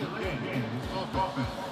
game, East Coast offense.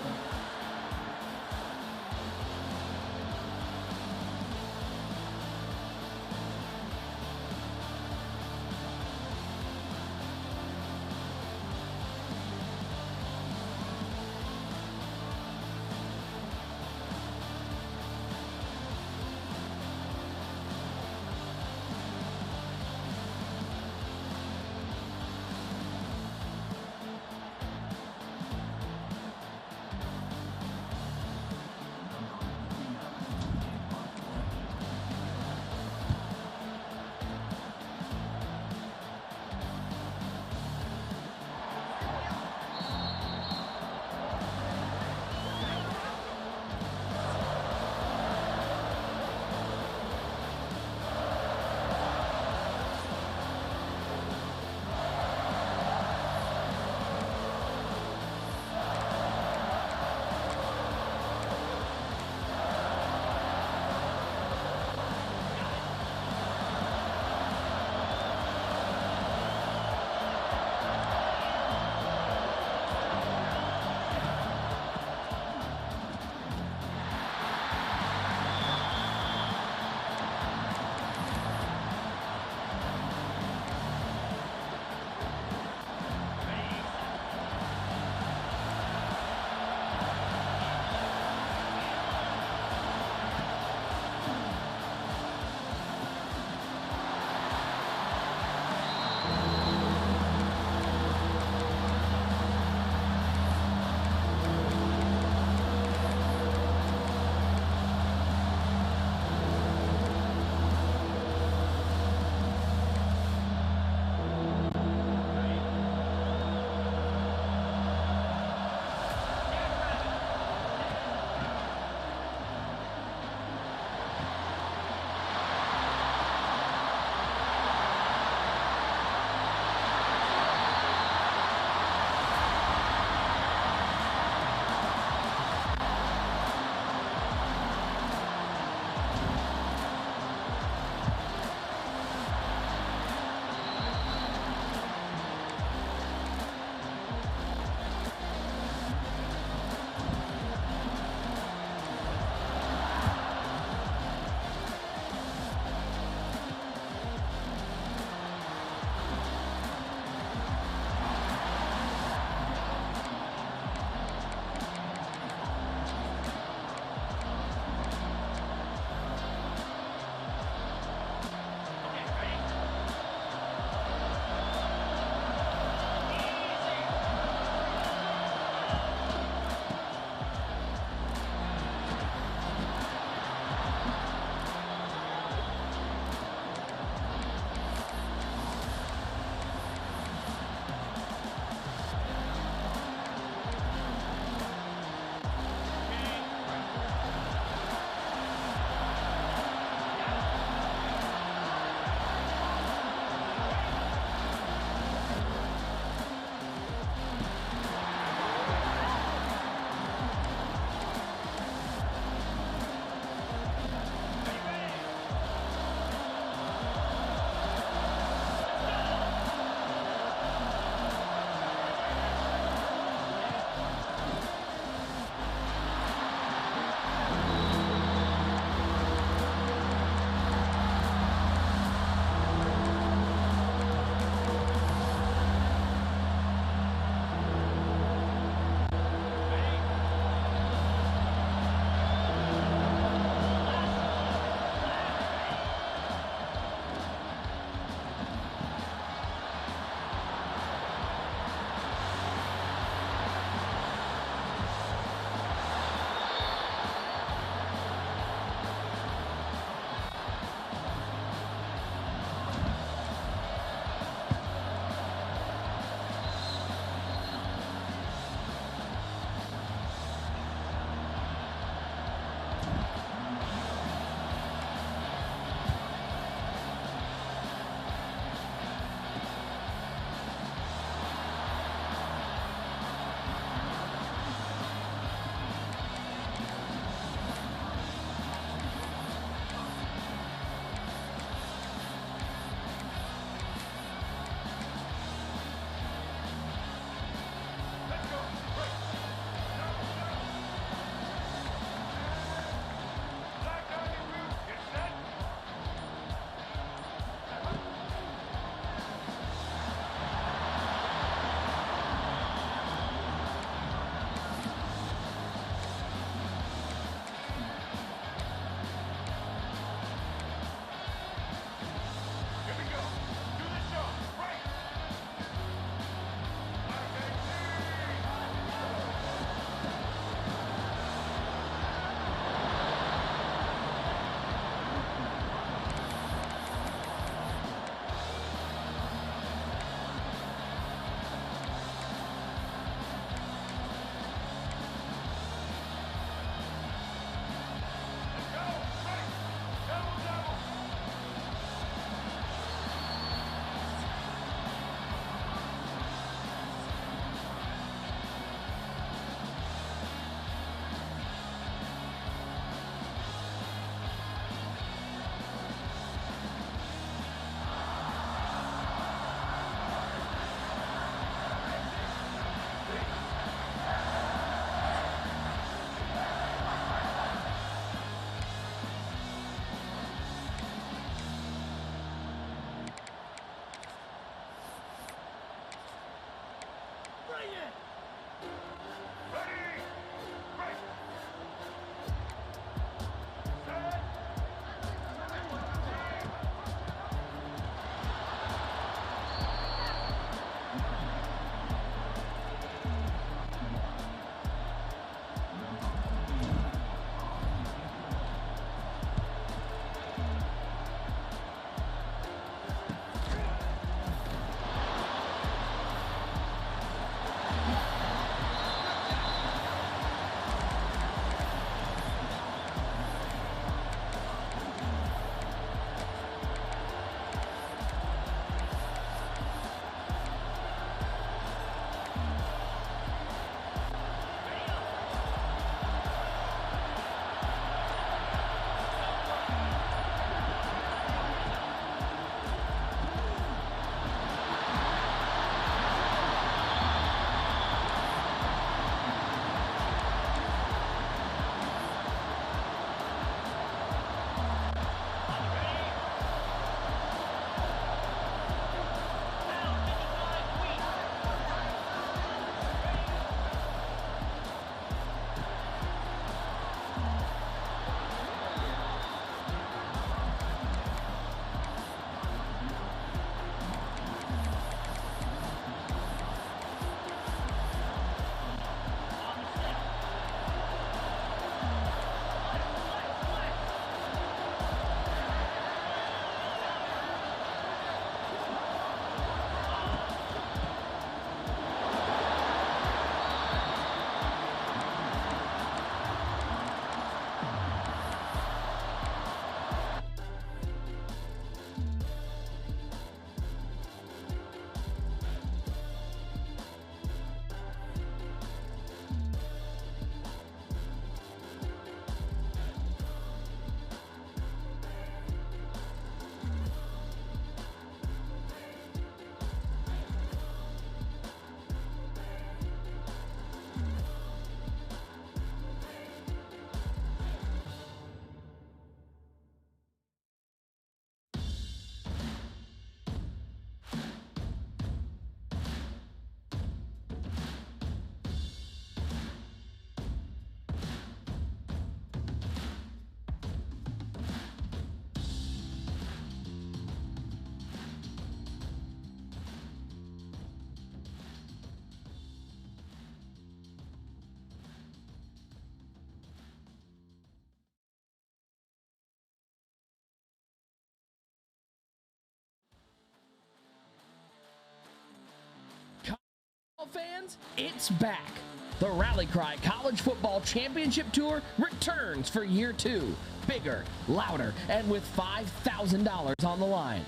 fans, it's back. The Rally Cry College Football Championship Tour returns for year 2. Bigger, louder, and with $5,000 on the line.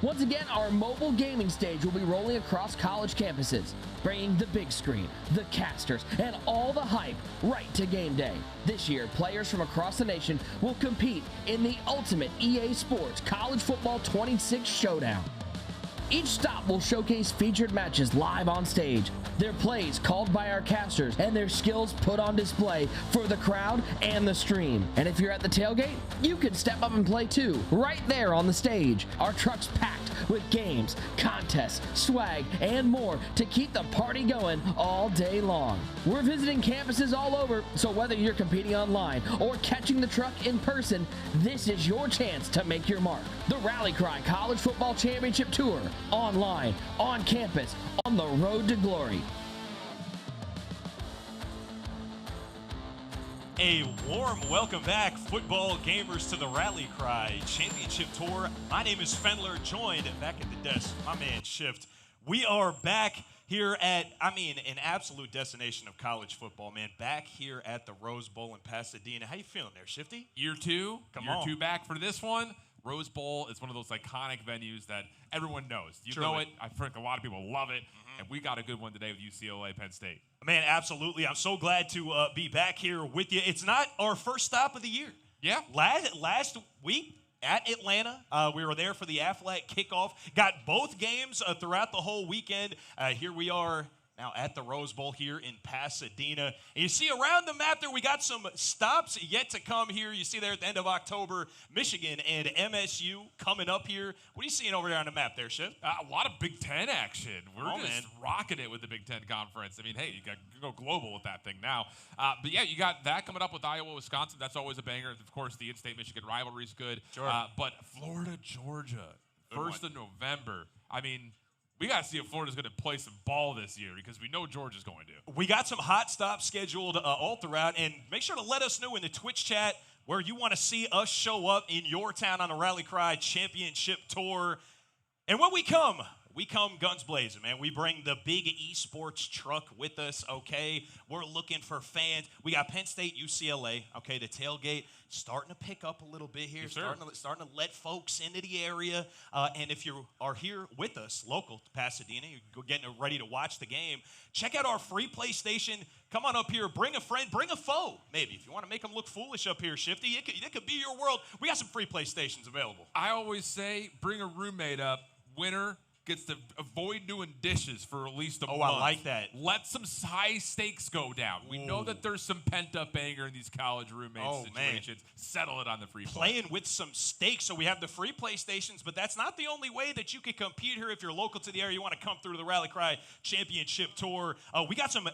Once again, our mobile gaming stage will be rolling across college campuses, bringing the big screen, the casters, and all the hype right to game day. This year, players from across the nation will compete in the ultimate EA Sports College Football 26 Showdown. Each stop will showcase featured matches live on stage, their plays called by our casters, and their skills put on display for the crowd and the stream. And if you're at the tailgate, you can step up and play too, right there on the stage. Our truck's packed with games, contests, swag, and more to keep the party going all day long. We're visiting campuses all over, so whether you're competing online or catching the truck in person, this is your chance to make your mark. The Rally Cry College Football Championship Tour, online, on campus, on the road to glory. A warm welcome back, football gamers, to the Rally Cry Championship Tour. My name is Fendler, joined back at the desk, my man Shift. We are back here at, an absolute destination of college football, man. Back here at the Rose Bowl in Pasadena. How you feeling there, Shifty? Year 2. Come Year on. 2 back for this one. Rose Bowl is one of those iconic venues that everyone knows. You Truly. know it. I think a lot of people love it. And we got a good one today with UCLA, Penn State. Man, absolutely. I'm so glad to be back here with you. It's not our first stop of the year. Yeah. Last week at Atlanta, we were there for the Aflac kickoff. Got both games throughout the whole weekend. Here we are now at the Rose Bowl here in Pasadena. And you see around the map there, we got some stops yet to come here. You see there at the end of October, Michigan and MSU coming up here. What are you seeing over there on the map there, Shiv? A lot of Big Ten action. We're just man. rocking it with the Big Ten Conference. I mean, hey, you got to go global with that thing now. But yeah, you got that coming up with Iowa, Wisconsin. That's always a banger. Of course, the in-state Michigan rivalry is good. Sure. But Florida, Georgia, Good 1st one. of November. I mean, we got to see if Florida's going to play some ball this year because we know Georgia's going to. We got some hot stops scheduled all throughout, and make sure to let us know in the Twitch chat where you want to see us show up in your town on the Rally Cry Championship Tour. And when we come guns blazing, man. We bring the big esports truck with us, okay? We're looking for fans. We got Penn State, UCLA, okay? The tailgate starting to pick up a little bit here, yes, starting to let folks into the area. And if you are here with us, local to Pasadena, you're getting ready to watch the game, check out our free PlayStation. Come on up here, bring a friend, bring a foe, maybe. If you want to make them look foolish up here, Shifty, it could be your world. We got some free PlayStations available. I always say bring a roommate up. Winner gets to avoid doing dishes for at least a month. I like that. Let some high stakes go down. We know that there's some pent-up anger in these college roommate situations. Man. Settle it on the free play. Playing with some stakes. So we have the free PlayStations, but that's not the only way that you can compete here if you're local to the area. You want to come through the Rally Cry Championship Tour. We got some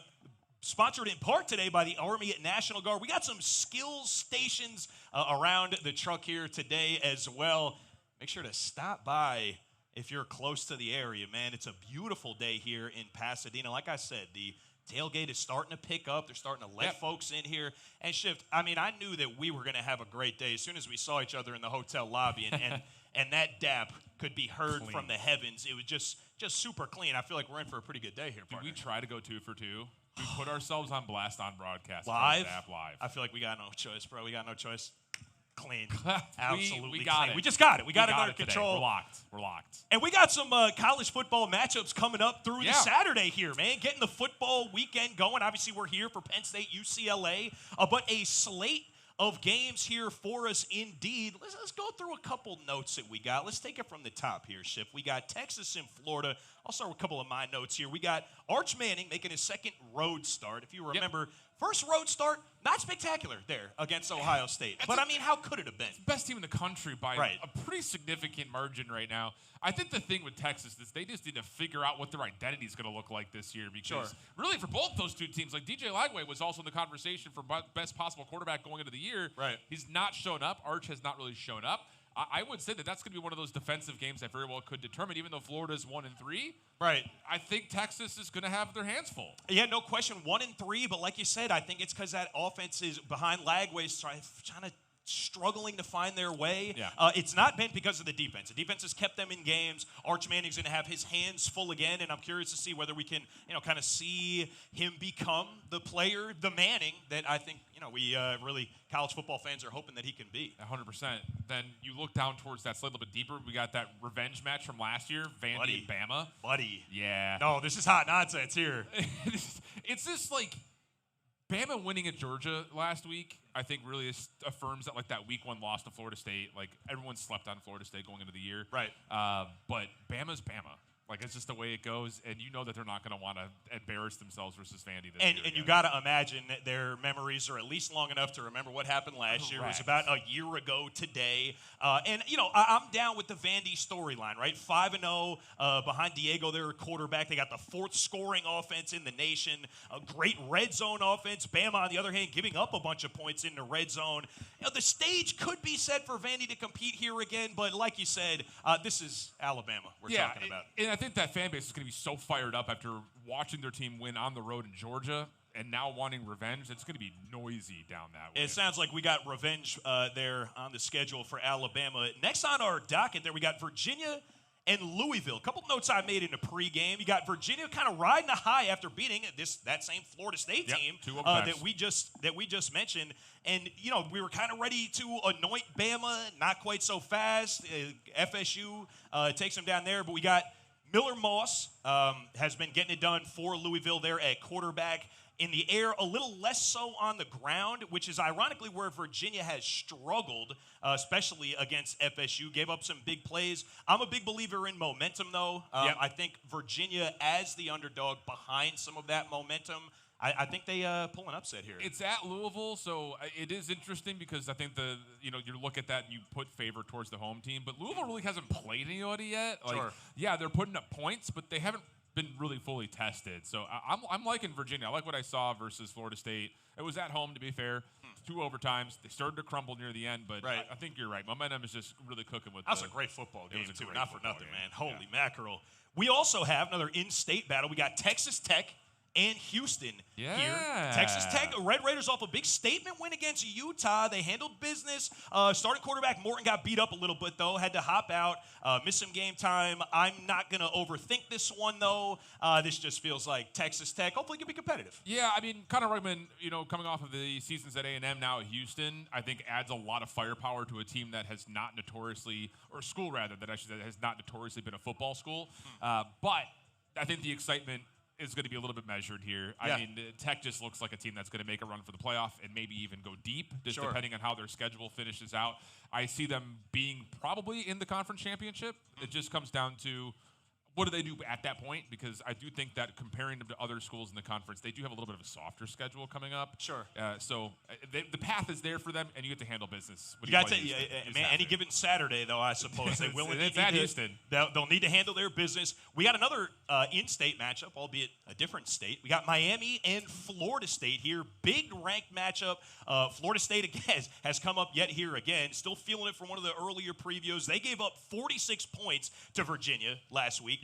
sponsored in part today by the Army National Guard. We got some skills stations around the truck here today as well. Make sure to stop by if you're close to the area, man. It's a beautiful day here in Pasadena. Like I said, the tailgate is starting to pick up. They're starting to let folks in here and shift. I knew that we were going to have a great day as soon as we saw each other in the hotel lobby, and that dap could be heard from the heavens. It was just super clean. I feel like we're in for a pretty good day here, partner. Did we try to go 2 for 2? We put ourselves on blast on broadcast. Live? Live. I feel like we got no choice, bro. We got no choice. Clean. Absolutely we got clean. it. We just got it. We got it under today. control. We're locked. And we got some college football matchups coming up through the Saturday here, man. Getting the football weekend going. Obviously, we're here for Penn State, UCLA. But a slate of games here for us indeed. Let's go through a couple notes that we got. Let's take it from the top here, Ship. We got Texas and Florida. I'll start with a couple of my notes here. We got Arch Manning making his second road start. If you remember, first road start, not spectacular there against Ohio State. But, how could it have been? Best team in the country by a pretty significant margin right now. I think the thing with Texas is they just need to figure out what their identity is going to look like this year because really for both those two teams, like DJ Lagway was also in the conversation for best possible quarterback going into the year. Right. He's not shown up. Arch has not really shown up. I would say that's going to be one of those defensive games that very well could determine, even though Florida's 1-3. Right. I think Texas is going to have their hands full. Yeah, no question, 1-3. But like you said, I think it's because that offense is behind Lagway's trying to struggling to find their way. Yeah. It's not been because of the defense. The defense has kept them in games. Arch Manning's going to have his hands full again, and I'm curious to see whether we can, kind of see him become the player, the Manning that I think, we really college football fans are hoping that he can be. 100%. Then you look down towards that slate a little bit deeper. We got that revenge match from last year, Vandy and Bama. Buddy. Yeah. No, this is hot nonsense here. It's just like Bama winning at Georgia last week, I think really affirms that, like, that week 1 loss to Florida State. Like, everyone slept on Florida State going into the year. Right. But Bama's Bama. Like, it's just the way it goes, and you know that they're not going to want to embarrass themselves versus Vandy this year. And you got to imagine that their memories are at least long enough to remember what happened last year. It was about a year ago today. And, I'm down with the Vandy storyline, right? 5-0 behind Diego, their quarterback. They got the 4th scoring offense in the nation. A great red zone offense. Bama, on the other hand, giving up a bunch of points in the red zone. The stage could be set for Vandy to compete here again, but like you said, this is Alabama we're talking about. And I think that fan base is going to be so fired up after watching their team win on the road in Georgia and now wanting revenge. It's going to be noisy down that way. It sounds like we got revenge there on the schedule for Alabama. Next on our docket there, we got Virginia and Louisville. A couple notes I made in the pregame. You got Virginia kind of riding a high after beating that same Florida State team that we just mentioned. And, we were kind of ready to anoint Bama, not quite so fast. FSU takes them down there, but we got Miller Moss has been getting it done for Louisville there at quarterback. In the air, a little less so on the ground, which is ironically where Virginia has struggled, especially against FSU. Gave up some big plays. I'm a big believer in momentum, though. I think Virginia, as the underdog behind some of that momentum, I think they pull an upset here. It's at Louisville, so it is interesting because I think you look at that and you put favor towards the home team, but Louisville really hasn't played anybody yet. Sure. Yeah, they're putting up points, but they haven't been really fully tested. So I'm liking Virginia. I like what I saw versus Florida State. It was at home, to be fair. 2 overtimes. They started to crumble near the end, but I think you're right. Momentum is just really cooking with. That was a great football game, too. Not for nothing, man. Holy mackerel. We also have another in-state battle. We got Texas Tech and Houston here. Texas Tech, Red Raiders off a big statement win against Utah. They handled business. Starting quarterback Morton got beat up a little bit, though. Had to hop out, miss some game time. I'm not going to overthink this one, though. This just feels like Texas Tech hopefully can be competitive. Yeah, I mean, Connor Rugman, coming off of the seasons at A&M, now at Houston, I think adds a lot of firepower to a team that has not notoriously, or school rather, that has not notoriously been a football school. But I think the excitement is going to be a little bit measured here. I mean, Tech just looks like a team that's going to make a run for the playoff and maybe even go deep, just depending on how their schedule finishes out. I see them being probably in the conference championship. It just comes down to what do they do at that point? Because I do think that comparing them to other schools in the conference, they do have a little bit of a softer schedule coming up. So the path is there for them, and you get to handle business. You got to, man, any given Saturday, though, I suppose they will. It's at Houston. They'll need to handle their business. We got another in-state matchup, albeit a different state. We got Miami and Florida State here. Big ranked matchup. Florida State, again, has come up yet here again. Still feeling it from one of the earlier previews. They gave up 46 points to Virginia last week.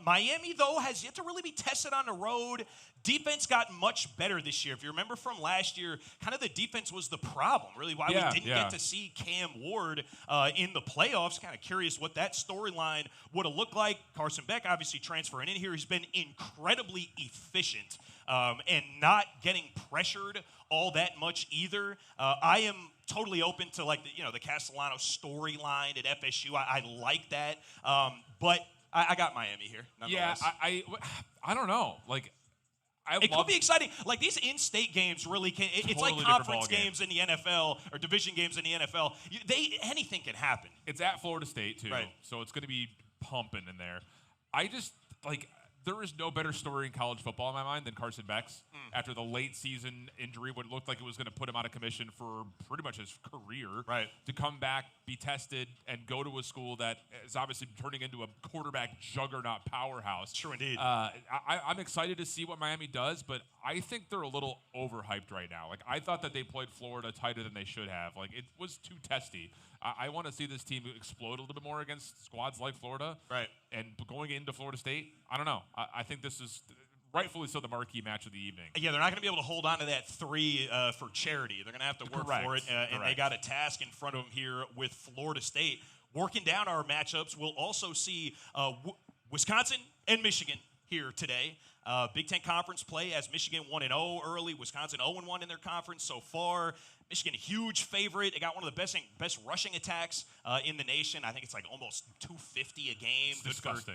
Miami, though, has yet to really be tested on the road. Defense got much better this year. If you remember from last year, kind of the defense was the problem, really, why we didn't get to see Cam Ward in the playoffs. Kind of curious what that storyline would have looked like. Carson Beck, obviously transferring in here. He's been incredibly efficient and not getting pressured all that much either. I am totally open to, like, the Castellano storyline at FSU. I like that. But I got Miami here. Yeah, I don't know. Like, it could be exciting. Like, these in-state games really can. It's like conference games in the NFL or division games in the NFL. Anything can happen. It's at Florida State too, so it's going to be pumping in there. I just there is no better story in college football in my mind than Carson Beck's after the late season injury, what looked like it was going to put him out of commission for pretty much his career. To come back, be tested, and go to a school that is obviously turning into a quarterback juggernaut powerhouse. Sure, indeed. I'm excited to see what Miami does, but I think they're a little overhyped right now. Like, I thought that they played Florida tighter than they should have. Like, it was too testy. I want to see this team explode a little bit more against squads like Florida. And going into Florida State, I don't know. I think this is rightfully so, the marquee match of the evening. Yeah, they're not going to be able to hold on to that 3 for charity. They're going to have to work for it, and they got a task in front of them here with Florida State. Working down our matchups, we'll also see Wisconsin and Michigan here today. Big Ten Conference play as Michigan 1-0 early, Wisconsin 0-1 in their conference so far. Michigan, huge favorite. They got one of the best rushing attacks in the nation. I think it's like almost 250 a game.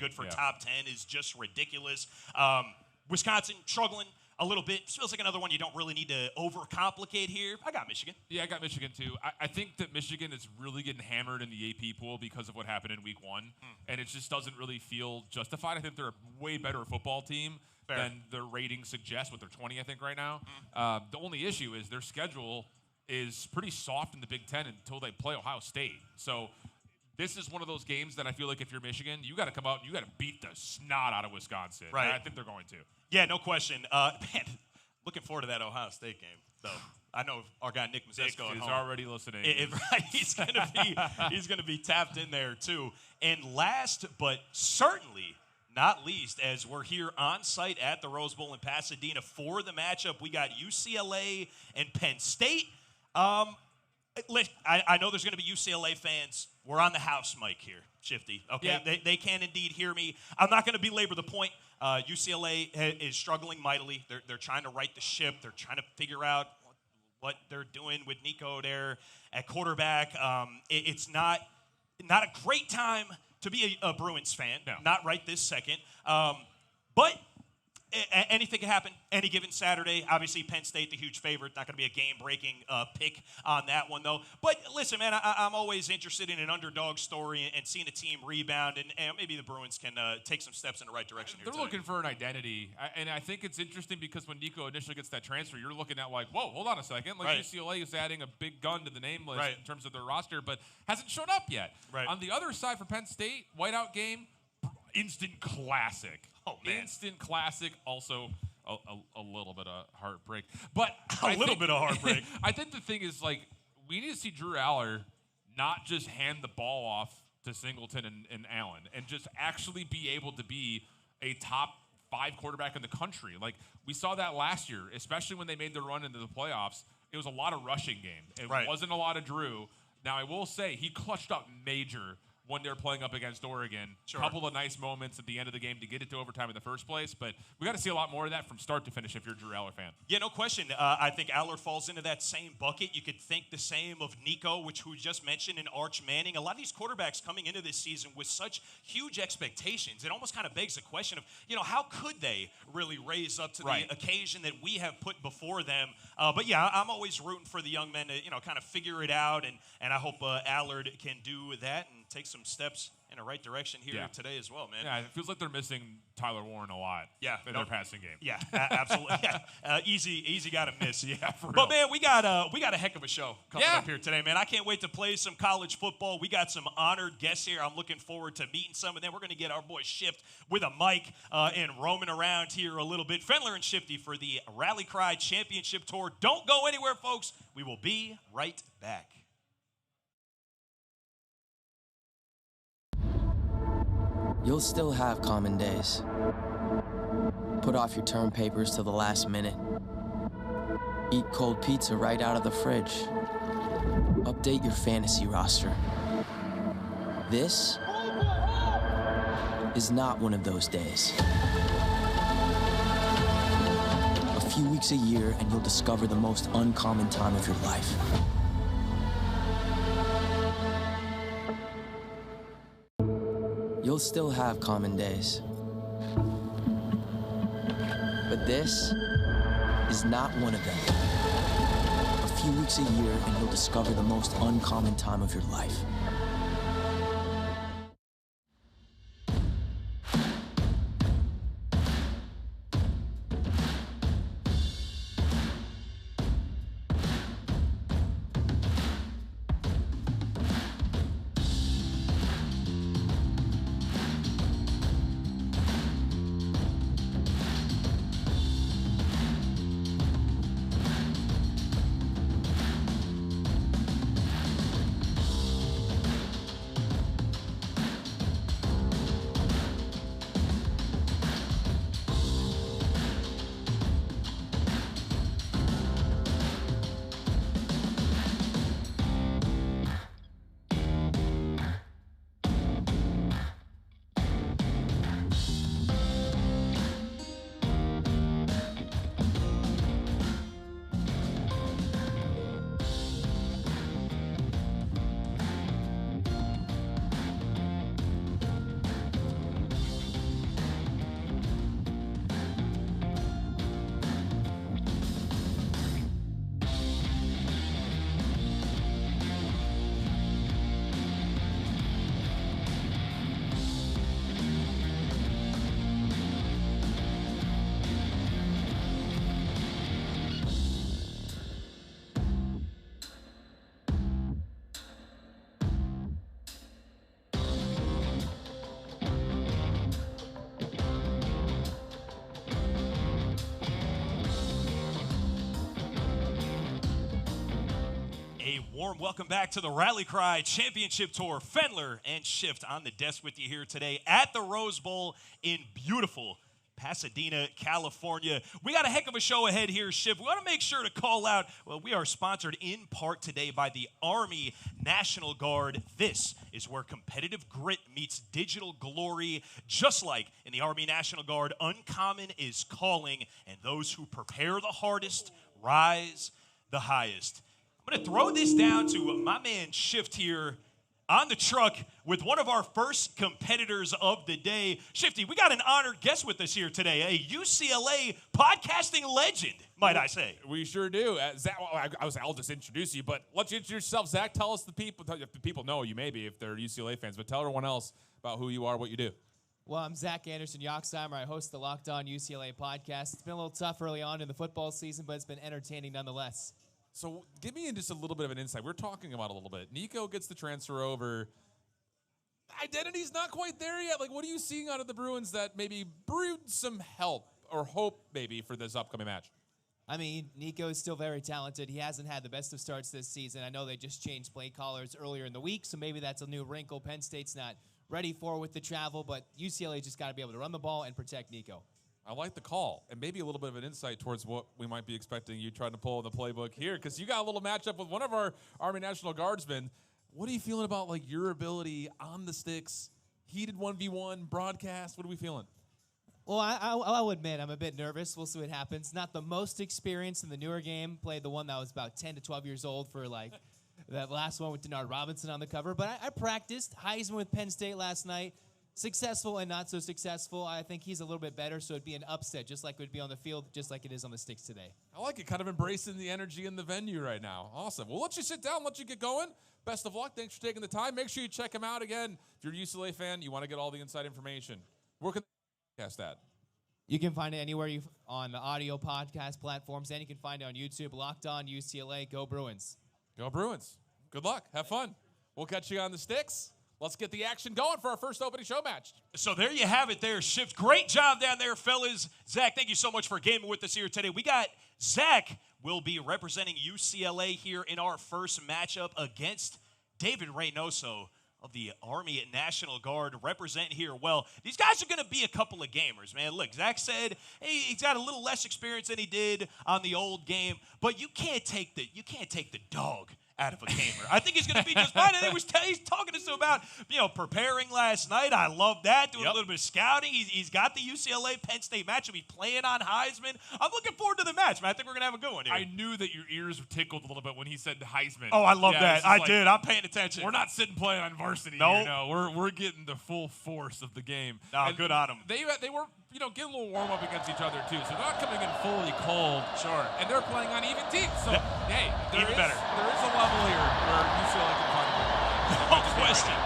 Good for top 10 is just ridiculous. Wisconsin struggling a little bit. Feels like another one you don't really need to overcomplicate here. I got Michigan. Yeah, I got Michigan too. I think that Michigan is really getting hammered in the AP pool because of what happened in week 1, and it just doesn't really feel justified. I think they're a way better football team than their ratings suggest, with their 20, I think, right now. The only issue is their schedule is pretty soft in the Big Ten until they play Ohio State. So this is one of those games that I feel like if you're Michigan, you got to come out and you got to beat the snot out of Wisconsin. Right. And I think they're going to. Yeah, no question. Man, looking forward to that Ohio State game, though. I know our guy Nick Mazesko is home. already listening. He's gonna be tapped in there too. And last but certainly not least, as we're here on site at the Rose Bowl in Pasadena for the matchup, we got UCLA and Penn State. I know there's going to be UCLA fans. We're on the house mic here, Shifty. Okay, yeah. They can indeed hear me. I'm not going to belabor the point. UCLA is struggling mightily. They're trying to right the ship. They're trying to figure out what they're doing with Nico there at quarterback. It's not a great time to be a Bruins fan. No. Not right this second. But anything can happen any given Saturday. Obviously, Penn State, the huge favorite. Not going to be a game-breaking pick on that one, though. But listen, man, I'm always interested in an underdog story and seeing a team rebound, and maybe the Bruins can take some steps in the right direction here. They're looking for an identity, and I think it's interesting because when Nico initially gets that transfer, you're looking at like, whoa, hold on a second. Like UCLA is adding a big gun to the name list in terms of their roster, but hasn't shown up yet. Right. On the other side for Penn State, whiteout game, instant classic. Oh, man. Instant classic, also a little bit of heartbreak. But a little bit of heartbreak. I think the thing is, like, we need to see Drew Aller not just hand the ball off to Singleton and Allen and just actually be able to be a top 5 quarterback in the country. Like, we saw that last year, especially when they made the run into the playoffs. It was a lot of rushing game. It wasn't a lot of Drew. Now, I will say he clutched up major when they're playing up against Oregon. Sure. Couple of nice moments at the end of the game to get it to overtime in the first place, but we got to see a lot more of that from start to finish if you're a Drew Aller fan. Yeah, no question. I think Aller falls into that same bucket. You could think the same of Nico, which we just mentioned, and Arch Manning. A lot of these quarterbacks coming into this season with such huge expectations, it almost kind of begs the question of, how could they really raise up to the occasion that we have put before them? But yeah, I'm always rooting for the young men to, kind of figure it out, and I hope Allard can do that and take some steps in the right direction here today as well, man. Yeah, it feels like they're missing Tyler Warren a lot in their passing game. Yeah, absolutely. Easy got to miss. For real. But, man, we got a heck of a show coming up here today, man. I can't wait to play some college football. We got some honored guests here. I'm looking forward to meeting some, and then we're going to get our boy Shift with a mic and roaming around here a little bit. Fendler and Shifty for the Rally Cry Championship Tour. Don't go anywhere, folks. We will be right back. You'll still have common days. Put off your term papers till the last minute. Eat cold pizza right out of the fridge. Update your fantasy roster. This is not one of those days. A few weeks a year and you'll discover the most uncommon time of your life. You'll still have common days. But this is not one of them. A few weeks a year and you'll discover the most uncommon time of your life. A warm welcome back to the Rally Cry Championship Tour. Fendler and Shift on the desk with you here today at the Rose Bowl in beautiful Pasadena, California. We got a heck of a show ahead here, Shift. We want to make sure to call out, well, we are sponsored in part today by the Army National Guard. This is where competitive grit meets digital glory. Just like in the Army National Guard, uncommon is calling, and those who prepare the hardest rise the highest. I'm going to throw this down to my man Shift here on the truck with one of our first competitors of the day. Shifty, we got an honored guest with us here today, a UCLA podcasting legend, might I say. We sure do. Zach, I'll just introduce you, but let you introduce yourself. Zach, tell us the people know you maybe if they're UCLA fans, but tell everyone else about who you are, what you do. Well, I'm Zach Anderson-Yoxheimer. I host the Locked On UCLA podcast. It's been a little tough early on in the football season, but it's been entertaining nonetheless. So give me just a little bit of an insight. We're talking about a little bit. Nico gets the transfer over. Identity's not quite there yet. Like, what are you seeing out of the Bruins that maybe brewed some help or hope maybe for this upcoming match? I mean, Nico is still very talented. He hasn't had the best of starts this season. I know they just changed play callers earlier in the week, so maybe that's a new wrinkle Penn State's not ready for with the travel, but UCLA just got to be able to run the ball and protect Nico. I like the call, and maybe a little bit of an insight towards what we might be expecting you trying to pull in the playbook here, because you got a little matchup with one of our Army National Guardsmen. What are you feeling about, like, your ability on the sticks, heated 1v1, broadcast? What are we feeling? Well, I'll admit I'm a bit nervous. We'll see what happens. Not the most experienced in the newer game. Played the one that was about 10 to 12 years old for, like, that last one with Denard Robinson on the cover. But I practiced Heisman with Penn State last night. Successful and not so successful. I think he's a little bit better, so it'd be an upset, just like it would be on the field, just like it is on the sticks today. I like it, kind of embracing the energy in the venue right now. Awesome. We'll let you sit down, let you get going. Best of luck. Thanks for taking the time. Make sure you check him out again. If you're a UCLA fan, you want to get all the inside information. Where can they podcast that? You can find it anywhere on the audio podcast platforms, and you can find it on YouTube. Locked On UCLA. Go Bruins. Go Bruins. Good luck. Have fun. We'll catch you on the sticks. Let's get the action going for our first opening show match. So there you have it there, Shift. Great job down there, fellas. Zach, thank you so much for gaming with us here today. We got Zach will be representing UCLA here in our first matchup against David Reynoso of the Army National Guard represent here. Well, these guys are going to be a couple of gamers, man. Look, Zach said, hey, he's got a little less experience than he did on the old game, but you can't take the dog out of a gamer. I think he's going to be just fine. And he's talking to us about, preparing last night. I love that. Doing a little bit of scouting. He's got the UCLA Penn State match. He'll be playing on Heisman. I'm looking forward to the match, man. I think we're going to have a good one here. I knew that your ears were tickled a little bit when he said Heisman. Oh, I love that. I did. I'm paying attention. We're not sitting playing on varsity here. No, we're getting the full force of the game. No, good on them. They were getting a little warm up against each other too. So they're not coming in fully cold. Sure. And they're playing on even teams. So hey, even better. There is a level here where UCLA can find a good. No question.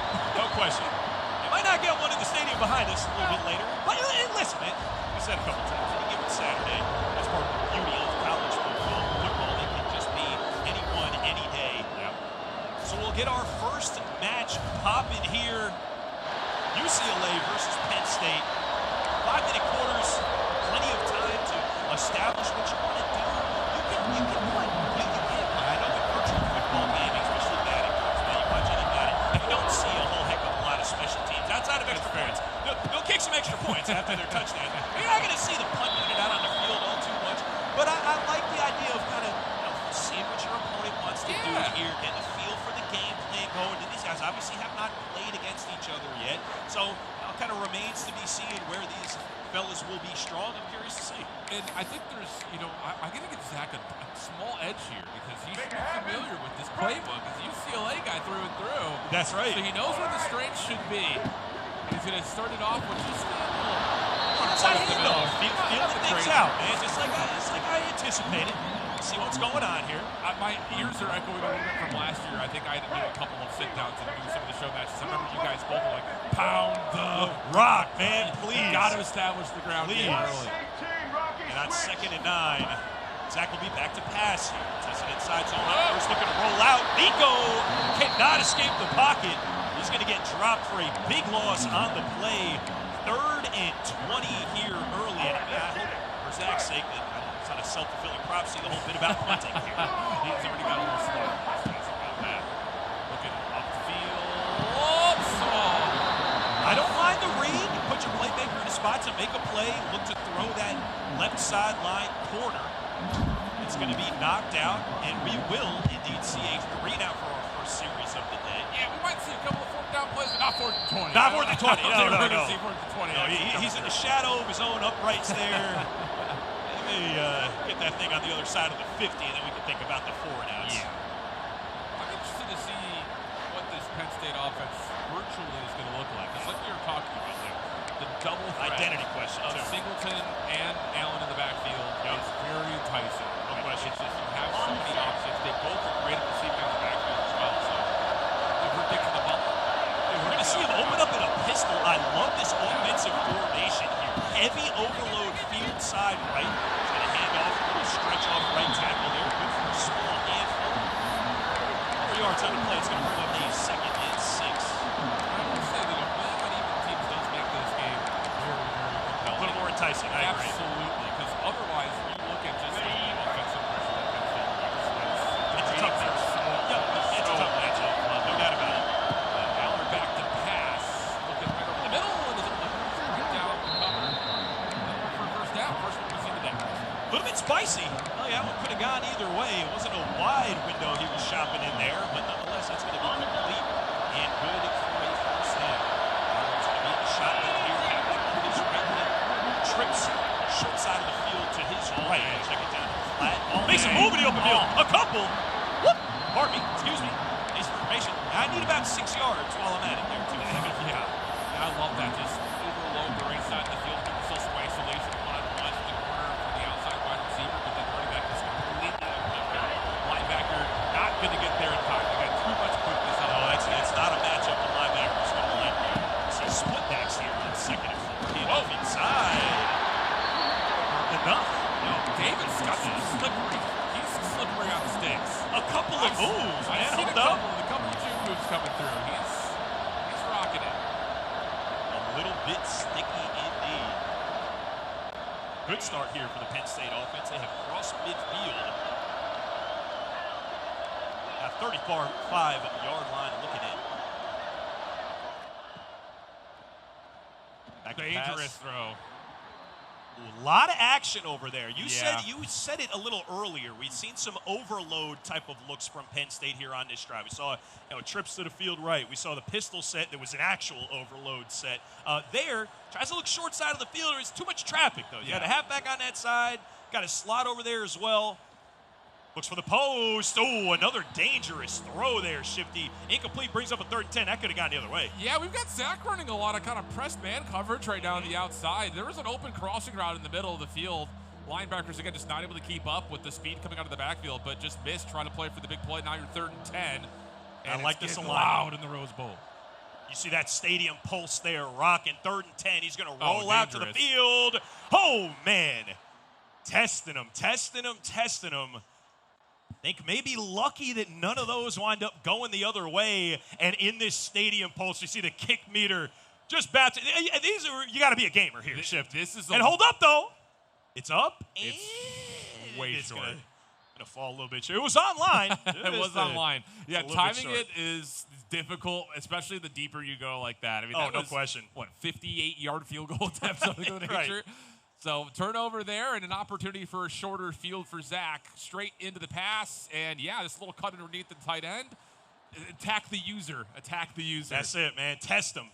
No question. You might not get one in the stadium behind us a little bit later. But listen, man, I said a couple times, you give it Saturday. That's part of the beauty of college football. It can just be anyone, any day. Yep. So we'll get our first match popping here. UCLA versus Penn State. 5-minute quarters, plenty of time to establish what you want to do. You can play. I know the virtual football gaming, especially batting coach, man, you watch any batting, you don't see a whole heck of a lot of special teams outside of extra points. They'll kick some extra points after their touchdown. You're not going to see the punt unit out on the field all too much, but I like the idea of kind of seeing what your opponent wants to do here, getting a feel for the game plan going. And these guys obviously have not played against each other yet, so kind of remains to be seen where these fellas will be strong. I'm curious to see. And I think there's, I'm going to give Zach a small edge here because he's familiar with this playbook. He's a UCLA guy through and through. That's right. So he knows where the strengths should be. And he's going to start it off with just feeling things out, man. Just like I anticipated. See what's going on here. My ears are echoing a little bit from last year. I think I had to do a couple of sit-downs and do some of the show matches. I remember you guys both were like, pound the rock, man, please. Got to establish the ground game early. And on 2nd and 9, Zach will be back to pass here. It's an inside zone. First looking to roll out. Nico cannot escape the pocket. He's going to get dropped for a big loss on the play. 3rd and 20 here early. And I hope, for Zach's sake, that it's not a self-fulfilling prophecy, the whole bit about punting here. He's already got a little slow. want your playmaker in a spot to make a play, look to throw that left sideline corner. It's going to be knocked out, and we will indeed see a 3 now for our first series of the day. Yeah, we might see a couple of 4th down plays, but not 4th and 20. Not 4th and 20. No. See 4th and 20. No, he's in the shadow of his own uprights there. Let me get that thing on the other side of the 50, and then we can think about the 4 and outs. Yeah. I'm interested to see what this Penn State offense virtually is going to look like. It's like we were talking about there. The double threat identity question of too. Singleton and Allen in the backfield is very enticing. No question. It's just you have so many options. They both are great at receiving out of the backfield as well. So if we're thinking the bubble, we're going to see him open up in a pistol. I love this offensive formation here. Heavy overload field side right. He's going to hand off a little stretch off right tackle there. Good for a small handful. 4 yards on the play. It's going to bring up a 2nd and 6. I would say that if playing on even teams does make this game very, very compelling. A little more enticing, I agree. Absolutely, because otherwise you look at just like the offensive pressure that Penn State brings. It's a tough matchup. Yep, it's a tough matchup. No doubt about it. Allen back to pass, looking right over the middle, and is able to get down and cover for first down. First one we've seen today. A little bit spicy. Oh, yeah, one could have gone either way. It wasn't a wide window he was shopping in there, but nonetheless, that's going to be complete and good for a first down. It's going to be the shotgun here. Halfback on his right hip. Trips short side of the field to his right. Check it down. Flat. Makes a move in the open field. A couple. Whoop. Pardon me. Excuse me. Nice information. I need about 6 yards while I'm at it there, too. Yeah. I love that. Just overload the right side of the field, give yourself some isolation one-on-one in the corner from the outside wide receiver, but then running back is completely open. Linebacker not going to get there in time. They got too much quickness on the it's not a matchup with linebackers going to let you see split backs here on 2nd and 4. Off inside. Enough. No, David's got some slippery. He's slippery on the sticks. A couple of moves, man. I've seen Hold up. a couple of jig moves coming through. He's rocking it. A little bit sticky indeed. Good start here for the Penn State offense. They have crossed midfield. At 35-yard line looking in. Back to Dangerous pass. throw. A lot of action over there. You said it a little earlier. We've seen some overload type of looks from Penn State here on this drive. We saw trips to the field right. We saw the pistol set. There was an actual overload set. There, tries to look short side of the field. There's too much traffic, though. You got a halfback on that side. Got a slot over there as well. Looks for the post. Oh, another dangerous throw there, Shifty. Incomplete, brings up a 3rd and 10. That could have gone the other way. Yeah, we've got Zach running a lot of kind of pressed man coverage right now on the outside. There was an open crossing route in the middle of the field. Linebackers, again, just not able to keep up with the speed coming out of the backfield, but just missed trying to play for the big play. Now you're 3rd and 10. And I like this getting alignment. loud in the Rose Bowl. You see that stadium pulse there, rocking 3rd and 10. He's going to roll out to the dangerous. field. Oh, man. Testing him. Think maybe lucky that none of those wind up going the other way. And in this stadium pulse, you see the kick meter just bouncing. These are, you got to be a gamer here, Shift. And hold up, though. It's up. It's way short. Going to fall a little bit short. It was online. It was online. Yeah, timing it is difficult, especially the deeper you go like that. I mean, that no was, question. What, 58-yard field goal attempt, something of the Right. nature? So turnover there and an opportunity for a shorter field for Zach. Straight into the pass. And, yeah, this little cut underneath the tight end. Attack the user. That's it, man. Test him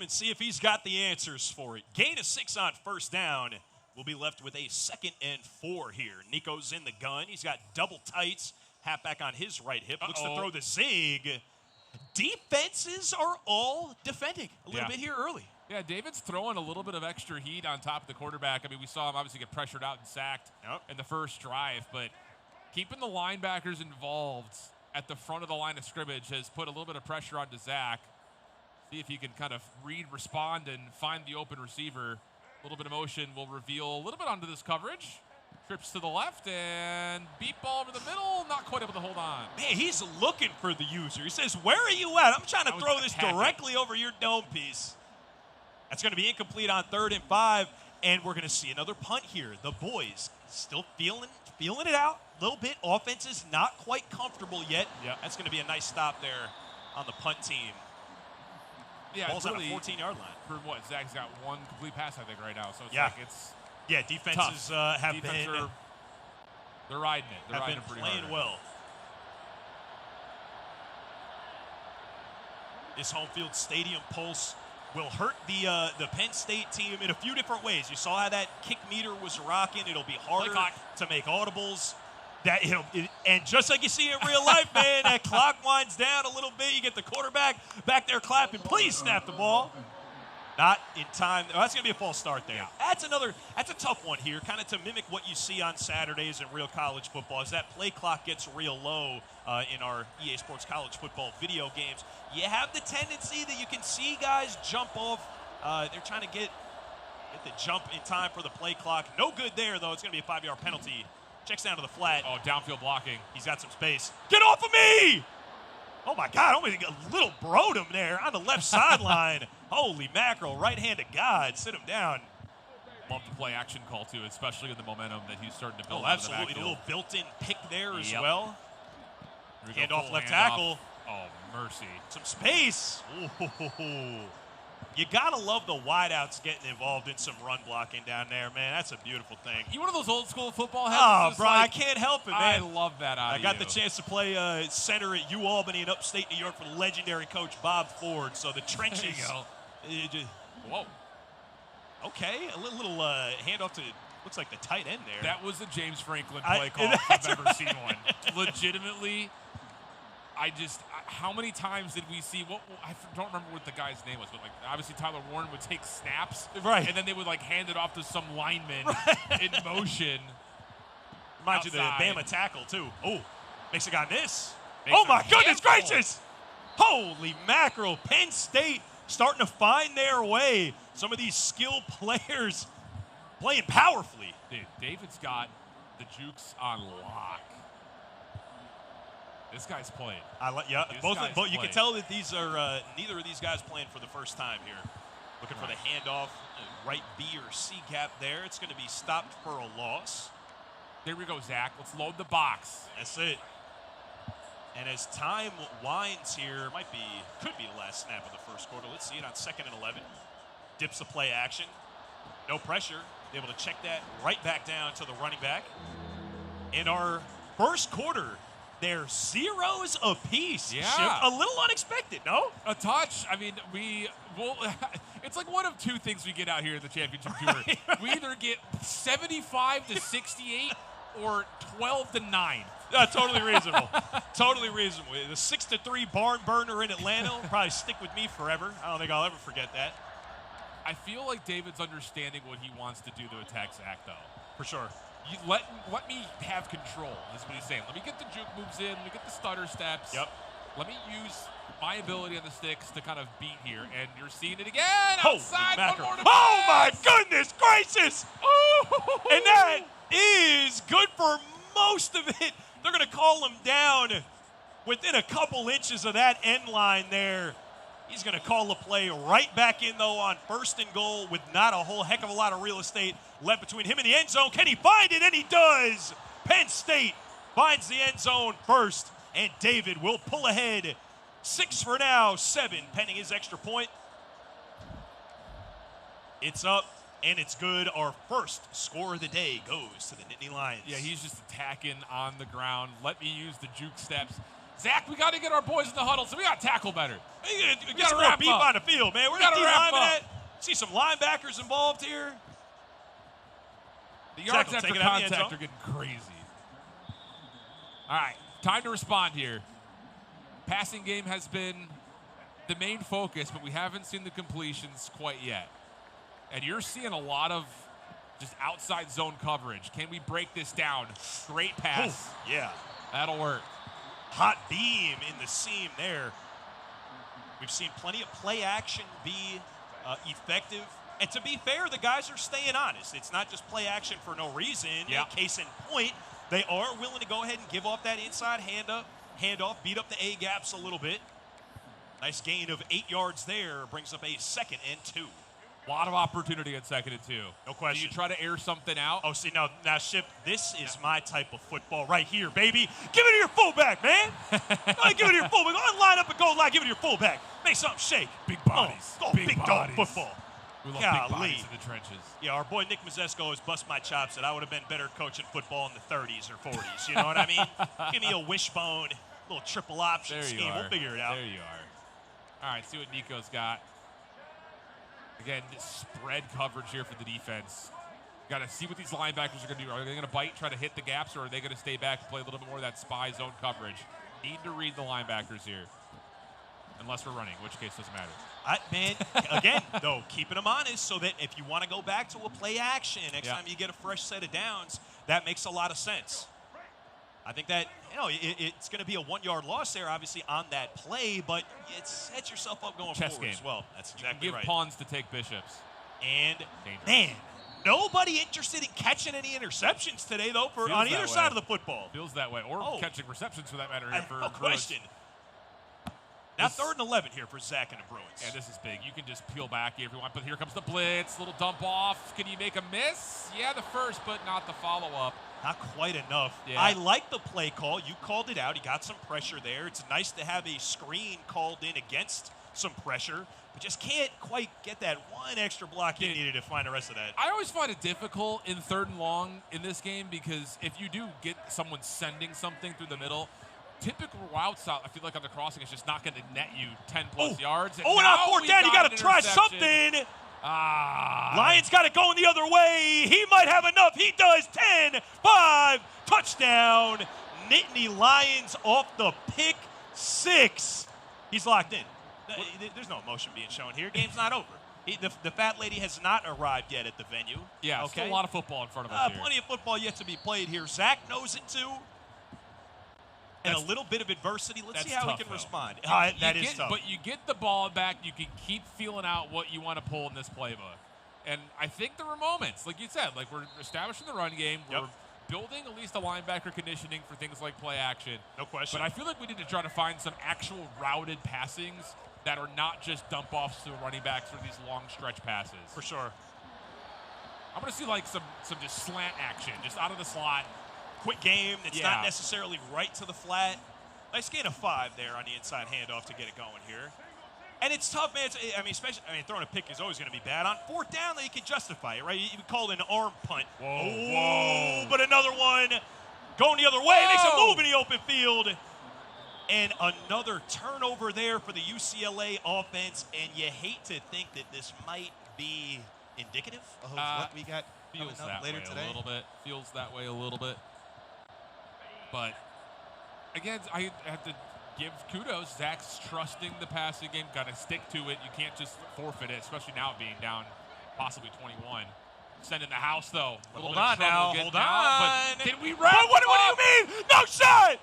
and see if he's got the answers for it. Gain of 6 on 1st down. We'll be left with a 2nd and 4 here. Nico's in the gun. He's got double tights. Halfback on his right hip. Looks to throw the zig. Defenses are all defending a little bit here early. Yeah, David's throwing a little bit of extra heat on top of the quarterback. I mean, we saw him obviously get pressured out and sacked in the first drive, but keeping the linebackers involved at the front of the line of scrimmage has put a little bit of pressure onto Zach. See if he can kind of read, respond, and find the open receiver. A little bit of motion will reveal a little bit onto this coverage. Trips to the left and beat ball over the middle. Not quite able to hold on. Man, he's looking for the user. He says, "Where are you at? I'm trying to throw this directly over your dome piece." That's going to be incomplete on 3rd and 5, and we're going to see another punt here. The boys still feeling it out a little bit. Offense is not quite comfortable yet. That's going to be a nice stop there on the punt team. Yeah, Ball's really, on a 14-yard line. For what? Zach's got one complete pass, I think, right now. So it's Yeah. like it's defenses have been they're riding it. They're riding it pretty playing hard. well. This home field stadium pulse will hurt the Penn State team in a few different ways. You saw how that kick meter was rocking. It'll be harder to make audibles. And just like you see in real life, man, that clock winds down a little bit. You get the quarterback back there clapping. Please snap the ball. Not in time. Oh, that's going to be a false start there. Yeah. That's a tough one here, kind of to mimic what you see on Saturdays in real college football. As that play clock gets real low in our EA Sports college football video games, you have the tendency that you can see guys jump off. They're trying to get the jump in time for the play clock. No good there, though. It's going to be a 5-yard penalty. Checks down to the flat. Oh, downfield blocking. He's got some space. Get off of me! Oh, my God. Almost a little broed him there on the left sideline. Holy mackerel. Right hand of God. Sit him down. Love the play action call, too, especially with the momentum that he's starting to build. Oh, absolutely. A little built-in pick there as well. Hand off left tackle. Oh, mercy. Some space. Ooh. You got to love the wideouts getting involved in some run blocking down there, man. That's a beautiful thing. You one of those old school football heads? Oh, bro, I can't help it, man. I love that out of you. I got the chance to play center at UAlbany in upstate New York for the legendary coach Bob Ford. So the trenches. There you go. Whoa. Okay, a little handoff to, looks like the tight end there. That was the James Franklin play call if I've ever seen one. Legitimately, how many times did we see, I don't remember what the guy's name was, but like obviously Tyler Warren would take snaps. Right. And then they would like hand it off to some lineman in motion. Reminds you of the Bama tackle, too. Oh, makes a guy miss. Oh, my goodness gracious. Holy mackerel. Penn State starting to find their way. Some of these skilled players playing powerfully. Dude, David's got the jukes on lock. This guy's playing. Both you can tell that these are neither of these guys playing for the first time here. Looking for the handoff, right B or C gap there. It's going to be stopped for a loss. There we go, Zach. Let's load the box. That's it. And as time winds here, could be the last snap of the first quarter. Let's see it on 2nd and 11. Dips the play action. No pressure. Able to check that right back down to the running back. In our first quarter, they're zeros apiece. Yeah. Chip. A little unexpected, no? A touch. I mean, it's like one of two things we get out here in the championship tour. We either get 75 to 68 or 12 to 9. Totally reasonable. Totally reasonable. The 6-3 barn burner in Atlanta will probably stick with me forever. I don't think I'll ever forget that. I feel like David's understanding what he wants to do to attack Zach, though. For sure. You let me have control, is what he's saying. Let me get the juke moves in. Let me get the stutter steps. Yep. Let me use my ability on the sticks to kind of beat here. And you're seeing it again. Outside. Oh, my goodness gracious. And that is good for most of it. They're going to call him down within a couple inches of that end line there. He's going to call the play right back in, though, on 1st and goal with not a whole heck of a lot of real estate left between him and the end zone. Can he find it? And he does. Penn State finds the end zone first, and David will pull ahead 6 for now, 7 pending his extra point. It's up, and it's good. Our first score of the day goes to the Nittany Lions. Yeah, he's just attacking on the ground. Let me use the juke steps. Zach, we got to get our boys in the huddle, so we got to tackle better. We got to wrap beef on the field, man. We're going to wrap up. See some linebackers involved here. The yards after contact are getting crazy. All right, time to respond here. Passing game has been the main focus, but we haven't seen the completions quite yet. And you're seeing a lot of just outside zone coverage. Can we break this down? Straight pass. Ooh, yeah. That'll work. Hot beam in the seam there. We've seen plenty of play action be effective. And to be fair, the guys are staying honest. It's not just play action for no reason. Yeah. Case in point, they are willing to go ahead and give off that inside handoff, beat up the A-gaps a little bit. Nice gain of 8 yards there. Brings up a 2nd and 2. A lot of opportunity at 2nd and 2. No question. Do you try to air something out? Oh, see, now, Ship, this is my type of football right here, baby. Give it to your fullback, man. Give it to your fullback. Go and line up and go line. Give it to your fullback. Make something shake. Big bodies. Oh, big big bodies. dog football. We love Golly. big bodies in the trenches. Yeah, our boy Nick Mazzesko always bust my chops that I would have been better coaching football in the 30s or 40s. You know what I mean? Give me a wishbone, little triple option There you scheme. are. We'll figure it out. There you are. All right, see what Nico's got. Again, this spread coverage here for the defense. Got to see what these linebackers are going to do. Are they going to bite, try to hit the gaps, or are they going to stay back and play a little bit more of that spy zone coverage? Need to read the linebackers here. Unless we're running, in which case doesn't matter. Man, again, though, keeping them honest so that if you want to go back to a play action next time you get a fresh set of downs, that makes a lot of sense. I think that, it's going to be a 1-yard loss there, obviously, on that play, but it sets yourself up going Chess forward game. as well. That's exactly Give right. pawns to take bishops. And, Dangerous. man, nobody interested in catching any interceptions today, though, Feels on that either way. side of the football. Feels that way. Or catching receptions for that matter here for No Bruins. question. Now 3rd and 11 here for Zach and the Bruins. Yeah, this is big. You can just peel back if you want, but here comes the blitz. Little dump off. Can you make a miss? Yeah, the first, but not the follow-up. Not quite enough. Yeah. I like the play call. You called it out. He got some pressure there. It's nice to have a screen called in against some pressure, but just can't quite get that one extra block you needed to find the rest of that. I always find it difficult in 3rd and long in this game because if you do get someone sending something through the middle, typical routes out, I feel like on the crossing, it's just not going to net you 10-plus yards. And on 4th down, you got to try something. Lions got it going the other way. He might have enough. He does. 10-5. Touchdown. Nittany Lions off the pick 6. He's locked in. There's no emotion being shown here. Game's not over. The fat lady has not arrived yet at the venue. Yeah, still a lot of football in front of us here. Plenty of football yet to be played here. Zach knows it too. And a little bit of adversity. Let's see how he can respond. That is tough. But you get the ball back. You can keep feeling out what you want to pull in this playbook. And I think there were moments, like you said, like we're establishing the run game. We're building at least a linebacker conditioning for things like play action. No question. But I feel like we need to try to find some actual routed passings that are not just dump-offs to the running backs or these long stretch passes. For sure. I'm going to see like some just slant action, just out of the slot. Quick game that's not necessarily right to the flat. Nice gain of 5 there on the inside handoff to get it going here. And it's tough, man. Especially throwing a pick is always going to be bad. On 4th down, you can justify it, right? You call it an arm punt. Whoa. But another one going the other way. Makes a move in the open field. And another turnover there for the UCLA offense. And you hate to think that this might be indicative of what we got feels coming that up later way today. A little bit. Feels that way a little bit. But, again, I have to give kudos. Zach's trusting the passing game. Got to stick to it. You can't just forfeit it, especially now being down possibly 21. Sending the house, though. Hold on now. Hold on. But did we wrap what do you mean? No shot!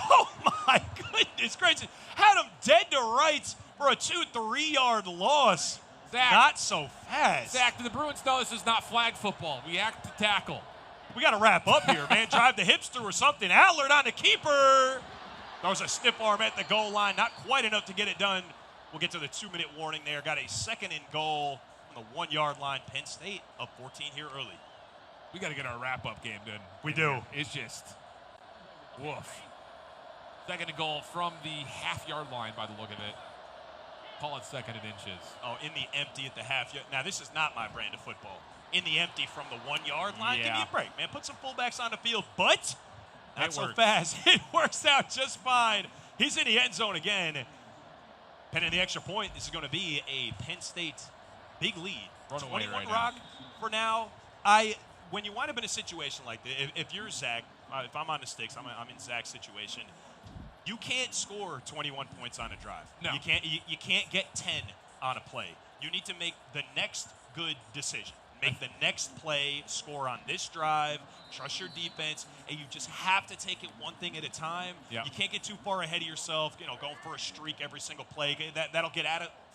Oh, my goodness gracious. Had him dead to rights for a 2-3 yard loss. Zach, not so fast. Zach, do the Bruins know this is not flag football? We act to tackle. We got to wrap up here, man. Drive the hips through or something. Allard on the keeper. There was a stiff arm at the goal line. Not quite enough to get it done. We'll get to the 2-minute warning there. Got a 2nd and goal on the 1 yard line. Penn State up 14 here early. We got to get our wrap-up game done. We do. It's just woof. 2nd and goal from the half-yard line by the look of it. Call it 2nd and inches. Oh, in the empty at the half. Now, this is not my brand of football. In the empty from the 1 yard line. Give me a break, man. Put some fullbacks on the field. But not so fast. It works out just fine. He's in the end zone again. Penn in the extra point. This is going to be a Penn State big lead. 21 right rock for now. When you wind up in a situation like this, if you're Zach, if I'm on the sticks, I'm in Zach's situation. You can't score 21 points on a drive. No. You can't get 10 on a play. You need to make the next good decision. Make the next play, score on this drive, trust your defense, and you just have to take it one thing at a time. Yeah. You can't get too far ahead of yourself, going for a streak every single play. That'll get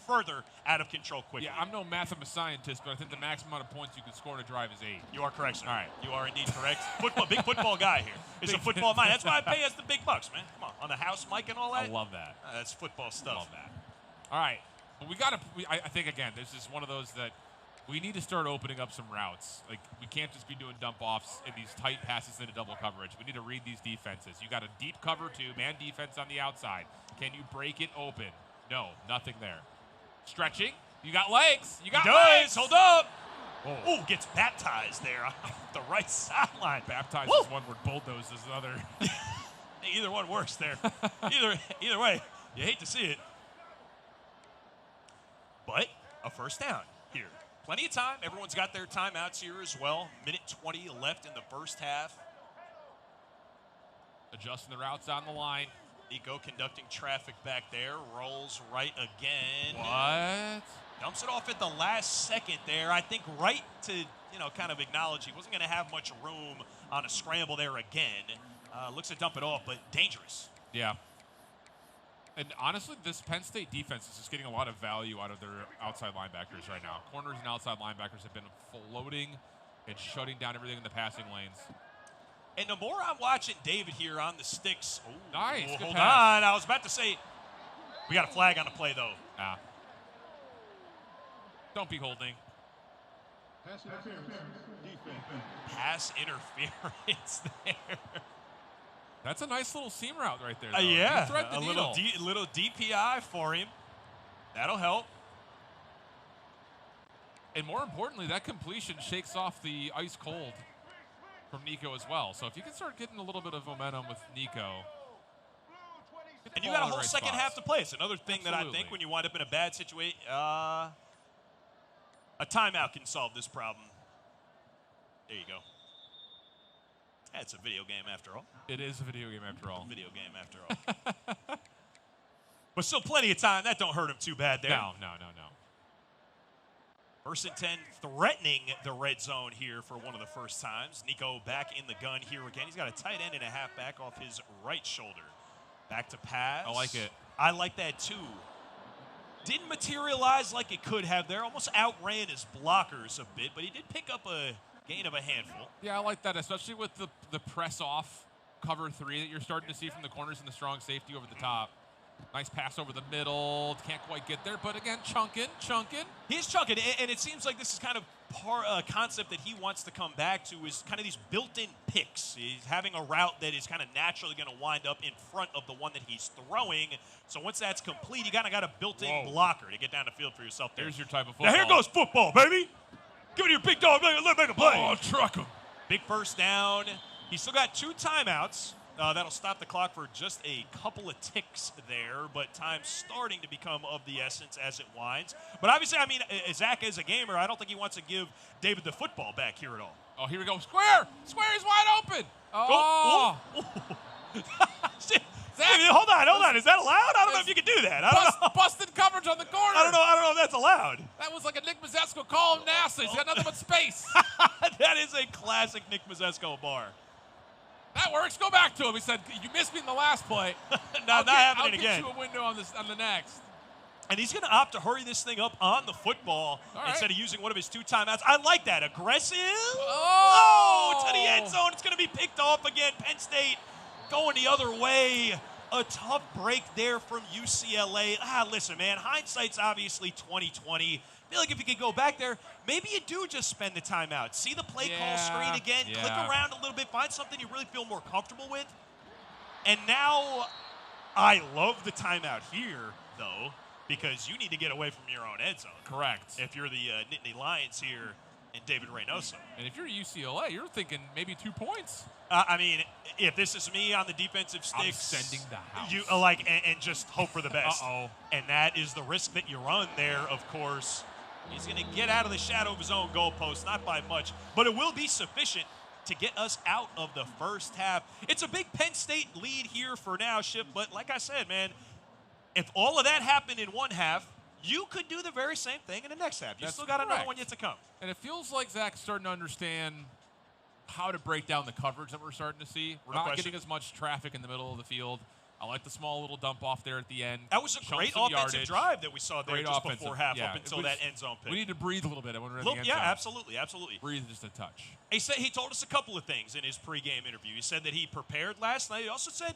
further out of control quickly. Yeah, I'm no mathematical scientist, but I think the maximum amount of points you can score in a drive is 8. You are correct, sir. All right. You are indeed correct. Big football guy here. It's a football mind. That's why I pay us the big bucks, man. Come on the house mic and all that. I love that. That's football stuff. Love that. All right. But I think, again, this is one of those that we need to start opening up some routes. Like, we can't just be doing dump-offs and these tight passes into double coverage. We need to read these defenses. You got a deep cover 2, man defense on the outside. Can you break it open? No, nothing there. Stretching. You got legs. You got He legs. does. Hold up. Oh, gets baptized there on the right sideline. Baptized Woo! is one word. Bulldoze is another. Either one works there. Either way, you hate to see it. But a first down here. Plenty of time. Everyone's got their timeouts here as well. Minute 20 left in the first half. Adjusting the routes on the line. Nico conducting traffic back there. Rolls right again. What? Dumps it off at the last second there. I think right to, kind of acknowledge he wasn't going to have much room on a scramble there again. Looks to dump it off, but dangerous. Yeah. And honestly, this Penn State defense is just getting a lot of value out of their outside linebackers right now. Corners and outside linebackers have been floating and shutting down everything in the passing lanes. And the more I'm watching David here on the sticks. Ooh, nice. Good hold pass. on. I was about to say, we got a flag on the play, though. Don't be holding. Pass interference. Defense. Pass interference there. That's a nice little seam route right there. Yeah, thread the needle. little DPI for him. That'll help. And more importantly, that completion shakes off the ice cold from Nico as well. So if you can start getting a little bit of momentum with Nico. And you got a whole second half to play. It's another thing that I think when you wind up in a bad situation, a timeout can solve this problem. There you go. It's a video game after all. It is a video game after all. Video game after all. But still plenty of time. That don't hurt him too bad there. No. First and 10, threatening the red zone here for one of the first times. Nico back in the gun here again. He's got a tight end and a halfback off his right shoulder. Back to pass. I like it. I like that too. Didn't materialize like it could have there. Almost outran his blockers a bit, but he did pick up a gain of a handful. Yeah, I like that, especially with the press off cover 3 that you're starting to see from the corners and the strong safety over the top. Nice pass over the middle. Can't quite get there, but again, chunking. He's chunking, and it seems like this is kind of a concept that he wants to come back to is kind of these built-in picks. He's having a route that is kind of naturally going to wind up in front of the one that he's throwing. So once that's complete, you kind of got a built-in blocker to get down the field for yourself there. There's your type of football. Now here goes football, baby. Give it to your big dog. Let him play. Oh, truck him. Big first down. He's still got 2 timeouts. That'll stop the clock for just a couple of ticks there, but time's starting to become of the essence as it winds. But obviously, I mean, Zach is a gamer. I don't think he wants to give David the football back here at all. Oh, here we go. Square is wide open. Oh. Shit. Zach, hold on. Is that allowed? I don't know if you can do that. I don't know. Busted coverage on the corner. I don't know if that's allowed. That was like a Nick Mazesco call him NASA. He's got nothing but space. That is a classic Nick Mazesco bar. That works. Go back to him. He said, you missed me in the last play. Not happening again. again. I'll get you a window on the next. And he's going to opt to hurry this thing up on the football instead of using one of his 2 timeouts. I like that. Aggressive. Oh, to the end zone. It's going to be picked off again. Penn State going the other way. A tough break there from UCLA. Listen, man, hindsight's obviously 20/20. I feel like if you could go back there, maybe you do just spend the timeout. See the play call screen again, click around a little bit, find something you really feel more comfortable with. And now I love the timeout here, though, because you need to get away from your own end zone. Correct. If you're the Nittany Lions here and David Reynoso. And if you're UCLA, you're thinking maybe 2 points. I mean, if this is me on the defensive sticks, I'm sending the house. You and just hope for the best. And that is the risk that you run there, of course. He's going to get out of the shadow of his own goalpost, not by much, but it will be sufficient to get us out of the first half. It's a big Penn State lead here for now, Ship, but like I said, man, if all of that happened in one half, you could do the very same thing in the next half. You still got another one yet to come. And it feels like Zach's starting to understand how to break down the coverage that we're starting to see. We're not getting as much traffic in the middle of the field. I like the small little dump off there at the end. That was a great offensive drive that we saw there just before half up until that end zone pick. We need to breathe a little bit when we're in the end zone. Yeah, absolutely. Breathe just a touch. He told us a couple of things in his pregame interview. He said that he prepared last night. He also said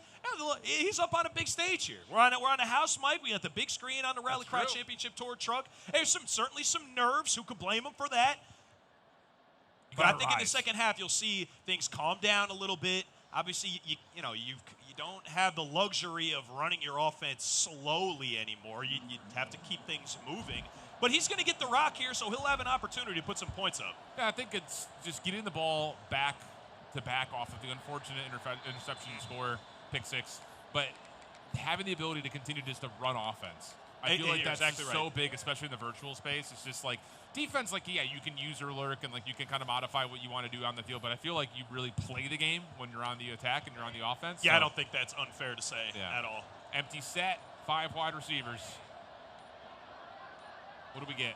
he's up on a big stage here. We're on a house mic. We got the big screen on the Rally Cry Championship Tour truck. There's certainly some nerves. Who could blame him for that? But I think in the second half you'll see things calm down a little bit. Obviously, you don't have the luxury of running your offense slowly anymore. You have to keep things moving. But he's going to get the rock here, so he'll have an opportunity to put some points up. Yeah, I think it's just getting the ball back to back off of the unfortunate interception you score, pick six, but having the ability to continue just to run offense. I feel like that's exactly so big, especially in the virtual space. It's just like defense, like, yeah, you can use or lurk and, like, you can kind of modify what you want to do on the field, but I feel like you really play the game when you're on the attack and you're on the offense. Yeah, so, I don't think that's unfair to say at all. Empty set, 5 wide receivers. What do we get?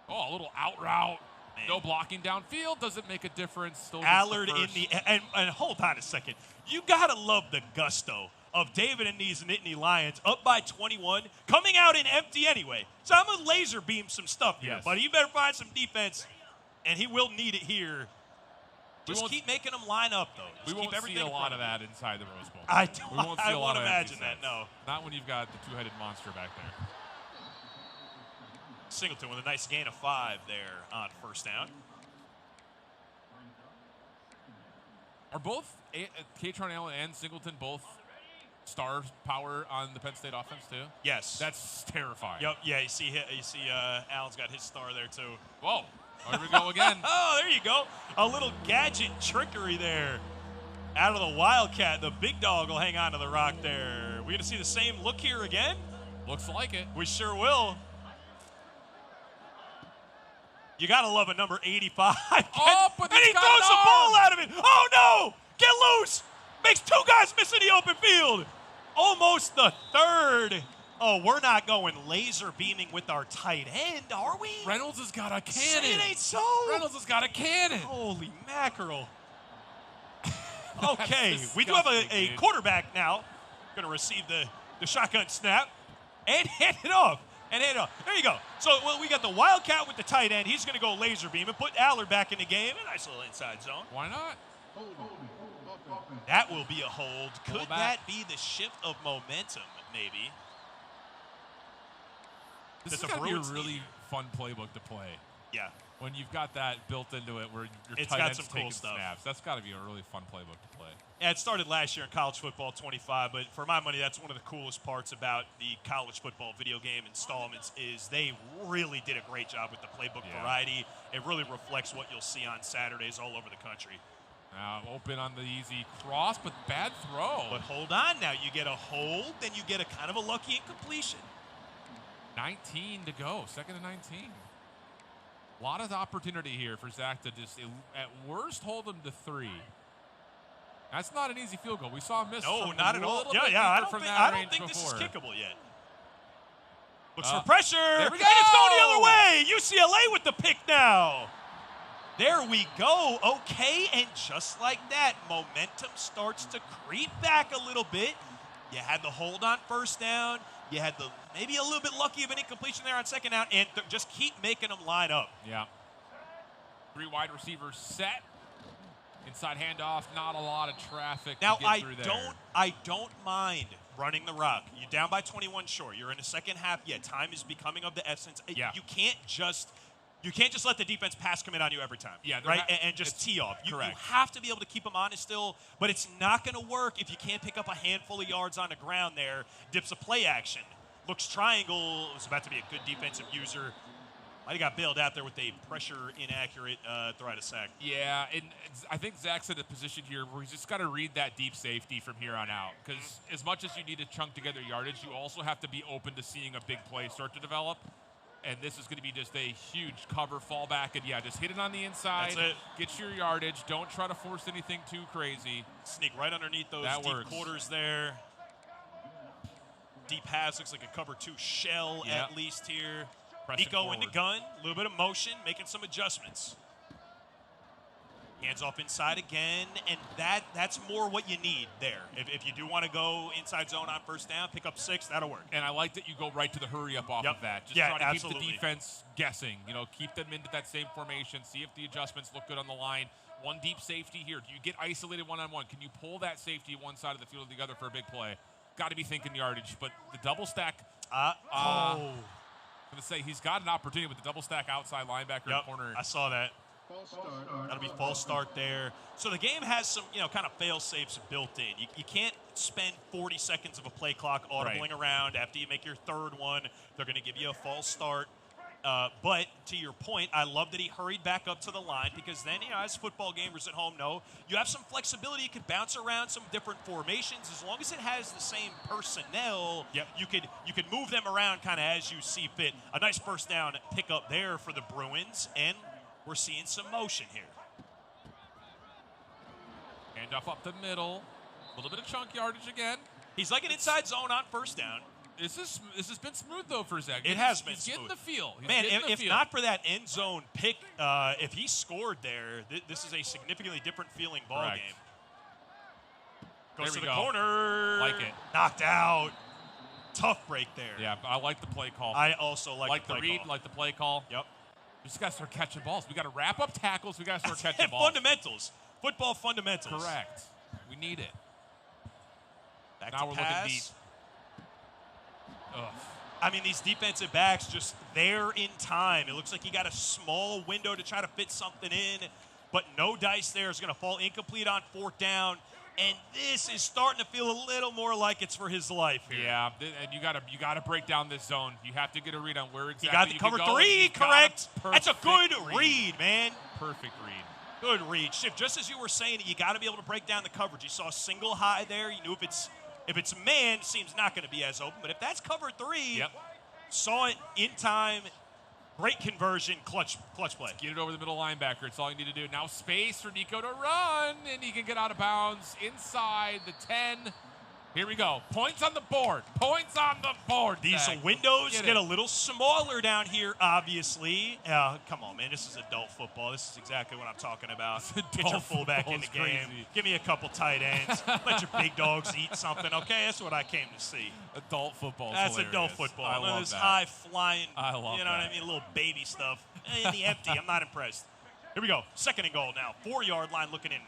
Oh, a little out route. Man. No blocking downfield. Doesn't make a difference. Still Allard in the and hold on a second. You gotta love the gusto of David and these Nittany Lions up by 21, coming out in empty anyway. So I'm gonna laser beam some stuff here, buddy. You better find some defense, and he will need it here. Just keep making them line up, though. We won't see a lot of that inside the Rose Bowl. I won't imagine that. No, not when you've got the two-headed monster back there. Singleton with a nice gain of 5 there on first down. Are both Katron Allen and Singleton both star power on the Penn State offense too? Yes. That's terrifying. Yep. Yeah. You see Allen's got his star there too. Whoa. There we go again. Oh, there you go. A little gadget trickery there out of the Wildcat. The big dog will hang on to the rock there. We going to see the same look here again? Looks like it. We sure will. You got to love a number 85. Oh, but and he throws the ball out of it. Oh, no. Get loose. Makes 2 guys miss in the open field. Almost the third. Oh, we're not going laser beaming with our tight end, are we? Reynolds has got a cannon. Say it ain't so. Reynolds has got a cannon. Holy mackerel. Okay, we do have a quarterback now. Going to receive the shotgun snap and hand it off. There you go. So we got the Wildcat with the tight end. He's going to go laser beam and put Allard back in the game. A nice little inside zone. Why not? That will be a hold. Could that be the shift of momentum, maybe? This is going to be a really fun playbook to play. Yeah. When you've got that built into it where your tight end's taking snaps. That's got to be a really fun playbook to play. Yeah, it started last year in college football 25, but for my money, that's one of the coolest parts about the college football video game installments is they really did a great job with the playbook variety. It really reflects what you'll see on Saturdays all over the country. Now open on the easy cross, but bad throw. But hold on now. You get a hold, then you get a kind of a lucky incompletion. 19 to go, 2nd and 19. A lot of opportunity here for Zach to just, at worst, hold him to 3. That's not an easy field goal. We saw him miss. No, not at all. Yeah. I don't think this is kickable yet. Looks for pressure. There we go. And it's going the other way. UCLA with the pick now. There we go. Okay, and just like that, momentum starts to creep back a little bit. You had the hold on first down. You had the maybe a little bit lucky of an incompletion there on second down, and just keep making them line up. Yeah. 3 wide receivers set. Inside handoff, not a lot of traffic now, to get through there. I don't mind running the rock. You're down by 21, sure. You're in the second half. Yeah, time is becoming of the essence. Yeah. You can't just let the defense pass commit on you every time. Yeah, right? And just tee off. You have to be able to keep them honest still, but it's not going to work if you can't pick up a handful of yards on the ground there. Dips a play action. Looks triangle. It was about to be a good defensive user. Might have got bailed out there with a pressure inaccurate throw out of sack. Yeah, and I think Zach's in a position here where he's just got to read that deep safety from here on out. Because as much as you need to chunk together yardage, you also have to be open to seeing a big play start to develop. And this is going to be just a huge cover fallback. And, yeah, just hit it on the inside. That's it. Get your yardage. Don't try to force anything too crazy. Sneak right underneath those deep quarters there. Deep pass looks like a cover 2 shell at least here. Nico in the gun, a little bit of motion, making some adjustments. Hands off inside again, and that's more what you need there. If you do want to go inside zone on first down, pick up 6, that'll work. And I like that you go right to the hurry up off of that. Just try to keep the defense guessing. You know, keep them into that same formation, see if the adjustments look good on the line. One deep safety here. Do you get isolated one-on-one? Can you pull that safety one side of the field or the other for a big play? Got to be thinking yardage, but the double stack. I'm going to say he's got an opportunity with the double stack outside linebacker in corner. I saw that. False start. That'll be false start there. So the game has some, kind of fail-safes built in. You can't spend 40 seconds of a play clock audibling around. After you make your third one, they're going to give you a false start. But to your point, I love that he hurried back up to the line because then, as football gamers at home know, you have some flexibility. You could bounce around some different formations as long as it has the same personnel. Yep. You could move them around kind of as you see fit. A nice first down pickup there for the Bruins, and we're seeing some motion here. Handoff up the middle, a little bit of chunk yardage again. He's like an inside zone on first down. This has been smooth, though, for Zach. It has been He's smooth. getting the feel. Man, if not for that end zone pick, if he scored there, this is a significantly different feeling ball Correct. game. Goes There to we the go. corner. Like it. Knocked out. Tough break there. Yeah, I like the play call. I also like the play read, call. like the play call. Yep. We just got to start catching balls. We got to wrap up tackles. We got to start catching And balls. fundamentals. Football fundamentals. Correct. We need it. Back Now to we're pass. looking deep. Ugh. I mean, these defensive backs just there in time. It looks like he got a small window to try to fit something in, but no dice there. Is going to fall incomplete on fourth down. And this is starting to feel a little more like it's for his life here. Yeah, and you gotta break down this zone. You have to get a read on where exactly He got the you cover can go. three, He's got correct. That's a perfect good read, man. Perfect read. Good read. Shiv, just as you were saying, you got to be able to break down the coverage. You saw a single high there. You knew if it's man, seems not going to be as open. But if that's cover three, Yep. saw it in time. Great conversion, clutch play. Get it over the middle linebacker. It's all you need to do. Now space for Nico to run, and he can get out of bounds inside the 10. Here we go. Points on the board. Points on the board. These Zach. windows Get get it. a little smaller down here, obviously. Come on, man. This is adult football. This is exactly what I'm talking about. Get your fullback in the football is game. crazy. Give me a couple tight ends. Let your big dogs eat something, okay? That's what I came to see. Adult football. That's adult football. I None of love this that. high-flying, I love you know what that. I mean, little baby stuff. In the empty, I'm not impressed. Here we go. Second and goal now. 4-yard line looking in.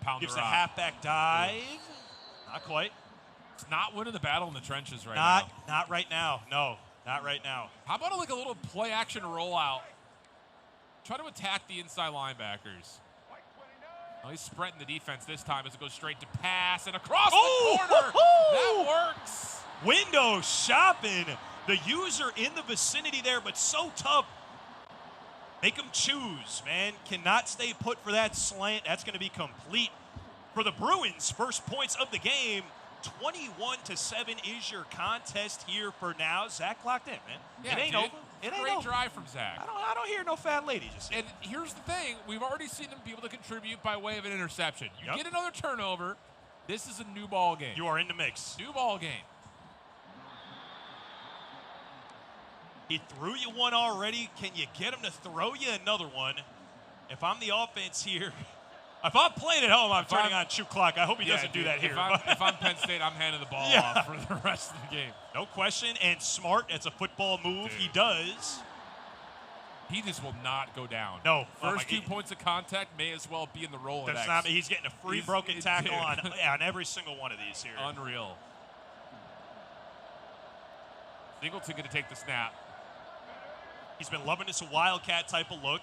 Pound Gives the the rock. halfback dive. Not quite. It's not winning the battle in the trenches right now. Not right now. No, not right now. How about a little play action rollout? Try to attack the inside linebackers. Oh, he's spreading the defense this time as it goes straight to pass and across the corner. That works. Window shopping. The user in the vicinity there, but so tough. Make them choose, man. Cannot stay put for that slant. That's going to be complete for the Bruins. First points of the game. 21-7 is your contest here for now. Zach locked in, man. Yeah, it ain't dude. over. It ain't Great over. drive from Zach. I don't hear no fat lady just And here's the thing. We've already seen him be able to contribute by way of an interception. You Yep. get another turnover. This is a new ball game. You are in the mix. New ball game. He threw you one already. Can you get him to throw you another one? If I'm the offense here, if I'm playing at home, I'm turning on shoot clock. I hope he doesn't do dude, that here. If I'm Penn State, I'm handing the ball Yeah. off for the rest of the game. No question. And smart. It's a football move. Dude. He does. He just will not go down. No. First 2 points of contact may as well be in the Rolodex. That's not, he's getting a free He's- broken tackle dude. on every single one of these here. Unreal. Singleton going to take the snap. He's been loving this Wildcat type of look.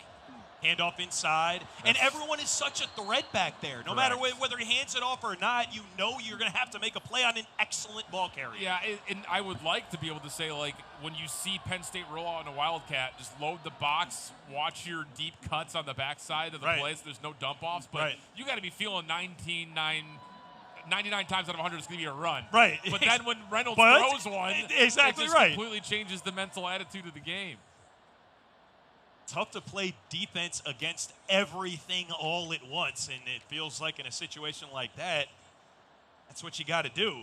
Handoff inside. And everyone is such a threat back there. No matter whether he hands it off or not, you know you're going to have to make a play on an excellent ball carrier. Yeah, and I would like to be able to say, like, when you see Penn State roll out in a Wildcat, just load the box, watch your deep cuts on the backside of the plays. There's no dump-offs. But you got to be feeling 99 times out of 100 it's going to be a run. Right. But then when Reynolds throws one, exactly it just right. completely changes the mental attitude of the game. Tough to play defense against everything all at once, and it feels like in a situation like that, that's what you got to do.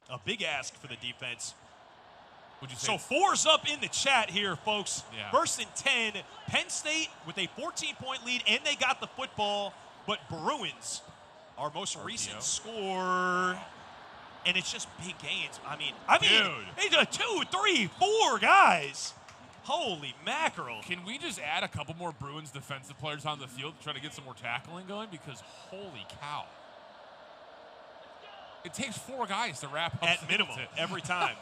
A big ask for the defense. Would you say So 4's up in the chat here, folks. Yeah. First and 10. Penn State with a 14-point lead, and they got the football, but Bruins, our most recent score, and it's just big gains. I mean, it's a 2, 3, 4 guys. Holy mackerel. Can we just add a couple more Bruins defensive players on the field to try to get some more tackling going? Because holy cow. It takes 4 guys to wrap up At minimum, every time.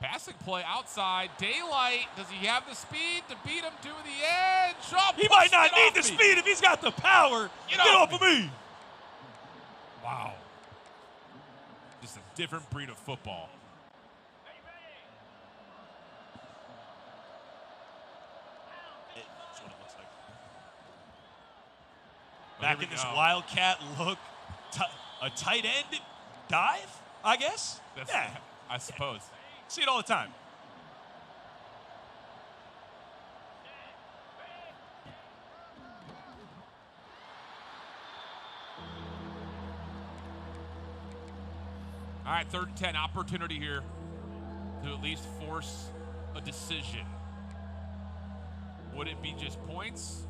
Passing play outside. Daylight. Does he have the speed to beat him to the edge? Oh, he might not need the speed if he's got the power. Get off of me. Wow. Just a different breed of football. That's what it looks like. Back in this Wildcat look. A tight end dive, I guess? Yeah. I suppose. See it all the time. All right, 3rd and 10. Opportunity here to at least force a decision. Would it be just points?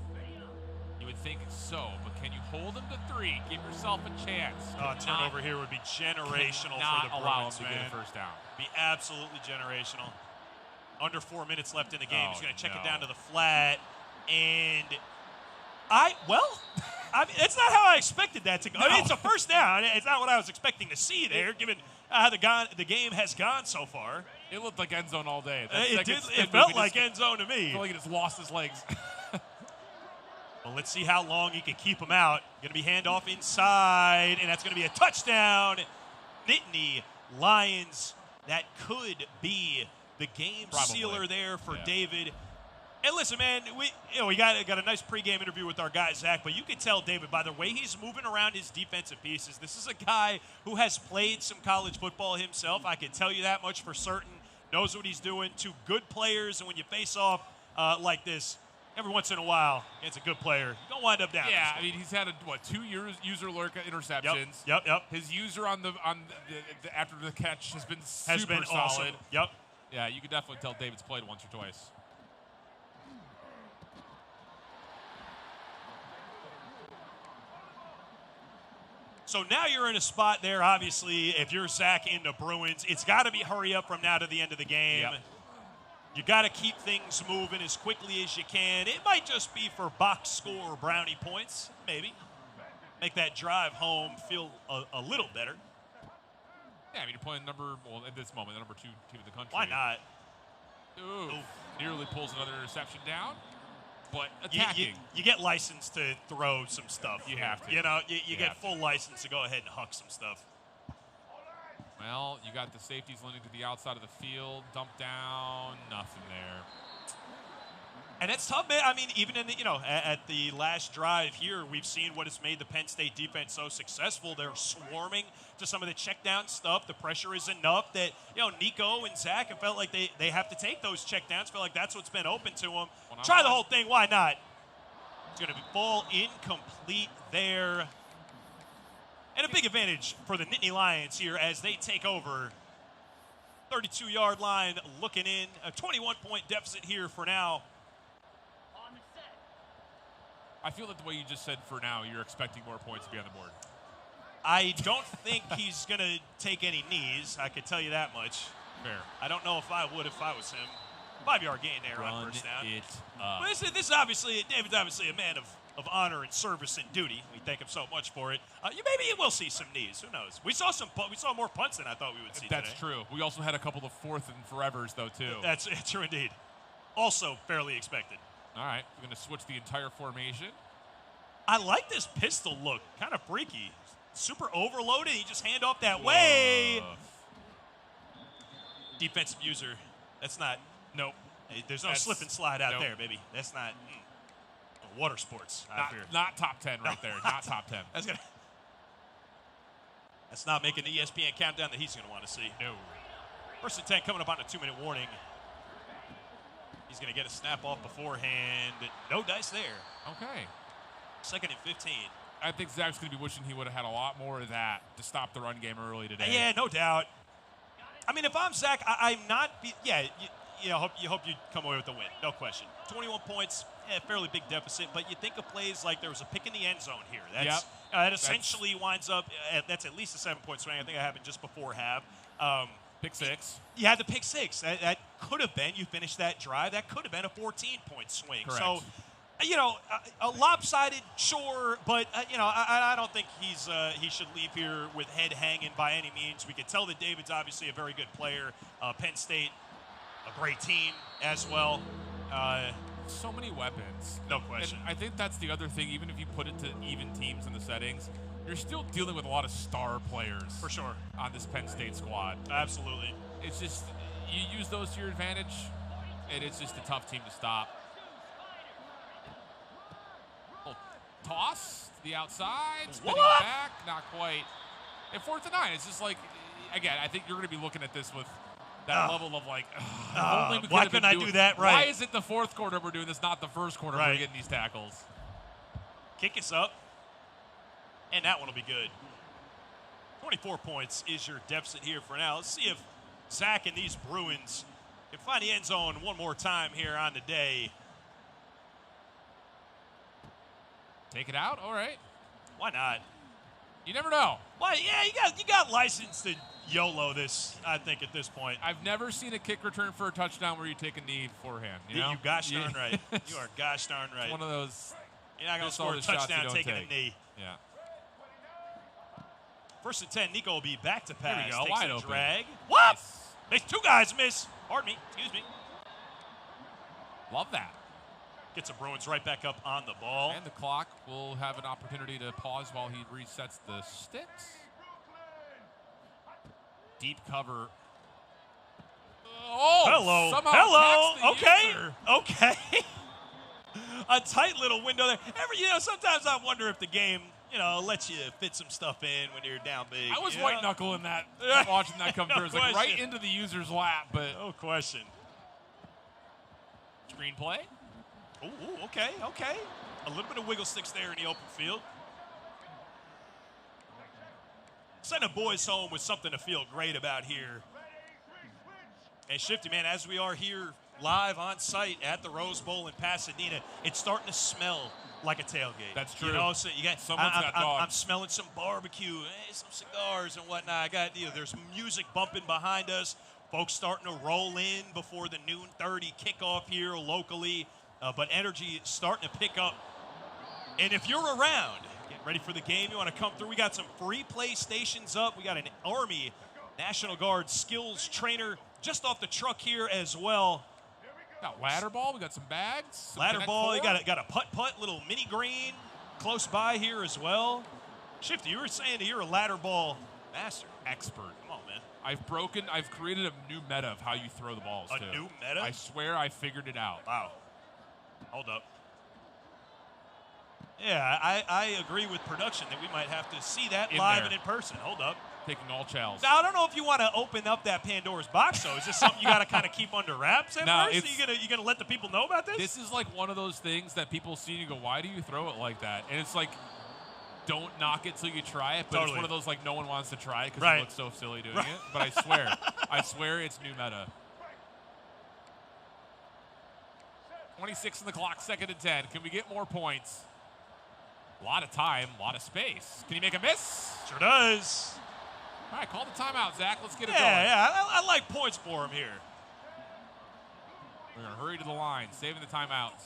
You would think so, but can you hold them to 3? Give yourself a chance. Turnover here would be generational for the allow Bruins, him to get a first down. Be absolutely generational. Under 4 minutes left in the game. He's going to check it down to the flat. And it's not how I expected that to go. I mean, it's a first down. It's not what I was expecting to see there, given how the game has gone so far. It looked like end zone all day. It felt like end zone to me. I feel like he just lost his legs. Well, let's see how long he can keep him out. Going to be handoff inside, and that's going to be a touchdown. Nittany Lions. That could be the game sealer there for David. And listen, man, we got a nice pregame interview with our guy, Zach, but you can tell, David, by the way he's moving around his defensive pieces, this is a guy who has played some college football himself. I can tell you that much for certain. Knows what he's doing. 2 good players, and when you face off like this, every once in a while, it's a good player. You don't wind up down. Yeah, I mean, he's had 2 user lurk interceptions. Yep. His user on the after the catch has been super solid. Awesome. Yep. Yeah, you can definitely tell David's played once or twice. So now you're in a spot there, obviously, if you're Zach in the Bruins, it's got to be hurry up from now to the end of the game. Yep. You got to keep things moving as quickly as you can. It might just be for box score or brownie points, maybe. Make that drive home feel a little better. Yeah, I mean, you're playing at this moment, the number 2 team in the country. Why not? Ooh. Nearly pulls another interception down, but attacking. You get license to throw some stuff. You have to. You get full license to go ahead and huck some stuff. Well, you got the safeties leaning to the outside of the field. Dump down, nothing there. And it's tough, man. I mean, even in at the last drive here, we've seen what has made the Penn State defense so successful. They're swarming to some of the check down stuff. The pressure is enough that Nico and Zach have felt like they have to take those check downs. Feel like that's what's been open to them. Try the whole thing. Why not? It's going to fall incomplete there. And a big advantage for the Nittany Lions here as they take over. 32-yard line looking in. A 21-point deficit here for now. I feel that the way you just said for now, you're expecting more points to be on the board. I don't think he's going to take any knees. I could tell you that much. Fair. I don't know if I would if I was him. 5-yard gain there on first down. But this is obviously, David's obviously a man of honor and service and duty. We thank him so much for it. Maybe you will see some knees. Who knows? We saw more punts than I thought we would see That's today. true. We also had a couple of 4th and forevers, though, too. That's true indeed. Also fairly expected. All right, we're going to switch the entire formation. I like this pistol look. Kind of freaky. Super overloaded. You just hand off that way. Defensive user. That's not. Nope. There's no slip and slide out there, baby. That's not. Water sports. Not top 10 right there. Not top 10. That's not making the ESPN countdown that he's going to want to see. No. 1st and 10 coming up on a 2-minute warning. He's going to get a snap off beforehand. No dice there. Okay. 2nd and 15. I think Zach's going to be wishing he would have had a lot more of that to stop the run game early today. Yeah, no doubt. I mean, if I'm Zach, I'm not. You hope you come away with the win. No question. 21 points, fairly big deficit. But you think of plays like there was a pick in the end zone here. That essentially winds up. That's at least a 7-point swing. I think that happened just before half. Pick 6. You had the pick 6. That could have been. You finished that drive. That could have been a 14-point swing. Correct. So, a lopsided, sure, but I don't think he should leave here with head hanging by any means. We could tell that David's obviously a very good player. Penn State, a great team as well. So many weapons. No question. And I think that's the other thing. Even if you put it to even teams in the settings, you're still dealing with a lot of star players. For sure. On this Penn State squad. Absolutely. It's just, you use those to your advantage, and it's just a tough team to stop. Toss to the outside, spinning back, not quite. And 4th and 9, it's just like, again, I think you're going to be looking at this with that level of like, why couldn't I do that right? Why is it the 4th quarter we're doing this, not the 1st quarter we're getting these tackles? Kick us up, and that one will be good. 24 points is your deficit here for now. Let's see if Zach and these Bruins can find the end zone one more time here on the day. Take it out? All right. Why not? You never know. Why? Yeah, you got license to YOLO this, I think, at this point. I've never seen a kick return for a touchdown where you take a knee beforehand. You know? You gosh darn right. You are gosh darn right. It's one of those. You're not going to score a touchdown taking a knee. Yeah. 1st and 10, Nico will be back to pass. Here we go, Takes wide a open. Drag. What? Nice. Makes 2 guys miss. Pardon me. Excuse me. Love that. Gets the Bruins right back up on the ball. And the clock will have an opportunity to pause while he resets the sticks. Deep cover. Oh, hello. Okay. A tight little window there. Sometimes I wonder if the game, lets you fit some stuff in when you're down big. I was white knuckling that, watching that come through. It's like right into the user's lap, but no question. Screenplay. Ooh, okay. A little bit of wiggle sticks there in the open field. Send the boys home with something to feel great about here. And Shifty, man, as we are here live on site at the Rose Bowl in Pasadena, it's starting to smell like a tailgate. That's true. So you got I'm smelling some barbecue, some cigars and whatnot. I got there's music bumping behind us. Folks starting to roll in before the noon 30 kickoff here locally. But energy is starting to pick up. And if you're around, get ready for the game, you want to come through, we got some free play stations up. We got an Army National Guard skills trainer just off the truck here as well. Got ladder ball. We got some bags. Ladder ball. You got a putt-putt, little mini green close by here as well. Shifty, you were saying that you're a ladder ball master. Expert. Come on, man. I've created a new meta of how you throw the balls, too. A new meta? I swear I figured it out. Wow. Hold up. Yeah, I agree with production that we might have to see that live and in person. Hold up. Taking all chows. Now, I don't know if you want to open up that Pandora's box, though. Is this something you got to kind of keep under wraps at first? You gonna let the people know about this? This is like one of those things that people see and you go, why do you throw it like that? And it's like, don't knock it till you try it. But It's one of those like no one wants to try it because it looks so silly doing it. But I swear it's new meta. 26 in the clock, 2nd and 10. Can we get more points? A lot of time, a lot of space. Can he make a miss? Sure does. All right, call the timeout, Zach. Let's get it going. Yeah, I like points for him here. We're going to hurry to the line, saving the timeouts.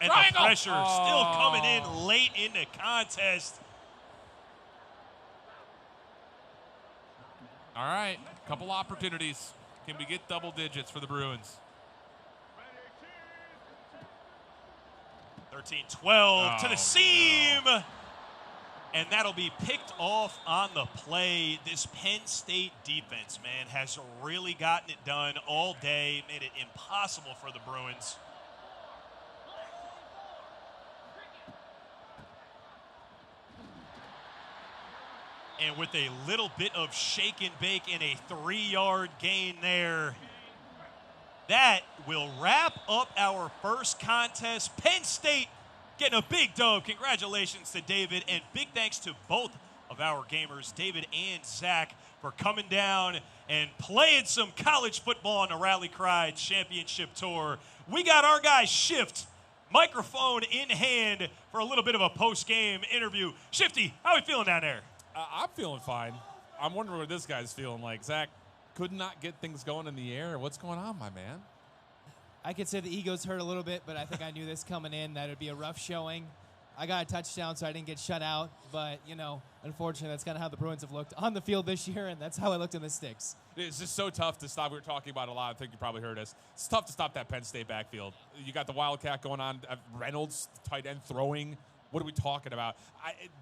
And the pressure still coming in late in the contest. All right, couple opportunities. Can we get double digits for the Bruins? 13-12 to the seam. And that'll be picked off on the play. This Penn State defense, man, has really gotten it done all day, made it impossible for the Bruins. And with a little bit of shake and bake and a 3-yard gain there, that will wrap up our first contest. Penn State getting a big dub. Congratulations to David, and big thanks to both of our gamers, David and Zach, for coming down and playing some college football on the Rally Cry Championship Tour. We got our guy Shift, microphone in hand, for a little bit of a post-game interview. Shifty, how are we feeling down there? I'm feeling fine. I'm wondering what this guy's feeling like. Zach could not get things going in the air. What's going on, my man? I could say the ego's hurt a little bit, but I think I knew this coming in, that it would be a rough showing. I got a touchdown, so I didn't get shut out. But, unfortunately, that's kind of how the Bruins have looked on the field this year, and that's how I looked in the sticks. It's just so tough to stop. We were talking about it a lot. I think you probably heard us. It's tough to stop that Penn State backfield. You got the Wildcat going on. Reynolds, tight end, throwing. What are we talking about?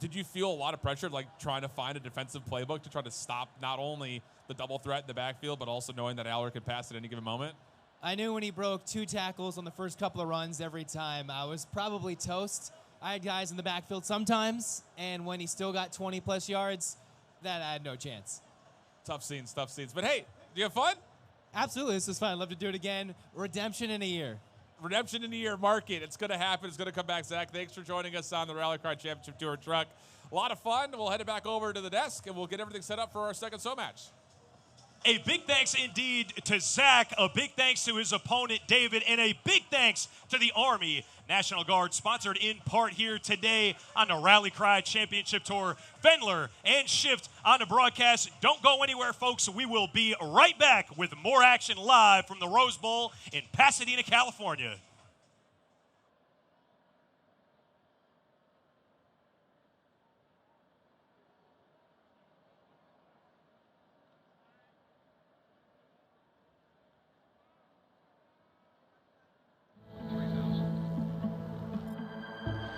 Did you feel a lot of pressure, like trying to find a defensive playbook to try to stop not only the double threat in the backfield, but also knowing that Aller could pass at any given moment? I knew when he broke 2 tackles on the first couple of runs every time, I was probably toast. I had guys in the backfield sometimes, and when he still got 20-plus yards, then I had no chance. Tough scenes. But, hey, do you have fun? Absolutely. This was fun. I'd love to do it again. Redemption in a year. Redemption in a year. Mark it. It's going to happen. It's going to come back. Zach, thanks for joining us on the Rally Cry Championship Tour truck. A lot of fun. We'll head it back over to the desk, and we'll get everything set up for our second SO match. A big thanks indeed to Zach, a big thanks to his opponent, David, and a big thanks to the Army National Guard, sponsored in part here today on the Rally Cry Championship Tour. Fendler and Shift on the broadcast. Don't go anywhere, folks. We will be right back with more action live from the Rose Bowl in Pasadena, California.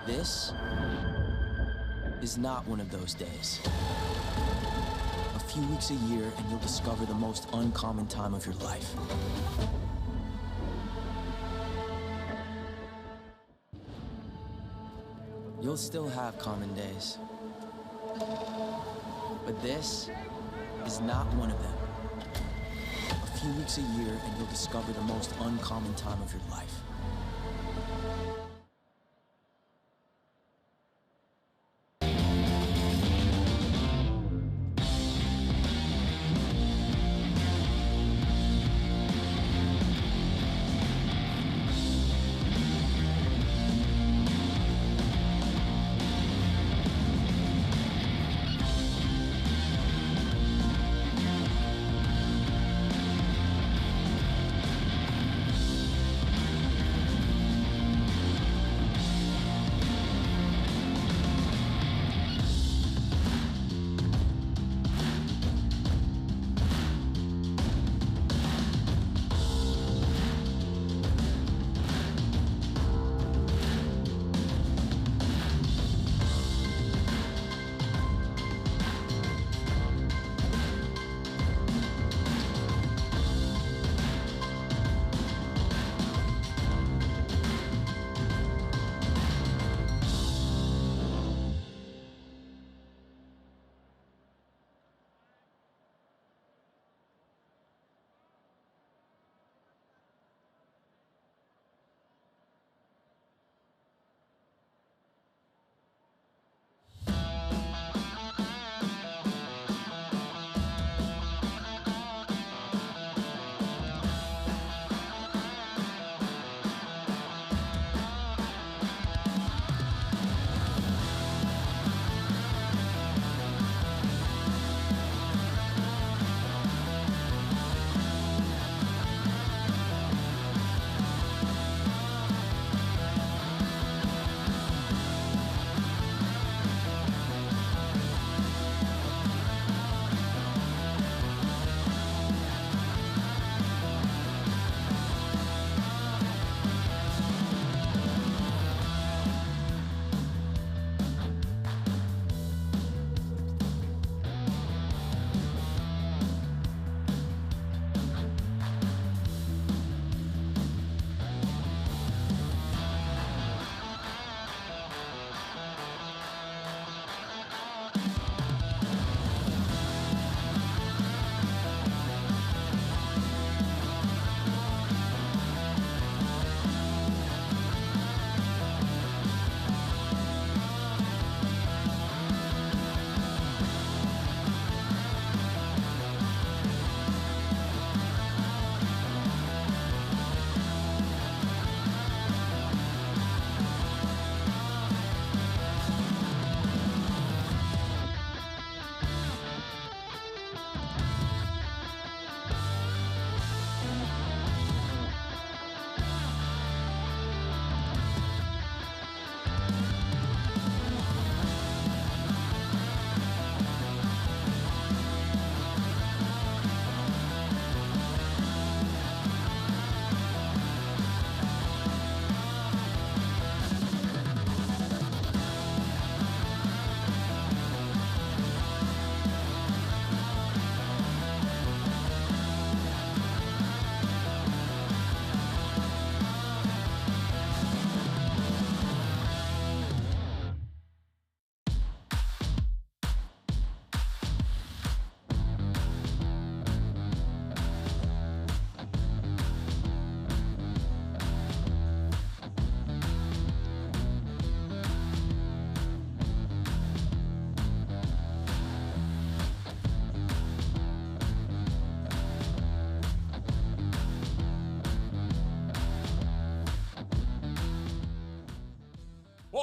This is not one of those days. A few weeks a year and you'll discover the most uncommon time of your life. You'll still have common days. But this is not one of them. A few weeks a year and you'll discover the most uncommon time of your life.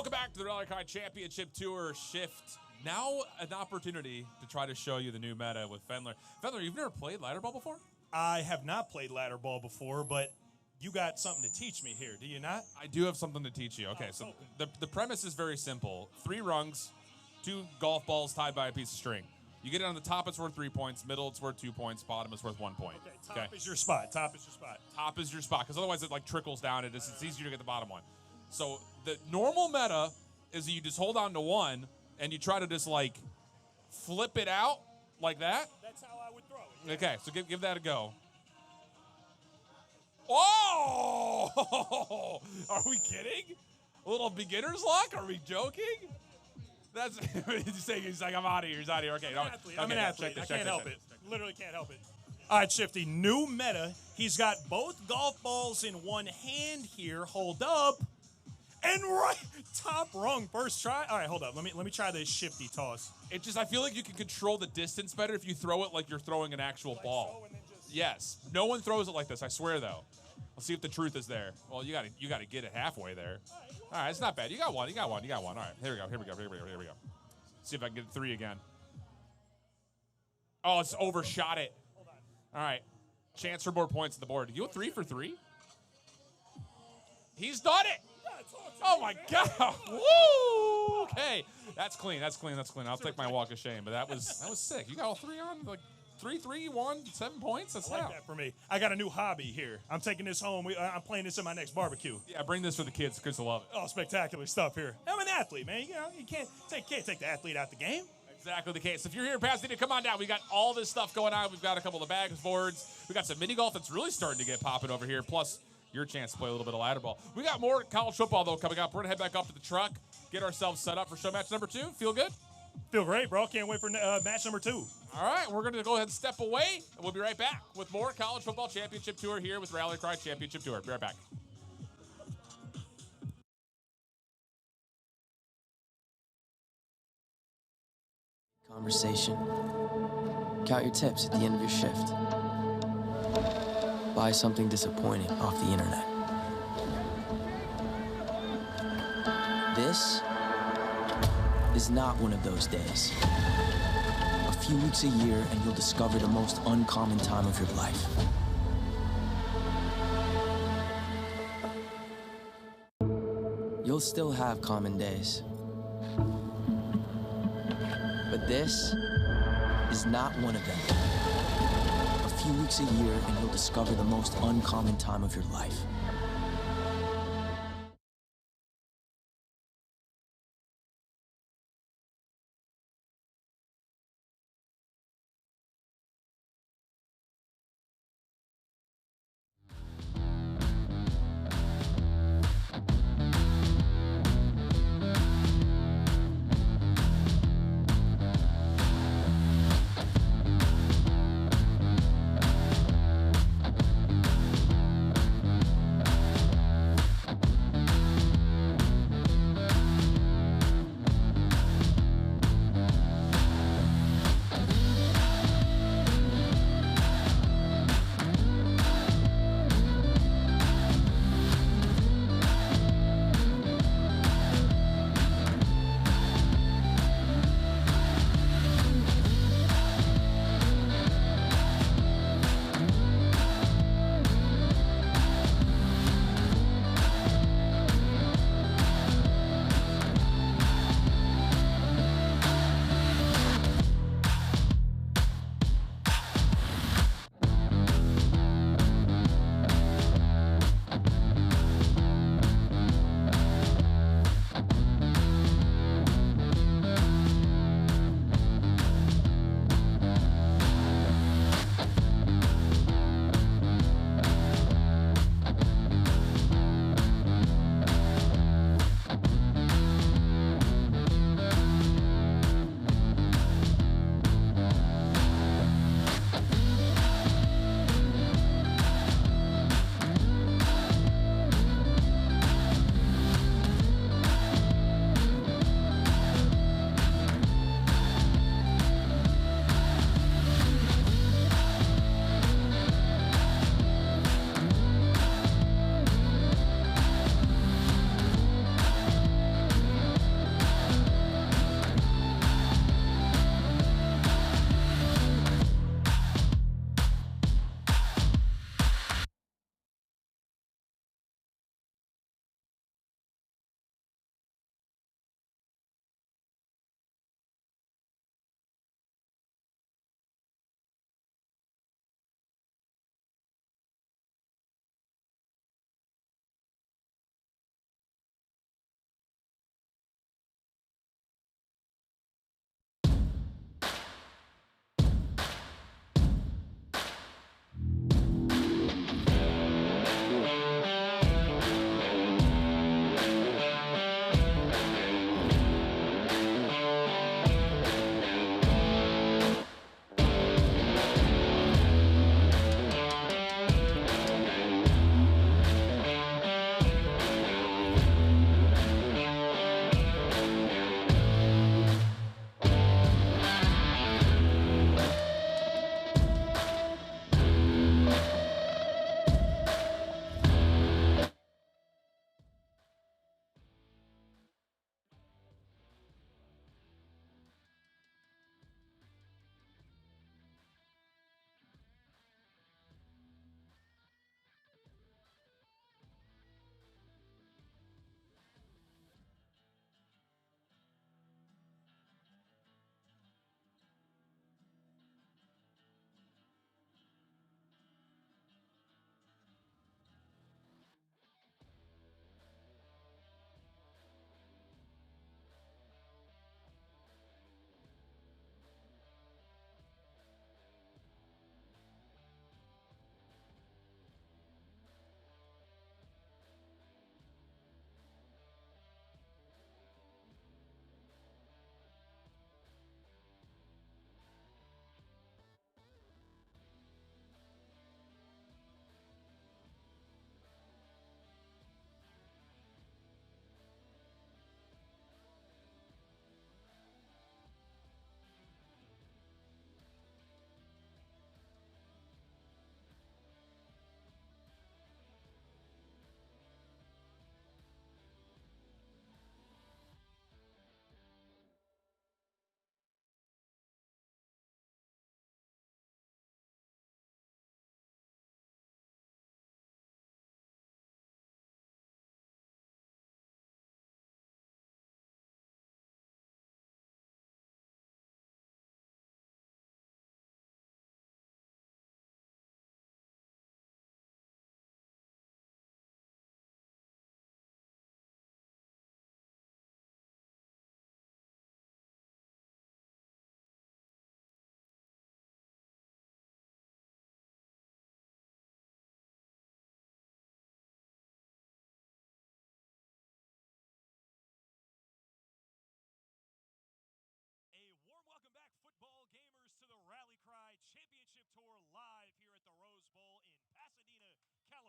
Welcome back to the Rally Cry Championship Tour Shift. Now an opportunity to try to show you the new meta with Fendler. Fendler, you've never played ladder ball before? I have not played ladder ball before, but you got something to teach me here, do you not? I do have something to teach you. Okay, so the premise is very simple. 3 rungs, 2 golf balls tied by a piece of string. You get it on the top, it's worth 3 points. Middle, it's worth 2 points. Bottom, it's worth 1 point. Okay, top is your spot. Top is your spot. Top is your spot, because otherwise it like trickles down. It's easier to get the bottom one. So the normal meta is you just hold on to 1 and you try to just like flip it out like that. That's how I would throw it. Yeah. Okay, so give that a go. Oh! Are we kidding? A little beginner's luck? Are we joking? That's he's saying. He's like, I'm out of here. He's out of here. Okay, I'm an athlete. I can't help it. Literally can't help it. All right, Shifty. New meta. He's got both golf balls in one hand here. Hold up, and right top rung first try. All right, hold up. Let me try this Shifty toss. It just I feel like you can control the distance better if you throw it like you're throwing an actual ball. So, and then just, Yes. No one throws it like this. I swear though. Let's see if the truth is there. Well, you gotta get it halfway there. All right, it's not bad. You got one. All right, here we go. See if I can get 3 again. Oh, it's overshot it. All right, chance for more points on the board. You go 3 for 3. He's done it. Oh my God! Woo! Okay, that's clean. I'll take my walk of shame, but that was sick. You got all 3 on like. 3, 1, 7 points. That's I like that for me. I got a new hobby here. I'm taking this home. I'm playing this in my next barbecue. Yeah, bring this for the kids. The kids will love it. Oh, spectacular stuff here. I'm an athlete, man. You can't take the athlete out the game. Exactly the case. If you're here in Pasadena, come on down. We got all this stuff going on. We've got a couple of bags, boards. We got some mini golf that's really starting to get popping over here. Plus, your chance to play a little bit of ladder ball. We got more college football though coming up. We're gonna head back up to the truck, get ourselves set up for show match number 2. Feel good? Feel great, bro. Can't wait for match number 2. All right, we're going to go ahead and step away, and we'll be right back with more College Football Championship Tour here with Rally Cry Championship Tour. Be right back. Conversation. Count your tips at the end of your shift. Buy something disappointing off the internet. This is not one of those days. A few weeks a year and you'll discover the most uncommon time of your life. You'll still have common days. But this is not one of them. A few weeks a year and you'll discover the most uncommon time of your life.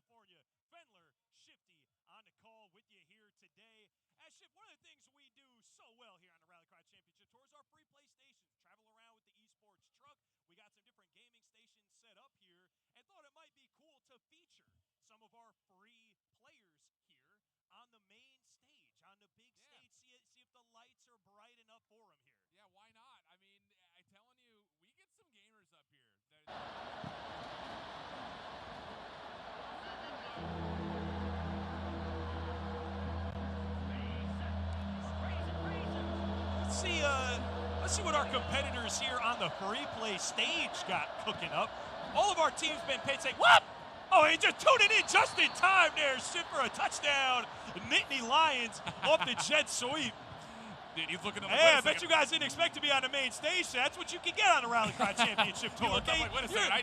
California. Fendler, Shifty on the call with you here today. As Shift, one of the things we do so well here on the Rally Cry Championship Tour is our free play stations. Travel around with the esports truck. We got some different gaming stations set up here and thought it might be cool to feature some of our free players here on the main stage, on the big stage. See if the lights are bright enough for them here. Yeah, why not? I mean, I'm telling you, we get some gamers up here. Let's see what our competitors here on the free play stage got cooking up. All of our teams been paid. Say what? Oh, he just tuning in just in time there. Shit for a touchdown. Nittany Lions off the jet sweep. Dude, he's looking at the I bet you guys didn't expect to be on the main stage. That's what you can get on the Rally Cry Championship Tour. Okay?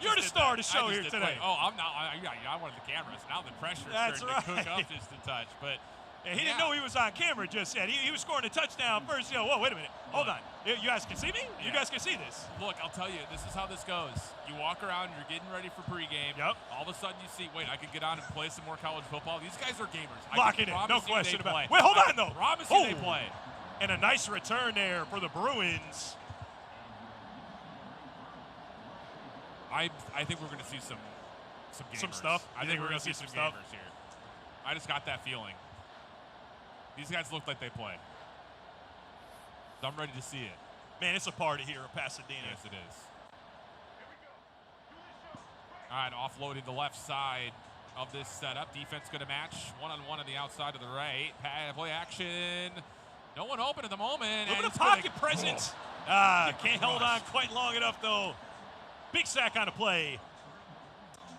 You're the star of the show here today. Oh, I'm not. I wanted the cameras. Now the pressure's starting to cook up just a touch. But he didn't know he was on camera just yet. He was scoring a touchdown first. Whoa, wait a minute. Hold on. You guys can see me? Yeah. You guys can see this. Look, I'll tell you, this is how this goes. You walk around, you're getting ready for pregame. Yep. All of a sudden you see, wait, I could get on and play some more college football. These guys are gamers. Lock it in. No question about it. Wait, hold on, though. I promise you they play. And a nice return there for the Bruins. I think we're going to see some gamers. Some stuff? I think we're going to see some stuff gamers here. I just got that feeling. These guys look like they play. So I'm ready to see it. Man, it's a party here at Pasadena. Yes, it is. All right, offloading the left side of this setup. Defense going to match. One-on-one on the outside of the right. Play action. No one open at the moment. A little bit of pocket presence. Can't hold on quite long enough, though. Big sack on the play.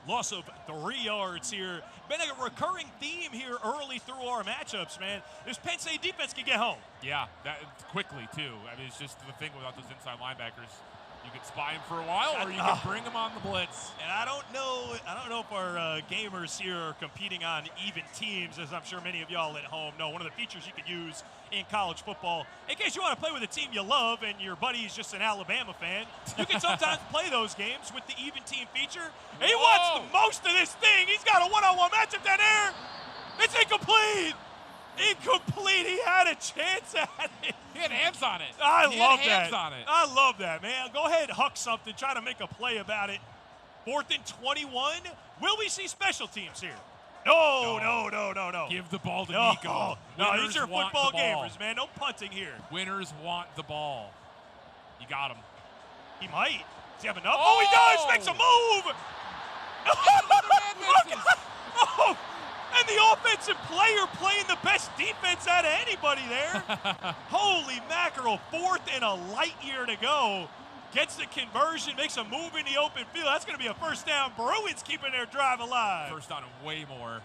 Loss of 3 yards here. Been a recurring theme here early through our matchups, man. This Penn State defense can get home. Yeah, that quickly, too. I mean, it's just the thing without those inside linebackers. You can spy him for a while, or you can bring him on the blitz. And I don't know if our gamers here are competing on even teams, as I'm sure many of y'all at home know. One of the features you could use in college football, in case you want to play with a team you love and your buddy's just an Alabama fan, you can sometimes play those games with the even team feature. And he wants the most of this thing. He's got a one-on-one matchup down there. It's incomplete. Incomplete. He had a chance at it. He had hands on it. I love that. I love that, man. Go ahead, huck something. Try to make a play about it. 4th and 21. Will we see special teams here? No. Give the ball to Nico. No, these are football gamers, man. No punting here. Winners want the ball. You got him. He might. Does he have enough? Oh, he does. Makes a move. Oh, and the offensive player playing the best defense out of anybody there. Holy mackerel. 4th and a light year to go. Gets the conversion, makes a move in the open field. That's going to be a first down. Bruins keeping their drive alive. First down and way more.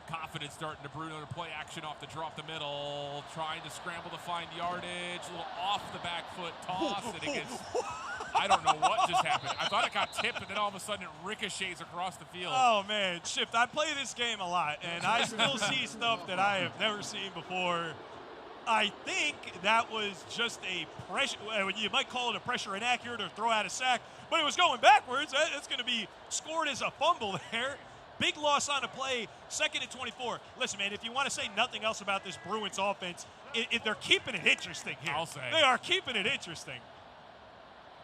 Confidence starting to Bruno to play action off the drop the middle. Trying to scramble to find yardage. A little off the back foot toss. And it gets, I don't know what just happened. I thought it got tipped, and then all of a sudden it ricochets across the field. Oh, man. Shift, I play this game a lot, and I still see stuff that I have never seen before. I think that was just a pressure, you might call it a pressure inaccurate or throw out a sack, but it was going backwards. It's going to be scored as a fumble there. Big loss on the play, 2nd and 24. Listen, man, if you want to say nothing else about this Bruins offense, they're keeping it interesting here. I'll say. They are keeping it interesting.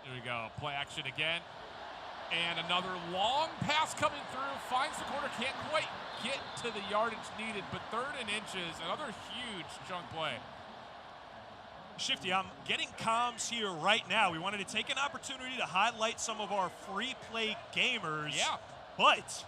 Here we go. Play action again. And another long pass coming through. Finds the corner. Can't quite get to the yardage needed, but 3rd and inches. Another huge chunk play. Shifty, I'm getting comms here right now. We wanted to take an opportunity to highlight some of our free play gamers. Yeah. But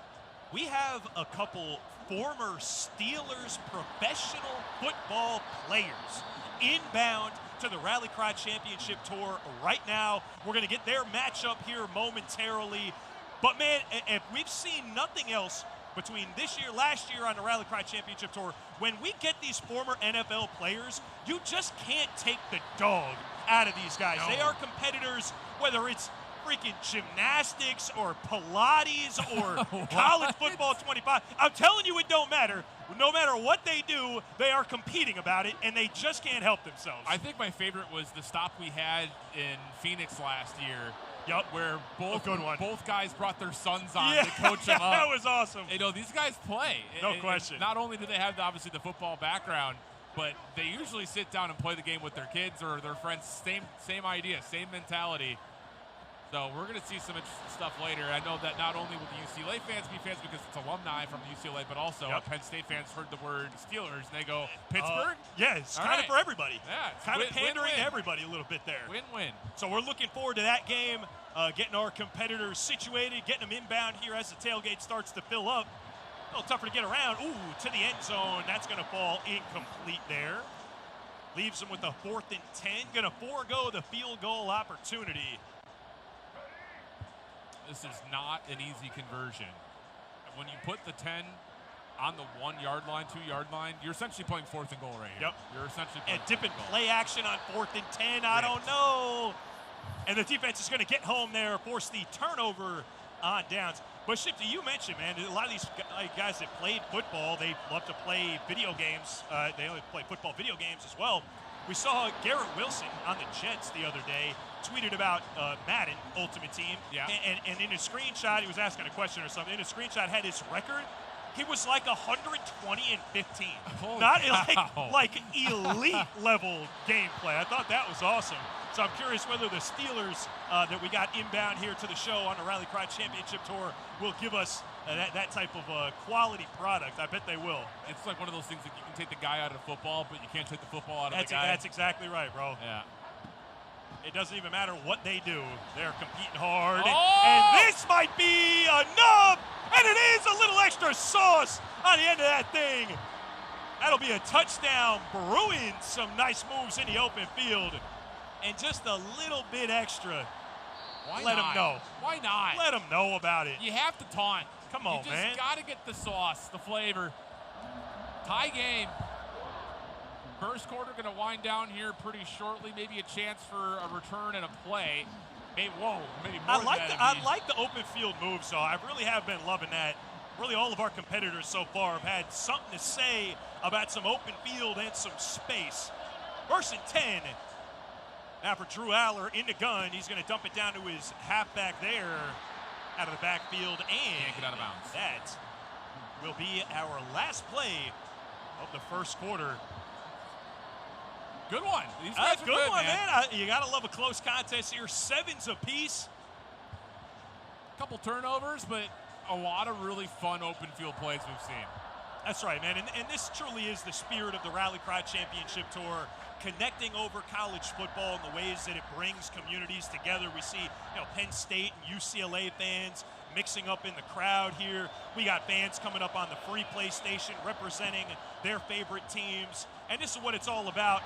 we have a couple former Steelers professional football players inbound to the Rally Cry Championship Tour right now. We're going to get their matchup here momentarily. But, man, if we've seen nothing else between this year, last year on the Rally Cry Championship Tour, when we get these former NFL players, you just can't take the dog out of these guys. No. They are competitors, whether it's freaking gymnastics or Pilates or college football 25. I'm telling you, it don't matter. No matter what they do, they are competing about it, and they just can't help themselves. I think my favorite was the stop we had in Phoenix last year. Yep. Where both guys brought their sons on Yeah, to coach them up. That was awesome. You know, these guys play. No question. Not only do they have, obviously, the football background, but they usually sit down and play the game with their kids or their friends. Same idea, same mentality. So we're going to see some interesting stuff later. I know that not only will the UCLA fans be fans because it's alumni from UCLA, but also Penn State fans heard the word Steelers, and they go, Pittsburgh? Yeah, it's kind of for everybody. Yeah. Kind of pandering to everybody a little bit there. Win-win. So we're looking forward to that game, getting our competitors situated, getting them inbound here as the tailgate starts to fill up. A little tougher to get around. Ooh, to the end zone. That's going to fall incomplete there. Leaves them with a 4th and 10. Going to forego the field goal opportunity. This is not an easy conversion. When you put the 10 on the 1 yard line, 2 yard line, you're essentially playing 4th and goal right here. Yep. You're essentially And playing dipping play action on 4th and 10. I don't know. And the defense is going to get home there, force the turnover on downs. But Shifty, you mentioned, man, a lot of these guys that played football, they love to play video games. They only play football video games as well. We saw Garrett Wilson on the Jets the other day tweeted about Madden Ultimate Team. Yeah. And in his screenshot, he was asking a question or something. In his screenshot had his record. He was like 120 and 15. Holy Not cow. like elite level gameplay. I thought that was awesome. So I'm curious whether the Steelers that we got inbound here to the show on the Rally Cry Championship Tour will give us that type of quality product. I bet they will. It's like one of those things that you can take the guy out of football, but you can't take the football out of the guy. That's exactly right, bro. Yeah. It doesn't even matter what they do. They're competing hard. Oh! And this might be enough. And it is a little extra sauce on the end of that thing. That'll be a touchdown. Brewing some nice moves in the open field. And just a little bit extra. Let them know. Why not? Let them know about it. You have to taunt. Come on, you man. just got to get the sauce, the flavor. Tie game. First quarter going to wind down here pretty shortly. Maybe a chance for a return and a play. Maybe more I than that. I like the open field move, so I really have been loving that. Really, all of our competitors so far have had something to say about some open field and some space. 1st and 10. Now for Drew Aller in the gun. He's going to dump it down to his halfback there out of the backfield. And can't get out of bounds. That will be our last play of the first quarter. Good one. These guys are good one, man. You got to love a close contest here. 7s apiece. Couple turnovers, but a lot of really fun open field plays we've seen. That's right, man. And this truly is the spirit of the Rally Cry Championship Tour, connecting over college football in the ways that it brings communities together. We see, Penn State and UCLA fans mixing up in the crowd here. We got fans coming up on the free play station representing their favorite teams. And this is what it's all about.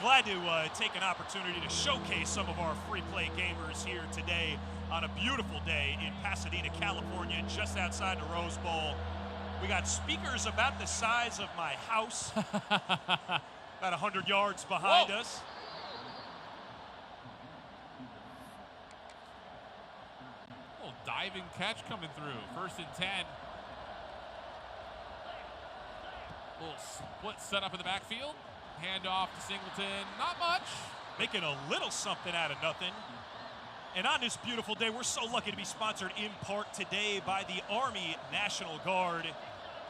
Glad to take an opportunity to showcase some of our free play gamers here today on a beautiful day in Pasadena, California, just outside the Rose Bowl. We got speakers about the size of my house, about 100 yards behind us. Little diving catch coming through. 1st and 10. Little split set up in the backfield. Handoff to Singleton. Not much. Making a little something out of nothing. And on this beautiful day, we're so lucky to be sponsored in part today by the Army National Guard.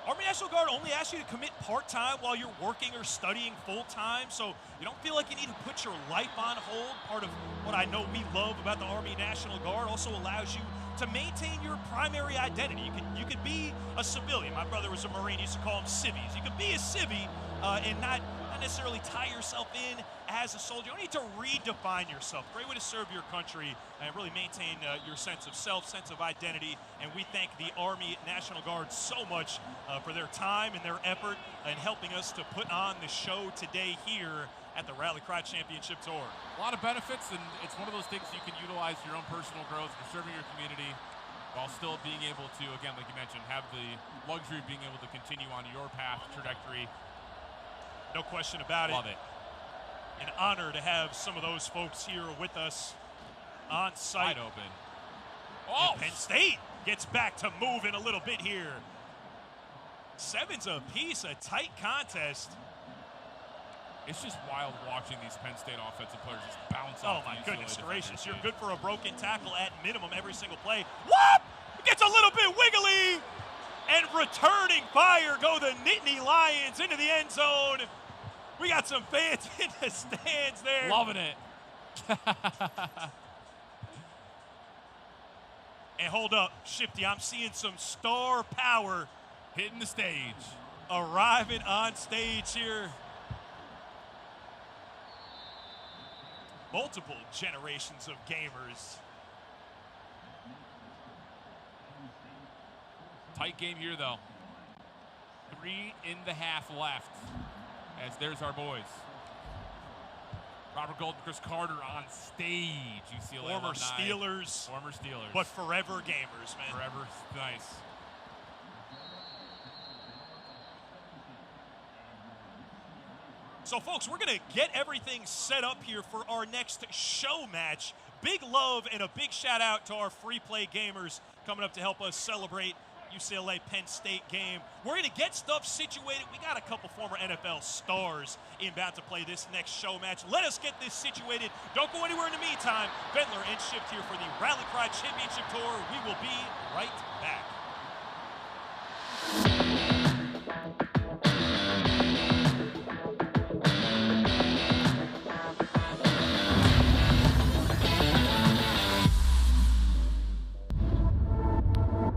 Army National Guard only asks you to commit part-time while you're working or studying full-time, so you don't feel like you need to put your life on hold. Part of what I know we love about the Army National Guard also allows you to maintain your primary identity. You could be a civilian. My brother was a Marine. He used to call them civvies. You could be a civvy and not necessarily tie yourself in as a soldier. You don't need to redefine yourself. Great way to serve your country and really maintain your sense of self, sense of identity. And we thank the Army National Guard so much for their time and their effort in helping us to put on the show today here at the Rally Cry Championship Tour. A lot of benefits, and it's one of those things you can utilize for your own personal growth, for serving your community, while still being able to, again, like you mentioned, have the luxury of being able to continue on your path, trajectory. No question about it. Love it. An honor to have some of those folks here with us on site. Wide open. Oh! And Penn State gets back to moving a little bit here. 7s apiece, a tight contest. It's just wild watching these Penn State offensive players just bounce Oh, off. my UCLA goodness defenders. gracious. You're good for a broken tackle at minimum every single play. Whoop! It gets a little bit wiggly. And returning fire go the Nittany Lions into the end zone. We got some fans in the stands there. Loving it. And hold up, Shifty, I'm seeing some star power Hitting the stage. arriving on stage here. Multiple generations of gamers. Tight game here, though. 3.5 left. As there's our boys. Robert Gold and Chris Carter on stage. UCLA Former alumni. Steelers, Former Steelers. but forever gamers, man. forever nice. So, folks, we're going to get everything set up here for our next show match. Big love and a big shout out to our free play gamers coming up to help us celebrate UCLA Penn State game. We're going to get stuff situated. We got a couple former NFL stars about to play this next show match. Let us get this situated. Don't go anywhere in the meantime. Bentler and Shift here for the Rally Cry Championship Tour. We will be right back.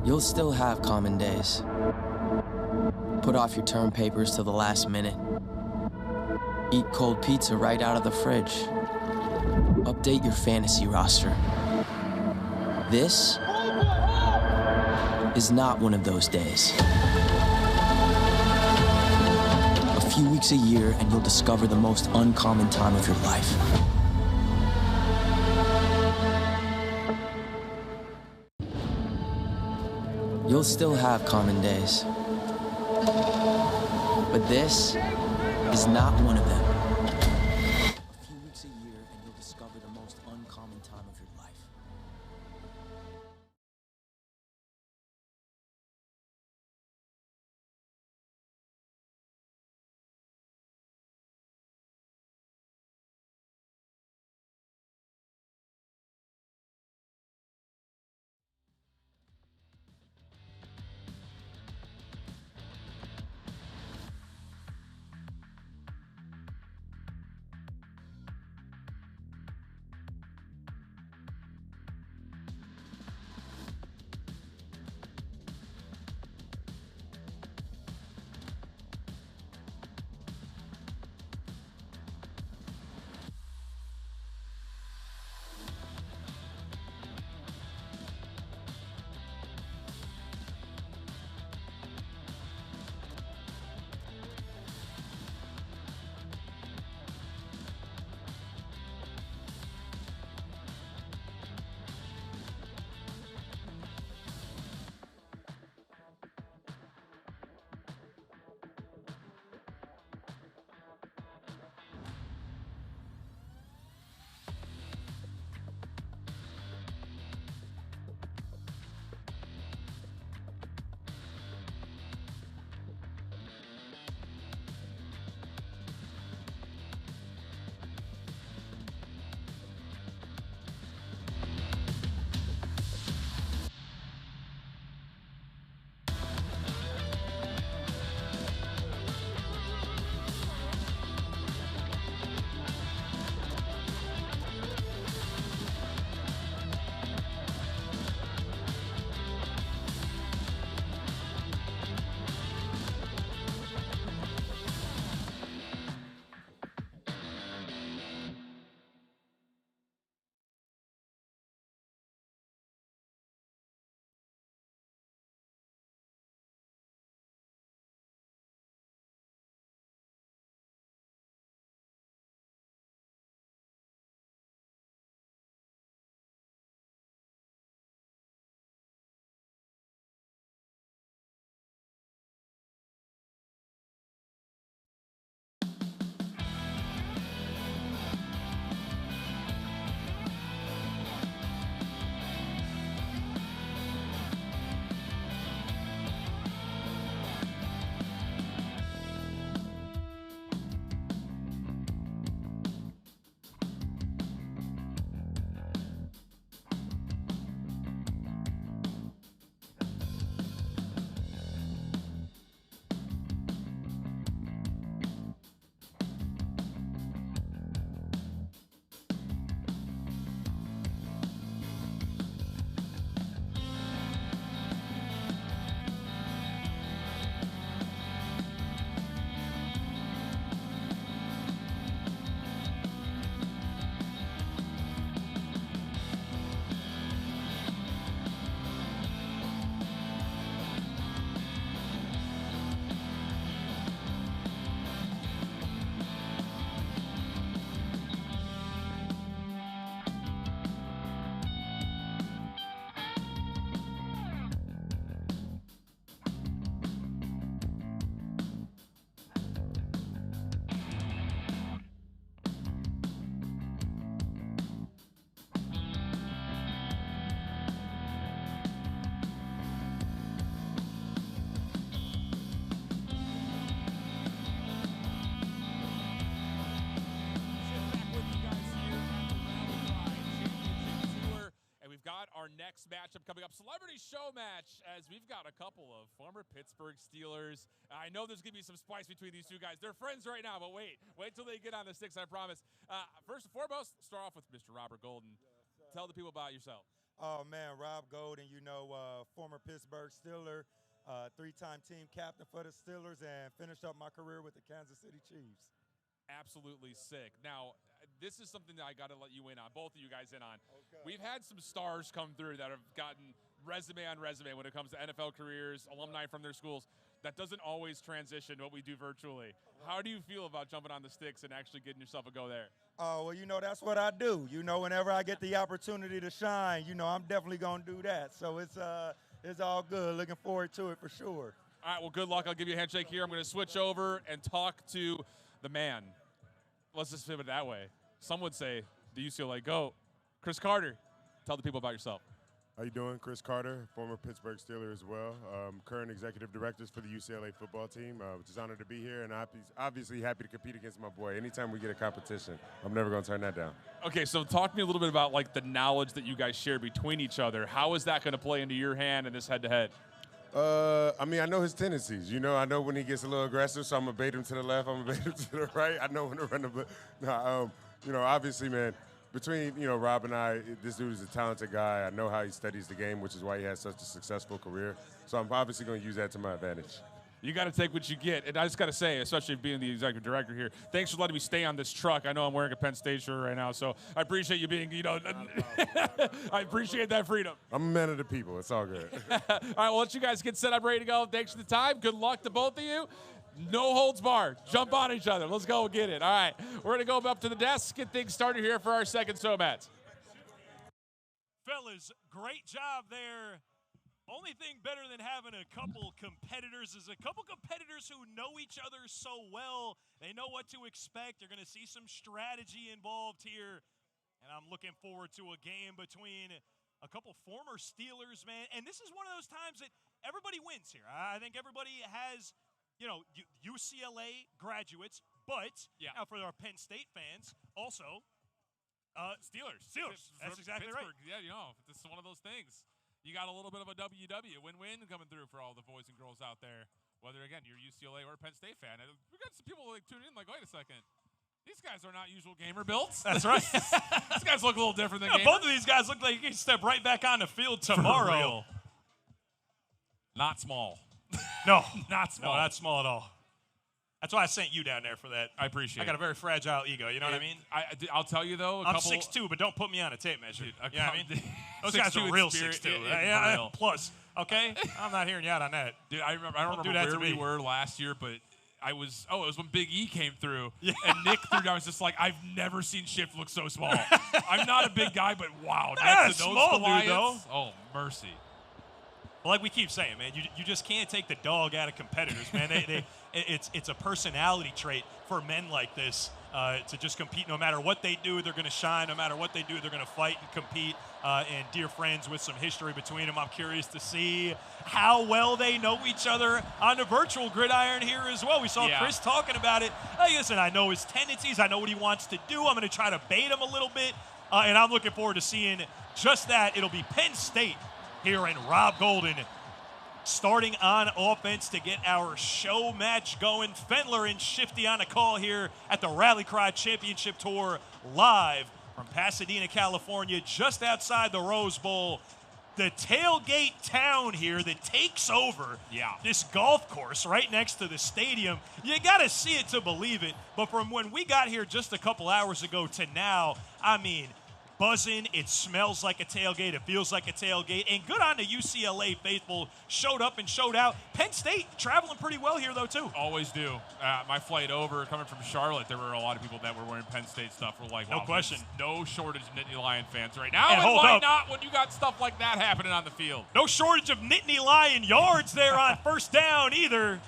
You'll still have common days. Put off your term papers till the last minute. Eat cold pizza right out of the fridge. Update your fantasy roster. This is not one of those days. A few weeks a year and you'll discover the most uncommon time of your life. You'll still have common days. But this is not one of them. A few weeks a year and you'll discover the most uncommon time of your life. matchup coming up. Celebrity show match, as we've got a couple of former Pittsburgh Steelers. I know there's going to be some spice between these two guys. They're friends right now, but wait till they get on the sticks, I promise. First and foremost, start off with Mr. Robert Golden. Tell the people about yourself. Oh, man, Rob Golden, former Pittsburgh Steeler, three-time team captain for the Steelers, and finished up my career with the Kansas City Chiefs. Absolutely sick. Now, this is something that I got to let you in on, both of you guys in on. Okay. We've had some stars come through that have gotten resume on resume when it comes to NFL careers, alumni from their schools. That doesn't always transition what we do virtually. How do you feel about jumping on the sticks and actually getting yourself a go there? Oh, well, that's what I do. Whenever I get the opportunity to shine, I'm definitely going to do that. So it's all good. Looking forward to it for sure. All right, well, good luck. I'll give you a handshake here. I'm going to switch over and talk to the man. Let's just put it that way. Some would say the UCLA GOAT. Chris Carter, tell the people about yourself. How you doing? Chris Carter, former Pittsburgh Steeler as well. Current executive directors for the UCLA football team. Just honored to be here, and obviously happy to compete against my boy. Anytime we get a competition, I'm never going to turn that down. Okay, so talk to me a little bit about the knowledge that you guys share between each other. How is that going to play into your hand in this head-to-head? I know his tendencies. I know when he gets a little aggressive, so I'm going to bait him to the left, I'm going to bait him to the right. I know when to run the obviously, man, between, Rob and I, this dude is a talented guy. I know how he studies the game, which is why he has such a successful career. So I'm obviously going to use that to my advantage. You got to take what you get. And I just got to say, especially being the executive director here, thanks for letting me stay on this truck. I know I'm wearing a Penn State shirt right now, so I appreciate you being, I appreciate that freedom. I'm a man of the people. It's all good. All right, we'll let you guys get set up, ready to go. Thanks for the time. Good luck to both of you. No holds barred. Jump on each other. Let's go get it. All right, we're going to go up to the desk, get things started here for our second SOMATs. Fellas, great job there. Only thing better than having a couple competitors is a couple competitors who know each other so well. They know what to expect. You're going to see some strategy involved here. And I'm looking forward to a game between a couple former Steelers, man. And this is one of those times that everybody wins here. I think everybody has, UCLA graduates, but now for our Penn State fans, also Steelers. That's exactly right. Yeah, it's one of those things. You got a little bit of a WW, win-win coming through for all the boys and girls out there. Whether, again, you're a UCLA or a Penn State fan. We got some people tuning in wait a second. These guys are not usual gamer builds. That's right. These guys look a little different than gamers. Both of these guys look like you can step right back on the field tomorrow. Not small. No. Not small. No, not small at all. That's why I sent you down there for that. I appreciate it. I got a very fragile ego, you know what I mean? I'll tell you, though. I'm 6'2", but don't put me on a tape measure. Dude, you know what I mean? Those guys are real 6'2". Plus, okay? I'm not hearing you out on that. Dude, I don't remember where we were last year, but it was when Big E came through, and Nick threw down. I was just like, I've never seen Shift look so small. I'm not a big guy, but wow. Next to those small Goliaths, dude, though. Oh, mercy. Well, like we keep saying, man, you just can't take the dog out of competitors, man. It's a personality trait for men like this to just compete. No matter what they do, they're going to shine. No matter what they do, they're going to fight and compete. And dear friends with some history between them, I'm curious to see how well they know each other on the virtual gridiron here as well. We saw Chris talking about it. Hey, listen, I know his tendencies. I know what he wants to do. I'm going to try to bait him a little bit. And I'm looking forward to seeing just that. It'll be Penn State here in Rob Golden starting on offense to get our show match going. Fendler and Shifty on a call here at the Rally Cry Championship Tour live from Pasadena, California, just outside the Rose Bowl. The tailgate town here that takes over this golf course right next to the stadium. You got to see it to believe it. But from when we got here just a couple hours ago to now, I mean, buzzing, it smells like a tailgate, it feels like a tailgate, and good on the UCLA faithful, showed up and showed out. Penn State traveling pretty well here, though, too. Always do. My flight over, coming from Charlotte, there were a lot of people that were wearing Penn State stuff. We're like, wow, no question. No shortage of Nittany Lion fans right now, and why not when you got stuff like that happening on the field? No shortage of Nittany Lion yards there on first down either.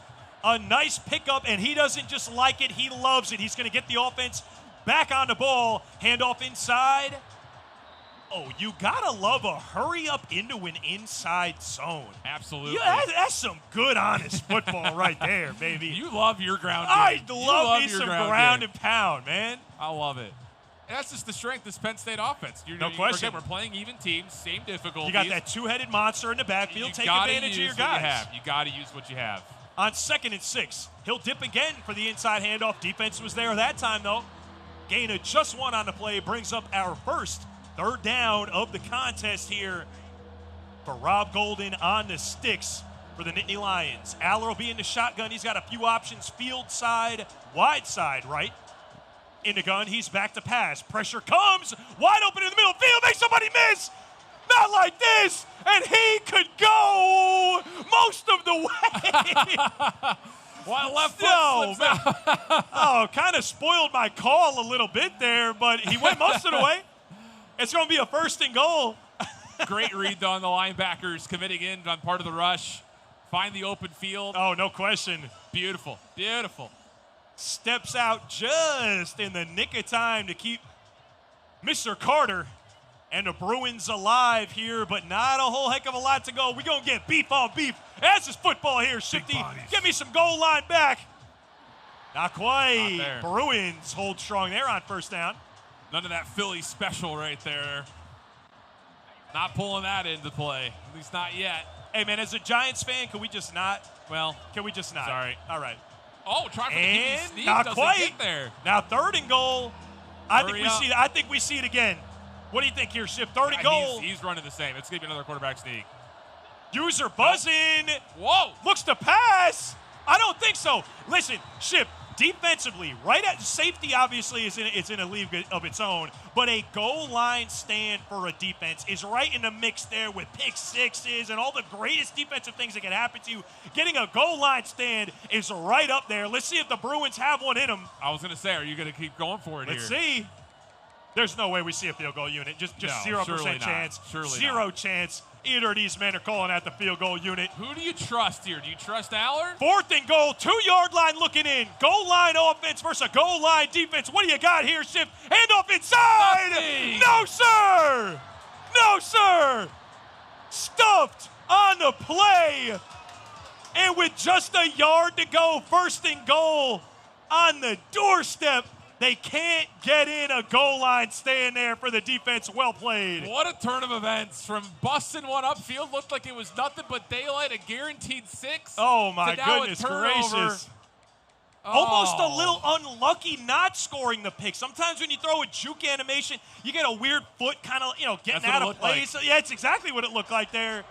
A nice pickup, and he doesn't just like it, he loves it. He's going to get the offense back on the ball, handoff inside. Oh, you gotta love a hurry up into an inside zone. Absolutely. Yeah, that's some good, honest football right there, baby. You love your ground game. I love me some ground and pound, man. I love it. And that's just the strength of this Penn State offense. No question. We're playing even teams, same difficulties. You got that two-headed monster in the backfield. Take advantage of your guys. You got to use what you have. On 2nd and 6, he'll dip again for the inside handoff. Defense was there that time, though. Gain of just 1 on the play brings up our first 3rd down of the contest here for Rob Golden on the sticks for the Nittany Lions. Aller will be in the shotgun. He's got a few options. Field side, wide side, right. In the gun, he's back to pass. Pressure comes, wide open in the middle field, make somebody miss. Not like this, and he could go most of the way. Well, left foot slips out. Oh, kind of spoiled my call a little bit there, but he went most of the way. It's going to be a 1st and goal. Great read, though, on the linebackers committing in on part of the rush. Find the open field. Oh, no question. Beautiful, beautiful. Steps out just in the nick of time to keep Mr. Carter and the Bruins alive here, but not a whole heck of a lot to go. We're going to get beef on beef. That's just football here. Shifty, give me some goal line back. Not quite. Not Bruins hold strong there on 1st down. None of that Philly special right there. Not pulling that into play, at least not yet. Hey, man, as a Giants fan, can we just not? Well, can we just not? Sorry. All right. Oh, try for the and sneak. Not doesn't quite. Get there. Now 3rd and goal. I Hurry think we see it again. What do you think here, Schiff? 3rd and goal. He's running the same. It's going to be another quarterback sneak. User buzzing. Whoa. Looks to pass. I don't think so. Listen, Schiff, defensively, right at safety obviously it's in a league of its own, but a goal line stand for a defense is right in the mix there with pick sixes and all the greatest defensive things that can happen to you. Getting a goal line stand is right up there. Let's see if the Bruins have one in them. I was going to say, are you going to keep going for it Let's here? Let's see. There's no way we see a field goal unit. Just no, 0% chance. Zero chance. Either of these men are calling at the field goal unit. Who do you trust here? Do you trust Aller? 4th and goal, 2-yard line looking in. Goal line offense versus a goal line defense. What do you got here, Schiff? Handoff inside. Nothing. No, sir. No, sir. Stuffed on the play. And with just a yard to go, 1st and goal on the doorstep. They can't get in a goal line stand there for the defense. Well played. What a turn of events. From busting one upfield, looked like it was nothing but daylight, a guaranteed 6. Oh, my goodness gracious. Almost a little unlucky not scoring the pick. Sometimes when you throw a juke animation, you get a weird foot kind of, getting out of place. Like. Yeah, it's exactly what it looked like there.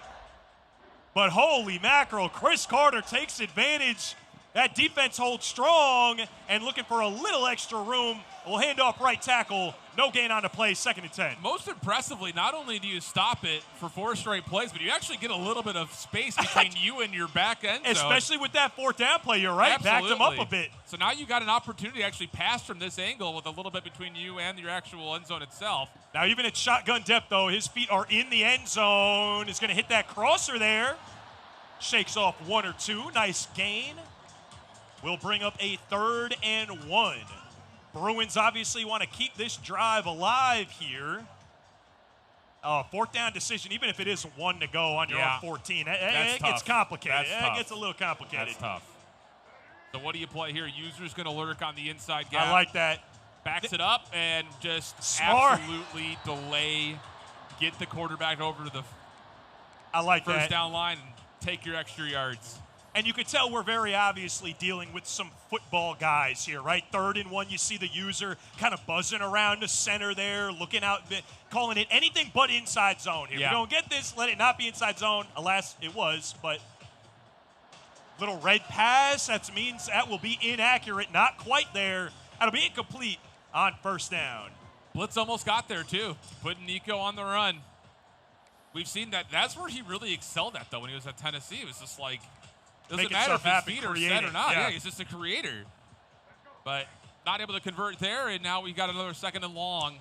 But holy mackerel, Chris Carter takes advantage. That defense holds strong and looking for a little extra room. We'll hand off right tackle. No gain on the play, 2nd and 10. Most impressively, not only do you stop it for 4 straight plays, but you actually get a little bit of space between you and your back end zone. Especially with that 4th down play, you're right. Absolutely. Backed them up a bit. So now you got an opportunity to actually pass from this angle with a little bit between you and your actual end zone itself. Now even at shotgun depth, though, his feet are in the end zone. He's going to hit that crosser there. Shakes off 1 or 2. Nice gain. Will bring up a 3rd and 1. Bruins obviously want to keep this drive alive here. 4th down decision, even if it is 1 to go on your own 14. It gets complicated. It gets a little complicated. That's tough. So what do you play here? User's going to lurk on the inside gap. I like that. Backs it up and just Smart. absolutely delay. Get the quarterback over to the first down line and take your extra yards. And you could tell we're very obviously dealing with some football guys here, right? 3rd and 1, you see the user kind of buzzing around the center there, looking out, calling it anything but inside zone here. Yeah. We don't get this, let it not be inside zone. Alas, it was, but little red pass, that means that will be inaccurate, not quite there. That'll be incomplete on 1st down. Blitz almost got there, too, putting Nico on the run. We've seen that. That's where he really excelled at, though, when he was at Tennessee. It was just like, doesn't matter if his feet are set or not. Yeah, he's just a creator. But not able to convert there, and now we got another 2nd and long.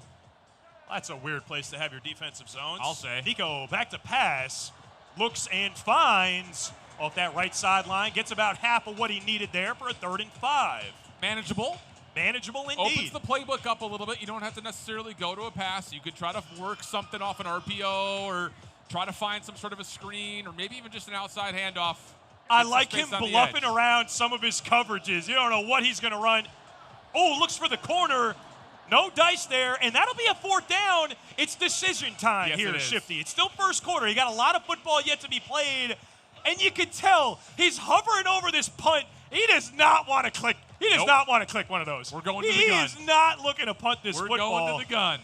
That's a weird place to have your defensive zones. I'll say. Nico back to pass, looks and finds off that right sideline, gets about half of what he needed there for a 3rd and 5. Manageable. Manageable indeed. Opens the playbook up a little bit. You don't have to necessarily go to a pass. You could try to work something off an RPO or try to find some sort of a screen or maybe even just an outside handoff. I like him bluffing around some of his coverages. You don't know what he's going to run. Oh, looks for the corner. No dice there, and that'll be a 4th down. It's decision time here, Shifty. It's still first quarter. You got a lot of football yet to be played, and you can tell he's hovering over this punt. He does not want to click. He does not want to click one of those. We're going to the gun. He is not looking to punt this football. We're going to the gun.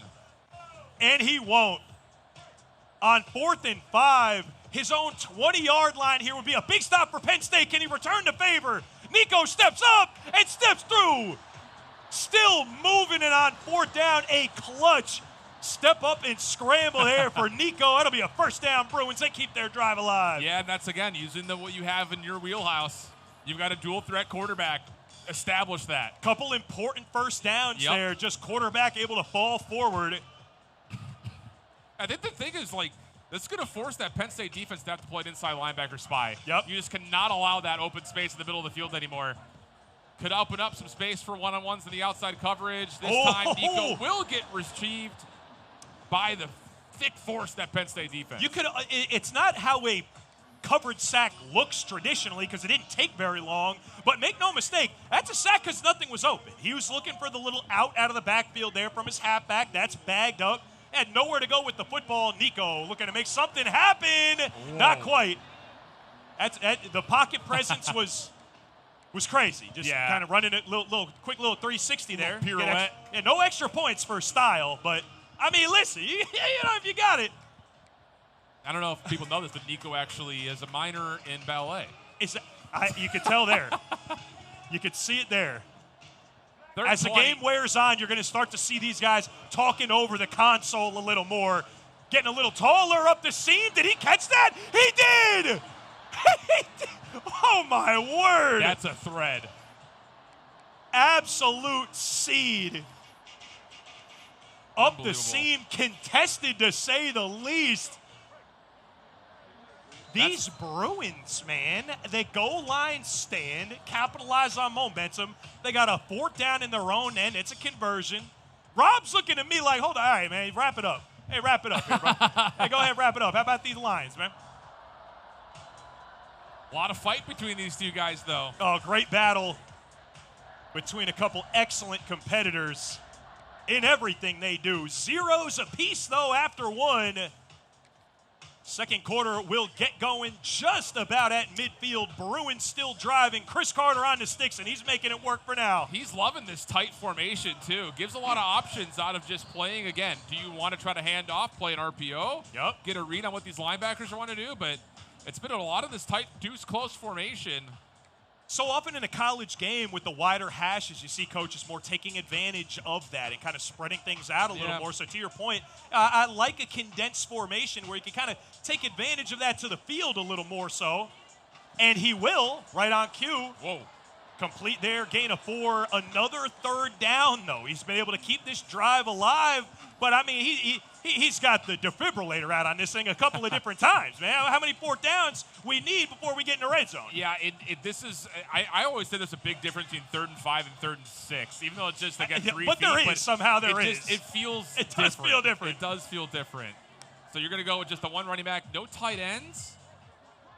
And he won't. On 4th and 5, his own 20-yard line here would be a big stop for Penn State. Can he return the favor? Nico steps up and steps through. Still moving it on 4th down. A clutch step up and scramble there for Nico. That'll be a first down, Bruins. They keep their drive alive. Yeah, and that's, again, using what you have in your wheelhouse. You've got a dual-threat quarterback. Establish that. Couple important first downs there. Just quarterback able to fall forward. I think the thing is, like, this is going to force that Penn State defense to have to play an inside linebacker spy. Yep. You just cannot allow that open space in the middle of the field anymore. Could open up some space for one-on-ones in the outside coverage. This time, Nico will get retrieved by the thick force that Penn State defense. You could. It's not how a coverage sack looks traditionally because it didn't take very long. But make no mistake, that's a sack because nothing was open. He was looking for the little out of the backfield there from his halfback. That's bagged up. Had nowhere to go with the football. Nico looking to make something happen. Whoa. Not quite. The pocket presence was crazy. Just kind of running a quick little 360 there. Pirouette. No extra points for style, but I mean, listen, you know, if you got it. I don't know if people know this, but Nico actually is a minor in ballet. You could tell there. You could see it there. As the 20. game wears on, you're going to start to see these guys talking over the console a little more, getting a little taller up the seam. Did he catch that? He did! Oh, my word. That's a thread. Absolute seed. Up the seam, contested to say the least. These Bruins, man, they goal line stand, capitalize on momentum. They got a 4th down in their own end. It's a conversion. Rob's looking at me like, hold on, all right, man, wrap it up. Hey, wrap it up here, bro. Hey, go ahead, wrap it up. How about these lines, man? A lot of fight between these two guys, though. Oh, great battle between a couple excellent competitors in everything they do. 0s apiece, though, after 1. Second quarter will get going just about at midfield. Bruins still driving. Chris Carter on the sticks, and he's making it work for now. He's loving this tight formation, too. Gives a lot of options out of just playing, again, do you want to try to hand off, play an RPO? Yep. Get a read on what these linebackers want to do, but it's been a lot of this tight deuce close formation. So often in a college game with the wider hashes, you see coaches more taking advantage of that and kind of spreading things out a little more. So to your point, I like a condensed formation where you can kind of take advantage of that to the field a little more so. And he will, right on cue. Whoa. Complete there, gain of 4. Another 3rd down, though. He's been able to keep this drive alive. But, I mean, he's got the defibrillator out on this thing a couple of different times, man. How many 4th downs we need before we get in the red zone? Yeah, this is – I always say there's a big difference between 3rd and 5 and 3rd and 6, even though it's just, again, 3 but feet. There is. Somehow there is. It feels It different. does feel different. It does feel different. So you're going to go with just the one running back, no tight ends,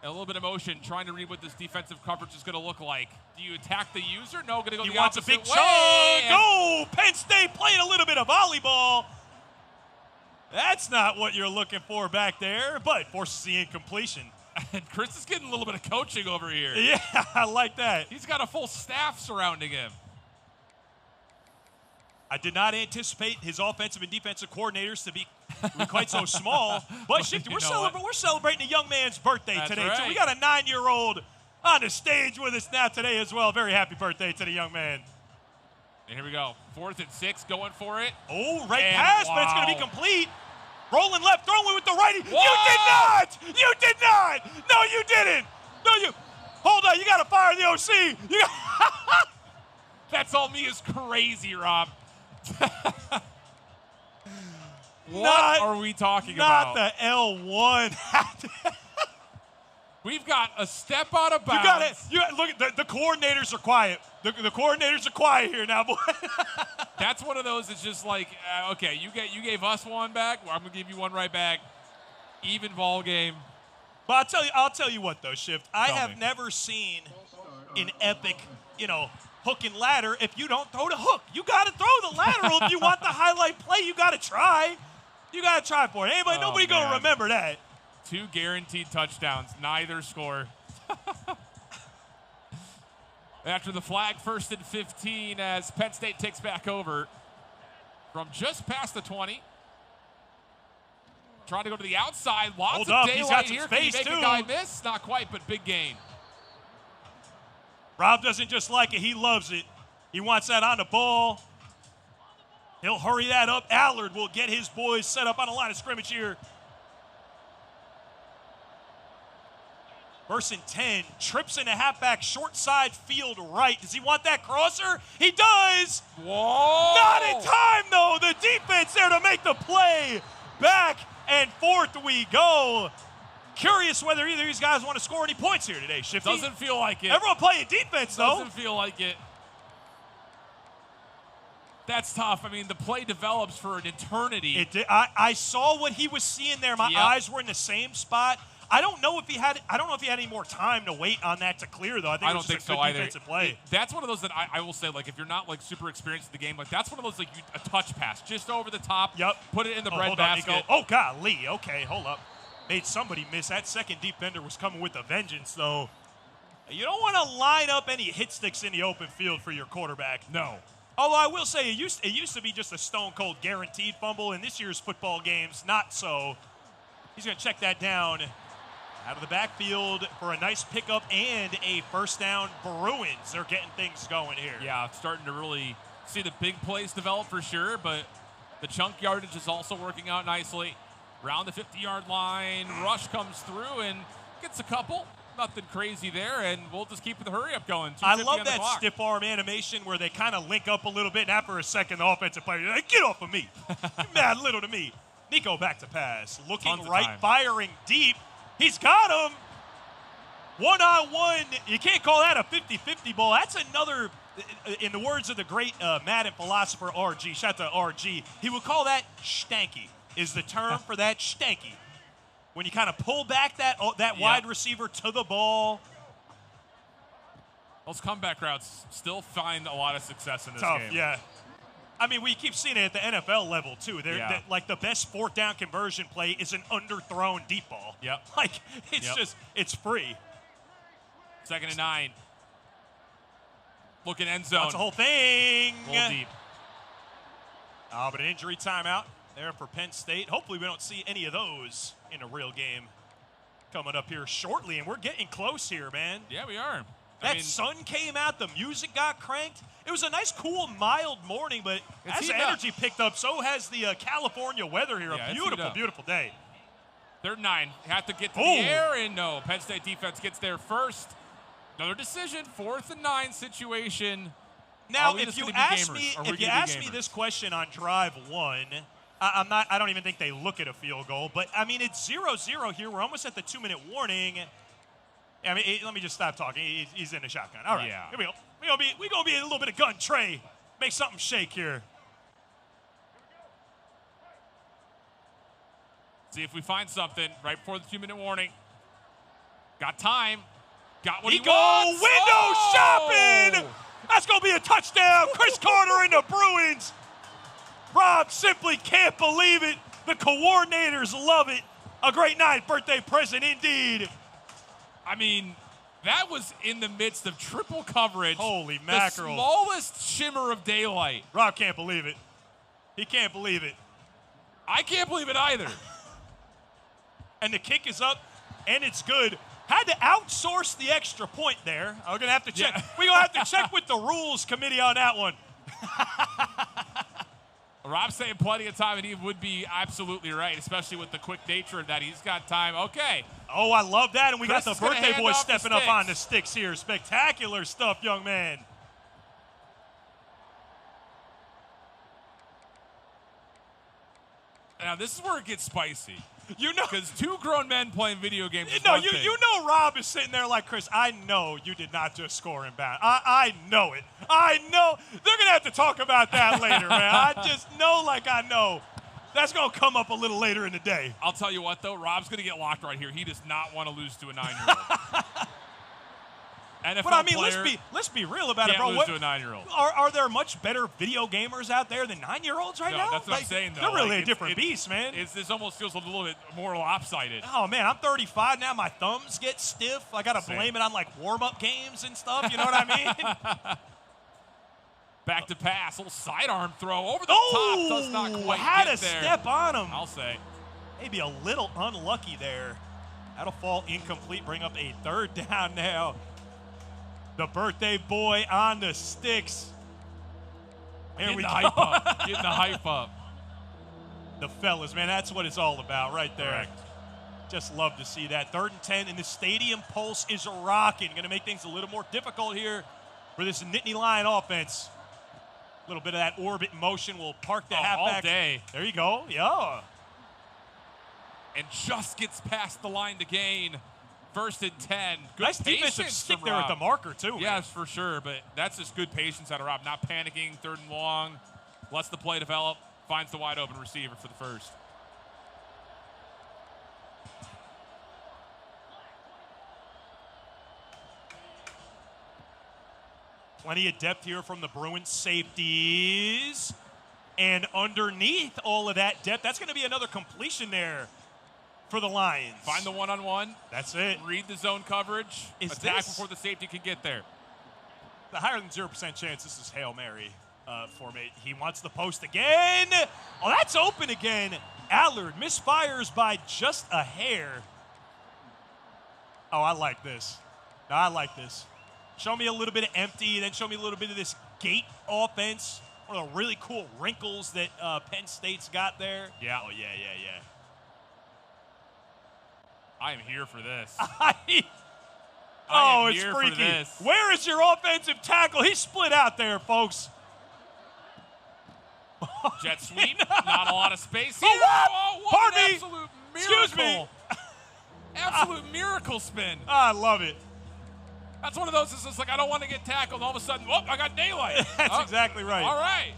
and a little bit of motion, trying to read what this defensive coverage is going to look like. Do you attack the user? No, going to go the opposite way. He wants a big chunk. Go! Penn State playing a little bit of volleyball. That's not what you're looking for back there, but forces the incompletion. And Chris is getting a little bit of coaching over here. Yeah, I like that. He's got a full staff surrounding him. I did not anticipate his offensive and defensive coordinators to be quite so small. But Shifty, we're celebrating a young man's birthday today, right. too. We got a 9-year-old on the stage with us now today as well. Very happy birthday to the young man. And here we go. 4th and 6, going for it. Oh, right pass, but it's going to be complete. Rolling left, throwing with the righty. Whoa! You did not! You did not! No, you didn't! No, you... Hold on, you got to fire the OC. That's all me is crazy, Rob. What are we talking about? Not the L1. We've got a step out of bounds. You got it. Look at the coordinators are quiet. The coordinators are quiet here now, boy. That's one of those that's just like, okay, you gave us one back. Well, I'm gonna give you one right back. Even ball game. But I'll tell you what though, Shift. I have never seen an epic, hook and ladder if you don't throw the hook. You got to throw the lateral if you want the highlight play. You got to try. You got to try for it. Nobody going to remember that. 2 guaranteed touchdowns, neither score. After the flag, 1st and 15 as Penn State takes back over from just past the 20. Trying to go to the outside. Lots of daylight here. Can he make a guy miss? Not quite, but big gain. Rob doesn't just like it. He loves it. He wants that on the ball. He'll hurry that up. Allard will get his boys set up on the line of scrimmage here. 1st and 10. Trips in the halfback, short side field right. Does he want that crosser? He does. Whoa. Not in time, though. The defense there to make the play. Back and forth we go. Curious whether either of these guys want to score any points here today, Shifty. Doesn't feel like it. Everyone playing defense, though. Doesn't feel like it. That's tough. I mean, the play develops for an eternity. It did. I saw what he was seeing there. My eyes were in the same spot. I don't know if he had any more time to wait on that to clear, though. I think it was just a good defensive play. That's one of those that I will say, like, if you're not like super experienced in the game, like that's one of those like a touch pass just over the top. Yep. Put it in the bread basket. basket. Oh golly. Okay, hold up. Made somebody miss. That second defender was coming with a vengeance, though. You don't want to line up any hit sticks in the open field for your quarterback. No. Although I will say it used to be just a stone cold guaranteed fumble. In this year's football games, not so. He's going to check that down out of the backfield for a nice pickup and a first down. Bruins, they're getting things going here. Yeah, starting to really see the big plays develop for sure, but the chunk yardage is also working out nicely. Around the 50-yard line, rush comes through and gets a couple. Nothing crazy there, and we'll just keep the hurry-up going. I love that stiff arm animation where they kind of link up a little bit, and after a second, the offensive player, like, get off of me. You're mad little to me. Nico back to pass. Looking right, firing deep. He's got him. One-on-one. You can't call that a 50-50 ball. That's another, in the words of the great Madden philosopher RG, shout out to RG, he would call that stanky, is the term for that, stanky. When you kind of pull back that wide receiver to the ball. Those comeback routes still find a lot of success in this game. Yeah. I mean, we keep seeing it at the NFL level, too. Like, the best fourth down conversion play is an underthrown deep ball. Yep. Like, it's free. 2nd and 9. Looking end zone. That's the whole thing. A little deep. But an injury timeout there for Penn State. Hopefully we don't see any of those in a real game coming up here shortly. And we're getting close here, man. Yeah, we are. That sun came out. The music got cranked. It was a nice, cool, mild morning, but as the energy picked up, so has the California weather here. A beautiful, beautiful day. 3rd and 9. Have to get to the air, and no. Penn State defense gets there first. Another decision. 4th and 9 situation. Now, if you ask me this question on drive 1, I don't even think they look at a field goal. But I mean, it's 0-0 here. We're almost at the 2-minute warning. I mean, let me just stop talking. He's in the shotgun. All right, here we go. We're gonna be a little bit of gun tray. Make something shake here. See if we find something right before the 2-minute warning. Got time. Got what he wants. Window shopping. That's gonna be a touchdown. Chris Carter and the Bruins. Rob simply can't believe it. The coordinators love it. A great 9th birthday present indeed. I mean, that was in the midst of triple coverage. Holy mackerel. The smallest shimmer of daylight. Rob can't believe it. He can't believe it. I can't believe it either. And the kick is up, and it's good. Had to outsource the extra point there. I'm going to have to check. We're going to have to check with the rules committee on that one. Rob's saying plenty of time, and he would be absolutely right, especially with the quick nature of that. He's got time. Okay. Oh, I love that. And we got the birthday boy stepping up on the sticks here. Spectacular stuff, young man. Now, this is where it gets spicy. You know, because 2 grown men playing video games. You know, Rob is sitting there like, Chris, I know you did not just score in bounds. I know it. I know. They're going to have to talk about that later, man. I just know like I know. That's going to come up a little later in the day. I'll tell you what, though. Rob's going to get locked right here. He does not want to lose to a 9-year-old. NFL But I mean, player let's be real about it, can't bro. lose to a 9-year-old. Are there much better video gamers out there than 9-year-olds right No, now? that's what I'm saying, though. They're really Like, a different beast, man. This almost feels a little bit more lopsided. Oh, man, I'm 35 now. My thumbs get stiff. I got to blame it on, like, warm-up games and stuff. You know what I mean? Back to pass. Little sidearm throw over the top. Does not quite had get a there. step on him. I'll say. Maybe a little unlucky there. That'll fall incomplete. Bring up a 3rd down now. The birthday boy on the sticks. Here we go. Hype up. Getting the hype up. The fellas, man, that's what it's all about right there. Correct. Just love to see that. 3rd and 10, and the stadium pulse is rocking. Going to make things a little more difficult here for this Nittany Lion offense. A little bit of that orbit motion will park the halfback. All day. There you go. Yeah. And just gets past the line to gain. 1st and 10. Good Nice defensive patience stick from there Rob. at the marker, too. Yes, for sure, but that's just good patience out of Rob. Not panicking, 3rd and long. Lets the play develop. Finds the wide open receiver for the first. Plenty of depth here from the Bruins safeties. And underneath all of that depth, that's going to be another completion there for the Lions. Find the one-on-one. That's it. Read the zone coverage. Attack before the safety can get there. The higher than 0% chance this is Hail Mary for me. He wants the post again. Oh, that's open again. Allard misfires by just a hair. Oh, I like this. No, I like this. Show me a little bit of empty, then show me a little bit of this gate offense. One of the really cool wrinkles that Penn State's got there. Yeah. Oh, yeah. I am here for this. Oh, it's here freaky. for this. Where is your offensive tackle? He's split out there, folks. Jet sweep. Not a lot of space here. Oh, what? What Pardon an me. absolute miracle. Excuse me. Absolute miracle spin. I love it. That's one of those, it's just like, I don't want to get tackled. All of a sudden, whoop, I got daylight. That's exactly right. All right.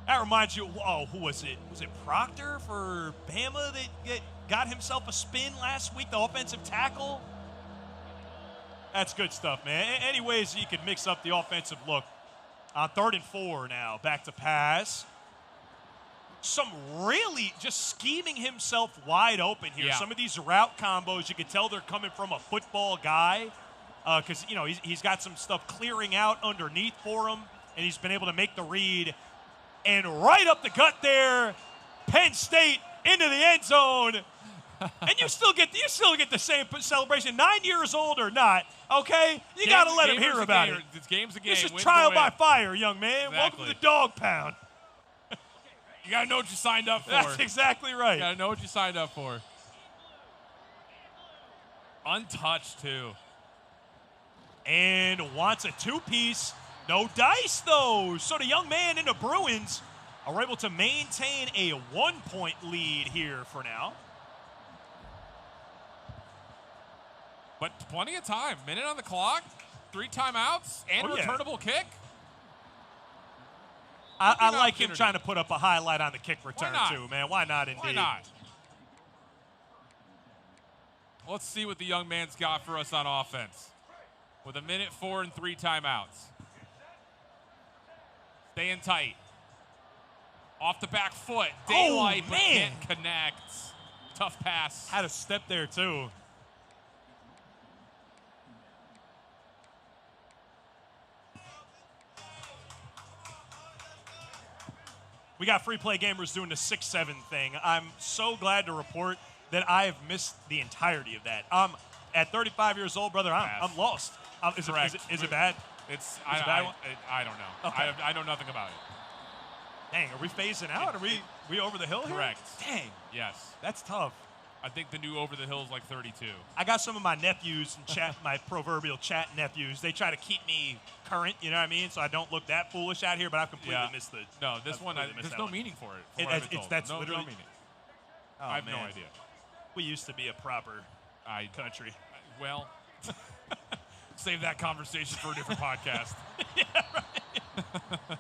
That reminds you, who was it? Was it Proctor for Bama that got himself a spin last week, the offensive tackle? That's good stuff, man. Any ways you could mix up the offensive look. On 3rd and 4 now, back to pass. Some really just scheming himself wide open here. Yeah. Some of these route combos, you can tell they're coming from a football guy because, he's got some stuff clearing out underneath for him, and he's been able to make the read. And right up the gut there, Penn State into the end zone. And you still get the same celebration, 9 years old or not, okay? You got to let him hear about it. This game's a game. This is win trial to by win. fire, young man. Exactly. Welcome to the dog pound. You got to know what you signed up for. That's exactly right. You got to know what you signed up for. Untouched, too. And wants a 2-piece. No dice, though. So the young man and the Bruins are able to maintain a 1-point lead here for now. But plenty of time. Minute on the clock, 3 timeouts, and returnable kick. I like him trying to put up a highlight on the kick return, too, man. Why not, indeed? Why not? Let's see what the young man's got for us on offense. With 1:04 and 3 timeouts. Staying tight. Off the back foot. Daylight, but can't connect. Tough pass. Had a step there, too. We got free play gamers doing the 6-7 thing. I'm so glad to report that I have missed the entirety of that. At 35 years old, brother, I'm lost. Is it bad? I don't know. Okay. I know nothing about it. Dang, are we phasing out? Are we over the hill here? Correct. Dang. Yes. That's tough. I think the new over the hill is like 32. I got some of my nephews and my proverbial chat nephews. They try to keep me current, you know what I mean? So I don't look that foolish out here, but I've completely missed the. No, this one, there's no meaning for it. That's no literally. meaning. Oh, I have man. no idea. We used to be a proper country. Well, save that conversation for a different podcast. Yeah, right.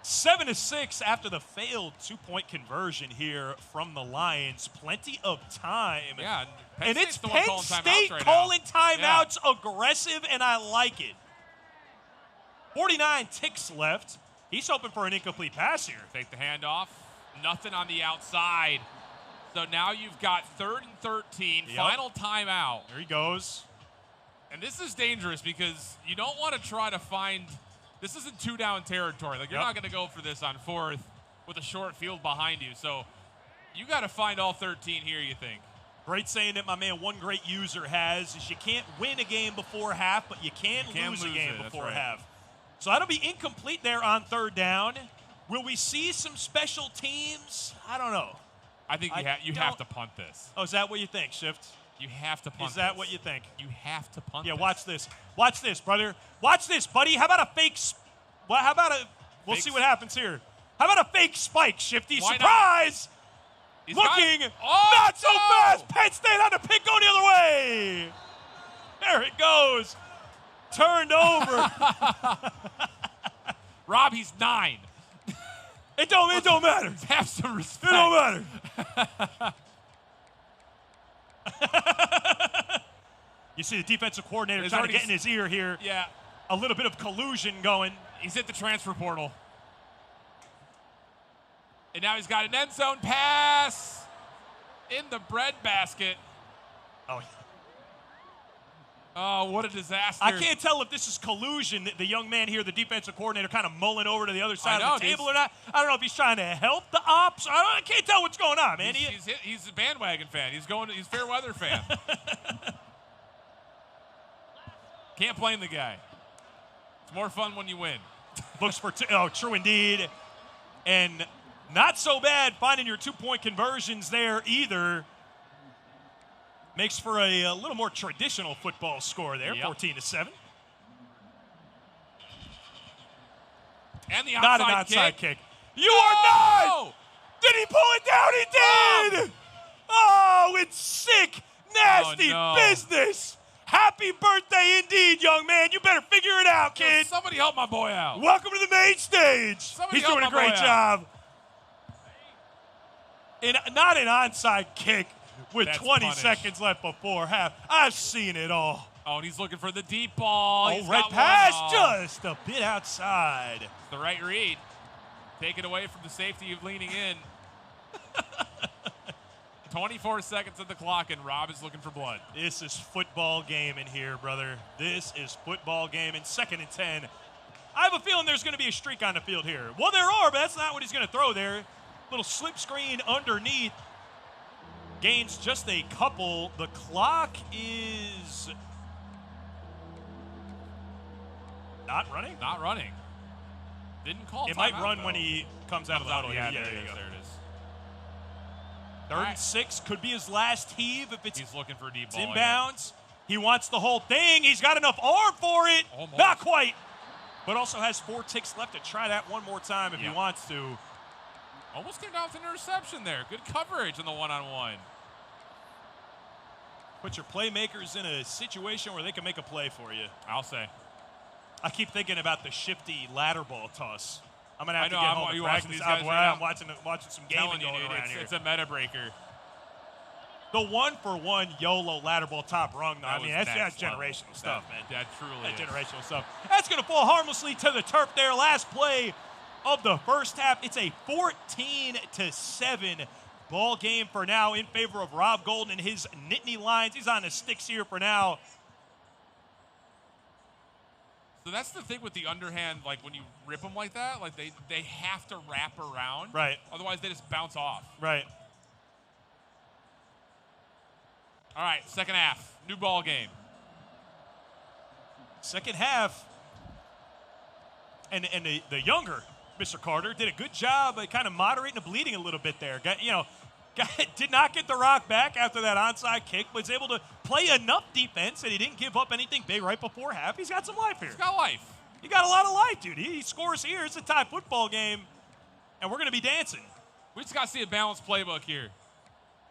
7-6 after the failed 2-point conversion here from the Lions. Plenty of time. Yeah, And it's the one Penn calling State timeouts right calling now. timeouts, aggressive, and I like it. 49 ticks left. He's hoping for an incomplete pass here. Take the handoff. Nothing on the outside. So now you've got 3rd and 13, final timeout. There he goes. And this is dangerous because you don't want to try to find – this isn't 2-down territory. Like, you're not going to go for this on 4th with a short field behind you. So you got to find all 13 here, you think. Great saying that my man, one great user, has is you can't win a game before half, but you can lose a game before half. So that'll be incomplete there on 3rd down. Will we see some special teams? I don't know. I think you have to punt this. Oh, is that what you think, Shift? You have to punt this. Is that what you think? You have to punt this. Yeah, watch this. Watch this, brother. Watch this, buddy. How about a fake we'll see what happens here. How about a fake spike, Shifty? Why Surprise! Looking not so fast. Penn State on the pick going the other way. There it goes. Turned over. Rob, he's 9. It don't matter. Have some respect. It don't matter. You see the defensive coordinator trying to get in his ear here. Yeah. A little bit of collusion going. He's hit the transfer portal. And now he's got an end zone pass in the breadbasket. Oh, what a disaster. I can't tell if this is collusion, the young man here, the defensive coordinator, kind of mulling over to the other side of the table or not. I don't know if he's trying to help the ops. I can't tell what's going on, man. He's a bandwagon fan. He's a fair weather fan. Can't blame the guy. It's more fun when you win. Looks for true indeed. And not so bad finding your 2-point conversions there either. Makes for a little more traditional football score there, 14-7. And the not an outside kick. You are not! Did he pull it down? He did! Oh, it's sick, nasty business. Happy birthday indeed, young man. You better figure it out, kid. Somebody help my boy out. Welcome to the main stage. He's doing a great job. And not an onside kick. With 20 seconds left before half. I've seen it all. Oh, and he's looking for the deep ball. Oh, right pass, just a bit outside. It's the right read. Take it away from the safety of leaning in. 24 seconds of the clock, and Rob is looking for blood. This is football game in here, brother. This is football game in 2nd and 10. I have a feeling there's going to be a streak on the field here. Well, there are, but that's not what he's going to throw there. Little slip screen underneath. Gains just a couple. The clock is not running? Not running. Didn't call it. Might run when he comes out of the huddle. Yeah, there it you go. There it is. 3rd and 6 could be his last heave if he's looking for a deep ball. Inbounds. He wants the whole thing. He's got enough arm for it. Almost. Not quite. But also has 4 ticks left to try that one more time if he wants to. Almost came down with an interception there. Good coverage in the one-on-one. Put your playmakers in a situation where they can make a play for you. I'll say. I keep thinking about the shifty ladder ball toss. I'm going to have to get home and watching practice. I'm watching some gaming going around here. It's a meta breaker. The 1-for-1 YOLO ladder ball top rung, though. I mean, that's generational stuff, man. That truly is. Generational stuff. That's going to fall harmlessly to the turf there. Last play of the first half. It's a 14-7 ball game for now in favor of Rob Golden and his Nittany Lions. He's on the sticks here for now. So that's the thing with the underhand, like when you rip them like that, like they have to wrap around. Right. Otherwise they just bounce off. Right. All right, second half. New ball game. Second half. And the younger Mr. Carter did a good job of kind of moderating the bleeding a little bit there. Did not get the rock back after that onside kick, was able to play enough defense, and he didn't give up anything big right before half. He's got some life here. He's got life. He got a lot of life, dude. He scores here. It's a tie football game, and we're going to be dancing. We just got to see a balanced playbook here.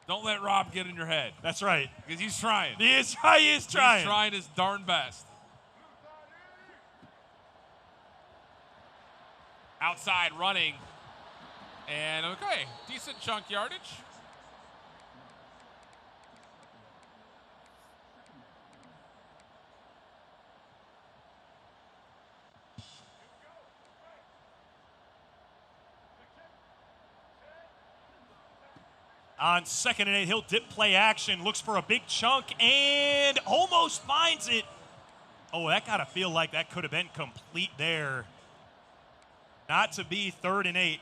Don't let Rob get in your head. That's right. Because he's trying. He is trying. He's trying his darn best. Outside running. And, okay, decent chunk yardage. On 2nd and 8, he'll dip play action, looks for a big chunk, and almost finds it. Oh, that got to feel like that could have been complete there. Not to be 3rd and 8.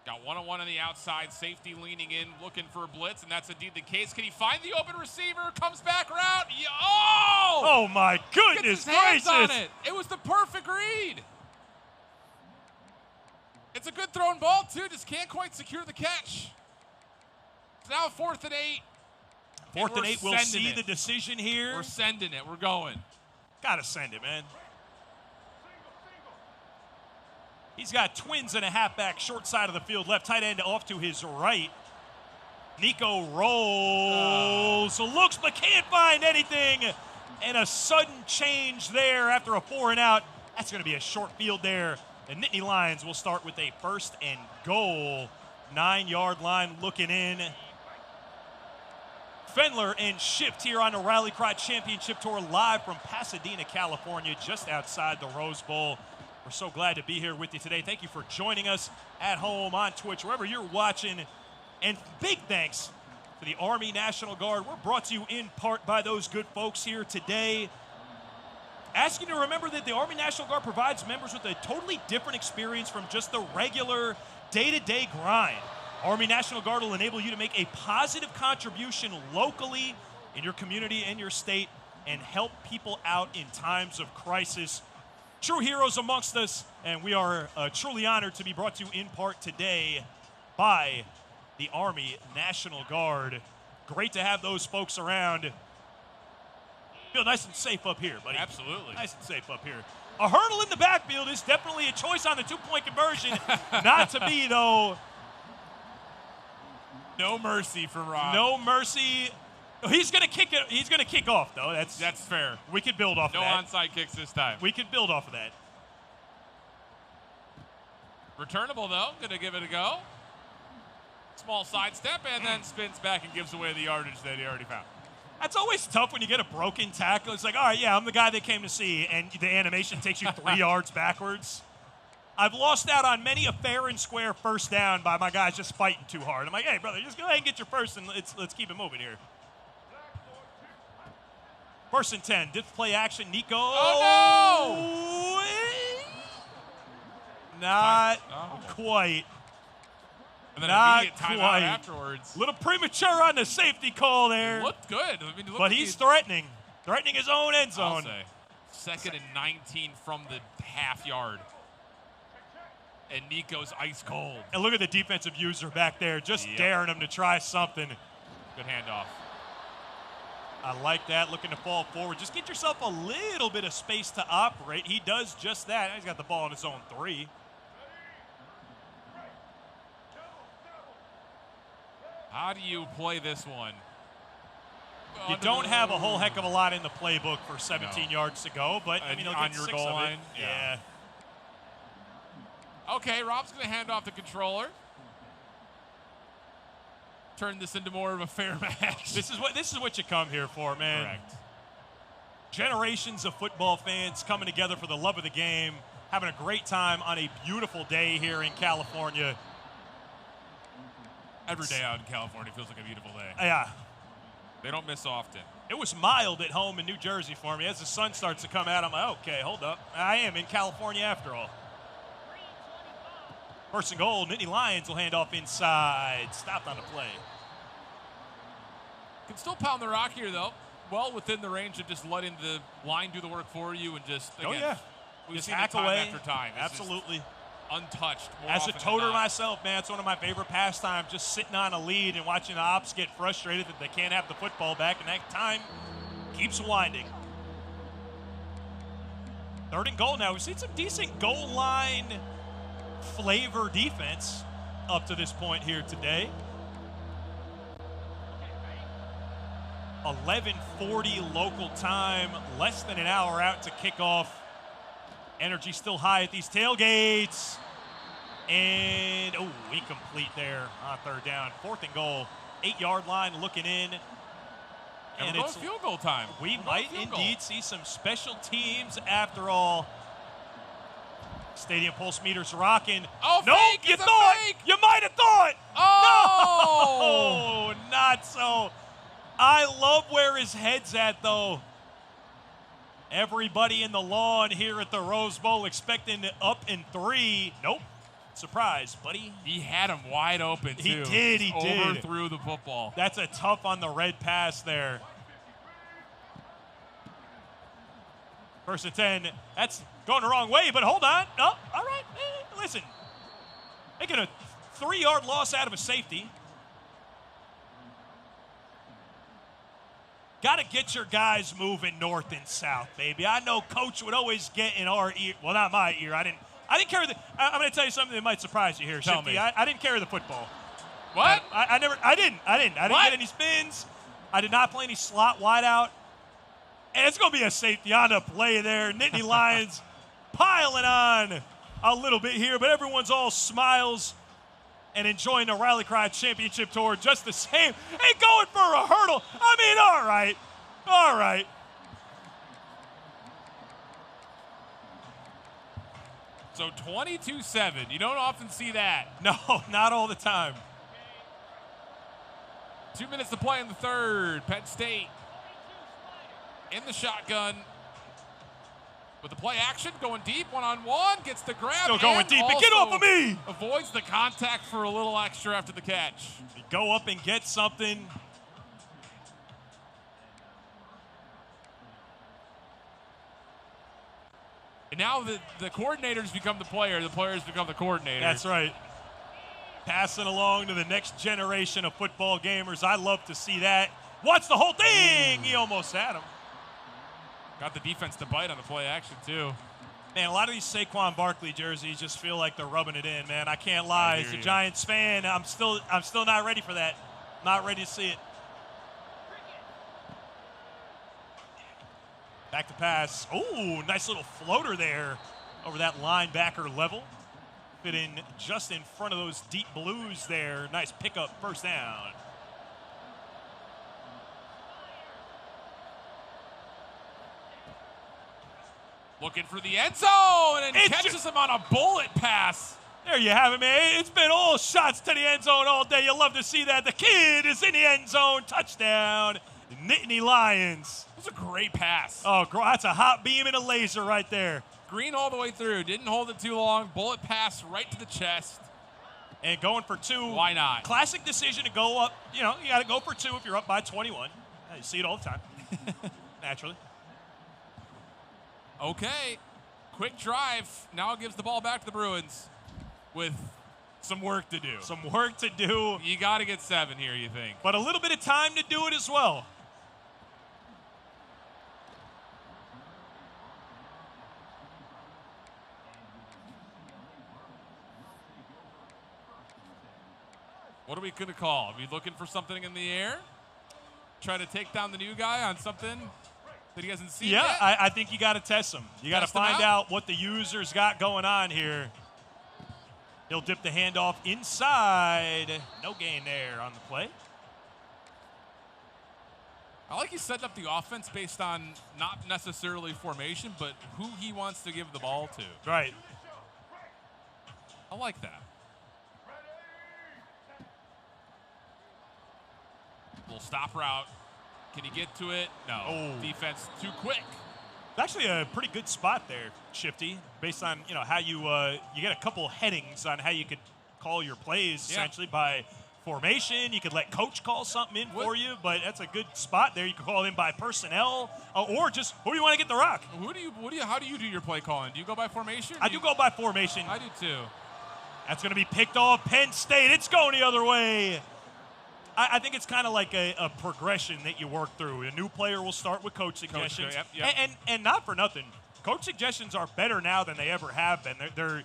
Got one-on-one on the outside, safety leaning in, looking for a blitz, and that's indeed the case. Can he find the open receiver? Comes back around. Oh my goodness gracious! Gets his hands on it. It was the perfect read. It's a good thrown ball, too. Just can't quite secure the catch. It's now 4th and 8. 4th and 8, we'll see the decision here. We're sending it. We're going. Got to send it, man. He's got twins and a halfback, short side of the field, left tight end off to his right. Nico rolls, looks but can't find anything. And a sudden change there after a 4 and out. That's going to be a short field there. The Nittany Lions will start with a 1st and goal. 9-yard line looking in. Fendler and Shift here on the Rally Cry Championship Tour live from Pasadena, California, just outside the Rose Bowl. We're so glad to be here with you today. Thank you for joining us at home, on Twitch, wherever you're watching. And big thanks to the Army National Guard. We're brought to you in part by those good folks here today. Asking you to remember that the Army National Guard provides members with a totally different experience from just the regular day-to-day grind. Army National Guard will enable you to make a positive contribution locally in your community and your state and help people out in times of crisis. True heroes amongst us, and we are truly honored to be brought to you in part today by the Army National Guard. Great to have those folks around. Feel nice and safe up here, buddy. Absolutely. Nice and safe up here. A hurdle in the backfield is definitely a choice on the 2-point conversion. Not to be, though. No mercy for Rob. No mercy. He's going to kick it. He's going to kick off, though. That's fair. We could build off of that. No onside kicks this time. We could build off of that. Returnable, though. Going to give it a go. Small sidestep, and then spins back and gives away the yardage that he already found. That's always tough when you get a broken tackle. It's like, all right, yeah, I'm the guy they came to see, and the animation takes you 3 yards backwards. I've lost out on many a fair and square first down by my guys just fighting too hard. I'm like, hey, brother, just go ahead and get your first, and let's keep it moving here. 1st and 10. Dip play action. Nico. Oh, no! Not quite. And then not immediate timeout quite. afterwards. A little premature on the safety call there. It looked good. I mean, but he's threatening his own end zone. I'll say. 2nd and 19 from the half yard. And Nico's ice cold. And look at the defensive user back there, just daring him to try something. Good handoff. I like that, looking to fall forward. Just get yourself a little bit of space to operate. He does just that. He's got the ball in his own 3. How do you play this one? You don't have a whole heck of a lot in the playbook for 17 yards to go, but I mean, on your goal line. Yeah. Okay, Rob's going to hand off the controller. Turn this into more of a fair match. This is what you come here for, man. Correct. Generations of football fans coming together for the love of the game, having a great time on a beautiful day here in California. Every day out in California feels like a beautiful day. Yeah. They don't miss often. It was mild at home in New Jersey for me. As the sun starts to come out, I'm like, okay, hold up. I am in California after all. 1st and goal. Nittany Lions will hand off inside. Stopped on the play. Can still pound the rock here, though. Well within the range of just letting the line do the work for you and just, again, we've just seen hack it time away. after time. It's Absolutely. Untouched. As a toter myself, man, it's one of my favorite pastimes, just sitting on a lead and watching the ops get frustrated that they can't have the football back, and that time keeps winding. 3rd and goal now. We've seen some decent goal line flavor defense up to this point here today. 11:40 local time, less than an hour out to kick off. Energy still high at these tailgates. And, incomplete there on 3rd down. 4th and goal, 8-yard line looking in. And it's field goal time. We might indeed see some special teams after all. Stadium pulse meters rocking. Oh, nope, fake, you thought. fake. You might have thought. Oh! No, not so. I love where his head's at, though. Everybody in the lawn here at the Rose Bowl expecting up in 3. Nope. Surprise, buddy. He had him wide open, too. He did, he did. Overthrew the football. That's a tough on the red pass there. 1st and 10. That's going the wrong way, but hold on. Oh, all right. Listen. Making a 3-yard loss out of a safety. Got to get your guys moving north and south, baby. I know Coach would always get in our ear. Well, not my ear. I didn't carry the. I'm going to tell you something that might surprise you here, Tell Shifty. me. I didn't carry the football. What? I didn't get any spins. I did not play any slot wide out. And it's going to be a safety on the play there. Nittany Lions piling on a little bit here, but everyone's all smiles and enjoying the Rally Cry Championship Tour just the same. Ain't going for a hurdle. I mean, all right. All right. So 22-7. You don't often see that. No, not all the time. 2 minutes to play in the third. Penn State in the shotgun. With the play action, going deep, one-on-one, gets the grab. Still going and deep, but get off of me! Avoids the contact for a little extra after the catch. You go up and get something. And now the coordinators become the player, the players become the coordinator. That's right. Passing along to the next generation of football gamers. I love to see that. Watch the whole thing! He almost had him. Got the defense to bite on the play action, too. Man, a lot of these Saquon Barkley jerseys just feel like they're rubbing it in, man. I can't lie. As a Giants fan, I'm still not ready for that. Not ready to see it. Back to pass. Ooh, nice little floater there over that linebacker level. Fit in just in front of those deep blues there. Nice pickup, 1st down. Looking for the end zone and catches him on a bullet pass. There you have it, man. It's been all shots to the end zone all day. You love to see that. The kid is in the end zone. Touchdown, Nittany Lions. That was a great pass. Oh, that's a hot beam and a laser right there. Green all the way through. Didn't hold it too long. Bullet pass right to the chest. And going for 2. Why not? Classic decision to go up. You know, you got to go for 2 if you're up by 21. You see it all the time. Naturally. Okay. Quick drive. Now gives the ball back to the Bruins with some work to do. Some work to do. You got to get 7 here, you think. But a little bit of time to do it as well. What are we going to call? Are we looking for something in the air? Try to take down the new guy on something that he hasn't seen yet? I think you got to test him. You got to find out what the user's got going on here. He'll dip the handoff inside. No gain there on the play. I like he's setting up the offense based on not necessarily formation, but who he wants to give the ball to. Right. I like that. Little stop route. Can he get to it? No. Oh. Defense too quick. It's actually a pretty good spot there, Shifty, based on how you get a couple headings on how you could call your plays essentially by formation. You could let coach call something in for you, but that's a good spot there. You could call it in by personnel or just who do you want to get the rock? How do you do your play calling? Do you go by formation? I do go by formation. I do too. That's going to be picked off. Penn State. It's going the other way. I think it's kind of like a progression that you work through. A new player will start with coach suggestions. Yep. And not for nothing. Coach suggestions are better now than they ever have been. They're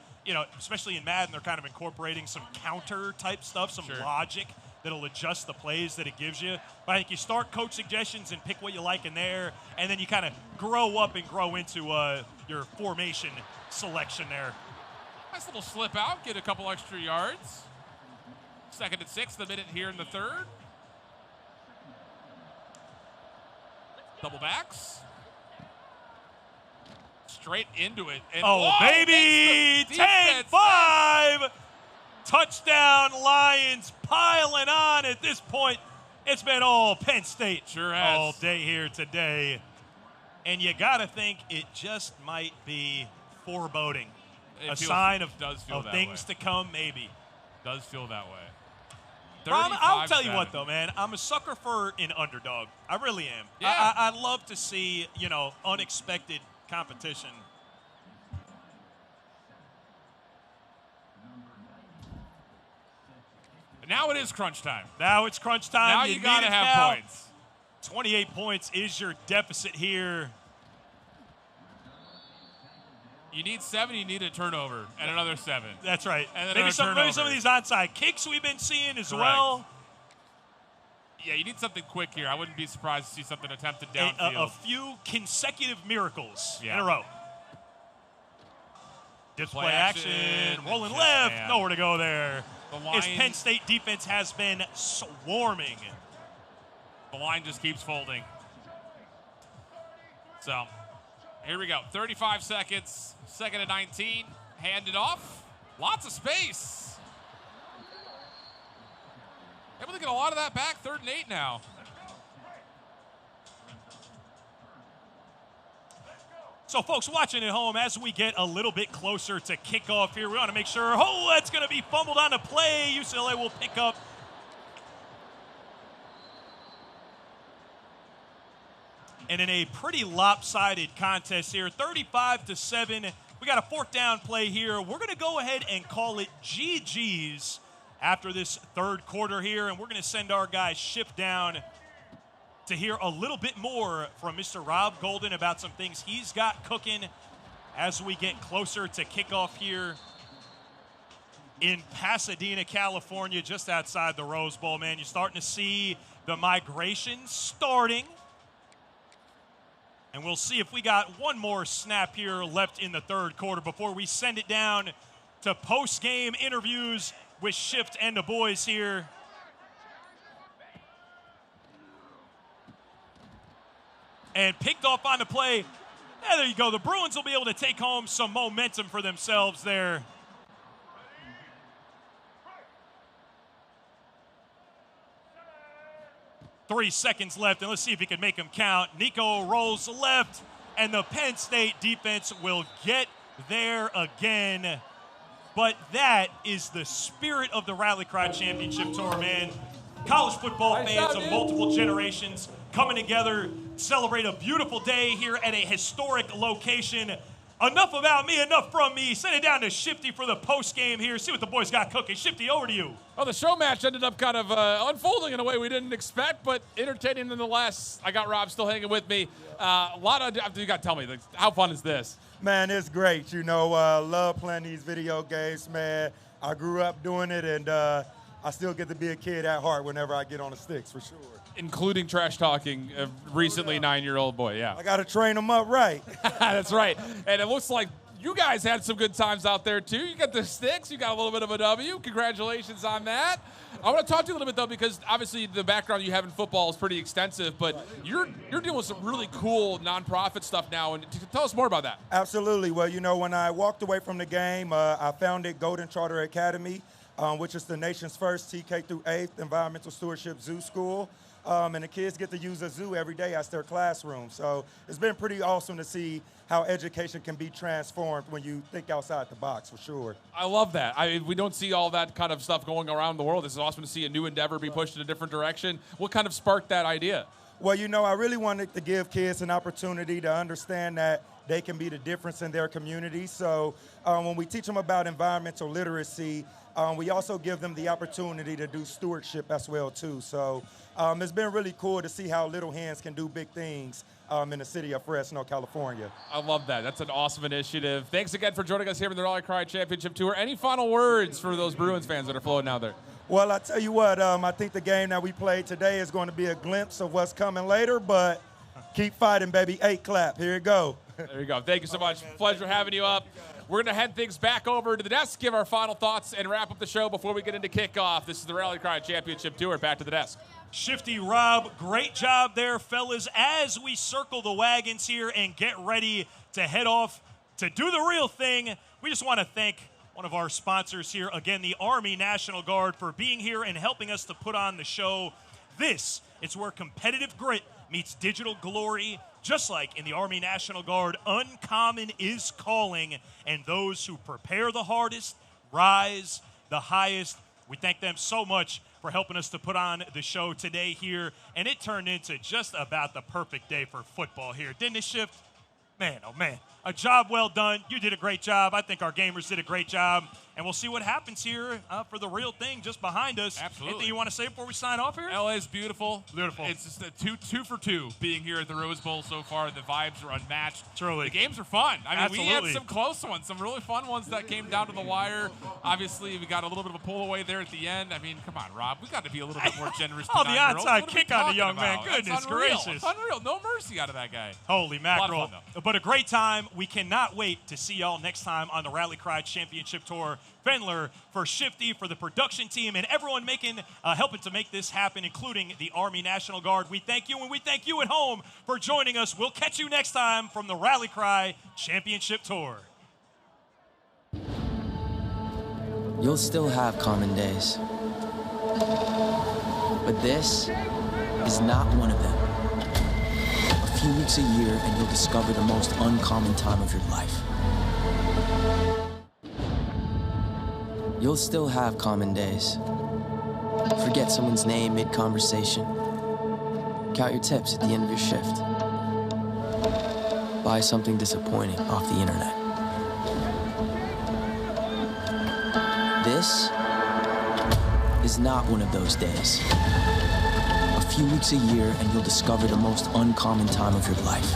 especially in Madden, they're kind of incorporating some counter type stuff, some logic that'll adjust the plays that it gives you. But I think you start coach suggestions and pick what you like in there, and then you kind of grow up and grow into your formation selection there. Nice little slip out, get a couple extra yards. 2nd and 6, the minute here in the third. Double backs. straight into it. And baby, 10-5. Touchdown Lions piling on at this point. It's been all Penn State sure has. All day here today. And you got to think it just might be foreboding. A sign of things to come, maybe. Does feel that way. I'll tell you what, though, man. I'm a sucker for an underdog. I really am. Yeah. I love to see, unexpected competition. Now it is crunch time. Now it's crunch time. Now you got to have points. 28 points is your deficit here. You need 7, you need a turnover, and another 7. That's right. And then maybe some of these onside kicks we've been seeing as well. Yeah, you need something quick here. I wouldn't be surprised to see something attempted downfield. A few consecutive miracles in a row. Display action, rolling left, nowhere to go there. This Penn State defense has been swarming. The line just keeps folding. So, here we go. 35 seconds, 2nd and 19. Hand it off. Lots of space. Able to get a lot of that back. 3rd and 8 now. So, folks watching at home, as we get a little bit closer to kickoff here, we want to make sure, that's going to be fumbled on the play. UCLA will pick up. And in a pretty lopsided contest here, 35-7, we got a 4th down play here. We're going to go ahead and call it GG's after this 3rd quarter here, and we're going to send our guys shift down to hear a little bit more from Mr. Rob Golden about some things he's got cooking as we get closer to kickoff here in Pasadena, California, just outside the Rose Bowl, man. You're starting to see the migration starting. And we'll see if we got one more snap here left in the 3rd quarter before we send it down to post-game interviews with Shift and the boys here. And picked off on the play. Yeah, there you go. The Bruins will be able to take home some momentum for themselves there. Three seconds left, and let's see if he can make them count. Nico rolls left, and the Penn State defense will get there again. But that is the spirit of the Rally Cry Championship Tour, man. College football fans of multiple generations coming together, celebrate a beautiful day here at a historic location. Enough about me, enough from me. Send it down to Shifty for the post game here. See what the boys got cooking. Shifty, over to you. Well, the show match ended up kind of unfolding in a way we didn't expect, but entertaining nonetheless. I got Rob still hanging with me. A lot of, you got to tell me, how fun is this? Man, it's great. Love playing these video games, man. I grew up doing it, and I still get to be a kid at heart whenever I get on the sticks, for sure. Including trash talking a recently 9-year-old boy, yeah. I got to train them up right. That's right. And it looks like you guys had some good times out there, too. You got the sticks. You got a little bit of a W. Congratulations on that. I want to talk to you a little bit, though, because obviously the background you have in football is pretty extensive, but you're dealing with some really cool nonprofit stuff now. And tell us more about that. Absolutely. Well, when I walked away from the game, I founded Golden Charter Academy, which is the nation's first TK through 8th environmental stewardship zoo school. And the kids get to use a zoo every day as their classroom. So it's been pretty awesome to see how education can be transformed when you think outside the box, for sure. I love that. We don't see all that kind of stuff going around the world. This is awesome to see a new endeavor be pushed in a different direction. What kind of sparked that idea? Well, I really wanted to give kids an opportunity to understand that they can be the difference in their community. So when we teach them about environmental literacy, we also give them the opportunity to do stewardship as well, too. So it's been really cool to see how little hands can do big things in the city of Fresno, California. I love that. That's an awesome initiative. Thanks again for joining us here in the Rally Cry Championship Tour. Any final words for those Bruins fans that are floating out there? Well, I tell you what, I think the game that we played today is going to be a glimpse of what's coming later, but keep fighting, baby. 8 clap. Here you go. There you go. Thank you so much. Pleasure having you up. We're going to head things back over to the desk, give our final thoughts, and wrap up the show before we get into kickoff. This is the Rally Cry Championship Tour. Back to the desk. Shifty, Rob, great job there, fellas, as we circle the wagons here and get ready to head off to do the real thing, we just want to thank one of our sponsors here, again, the Army National Guard, for being here and helping us to put on the show. This is where competitive grit meets digital glory. Just like in the Army National Guard, uncommon is calling, and those who prepare the hardest rise the highest. We thank them so much for helping us to put on the show today here, and it turned into just about the perfect day for football here, didn't it, Shift? Man, oh man, a job well done. You did a great job. I think our gamers did a great job. And we'll see what happens here for the real thing just behind us. Absolutely. Anything you want to say before we sign off here? LA is beautiful. Beautiful. It's just a two for two being here at the Rose Bowl so far. The vibes are unmatched. Truly. The games are fun. I mean, Absolutely. we had some close ones, some really fun ones that came down to the wire. Obviously, we got a little bit of a pull away there at the end. I mean, come on, Rob. We got to be a little bit more generous to Oh, the 9-year-olds. onside What are we kick on the talking young man. about? Goodness That's unreal. gracious. It's unreal. No mercy out of that guy. Holy mackerel. A lot of fun, But a great time. We cannot wait to see y'all next time on the Rally Cry Championship Tour. Fendler, for Shifty, for the production team, and everyone helping to make this happen, including the Army National Guard. We thank you, and we thank you at home for joining us. We'll catch you next time from the Rally Cry Championship Tour. You'll still have common days. But this is not one of them. A few weeks a year and you'll discover the most uncommon time of your life. You'll still have common days. Forget someone's name mid-conversation. Count your tips at the end of your shift. Buy something disappointing off the internet. This is not one of those days. A few weeks a year and you'll discover the most uncommon time of your life.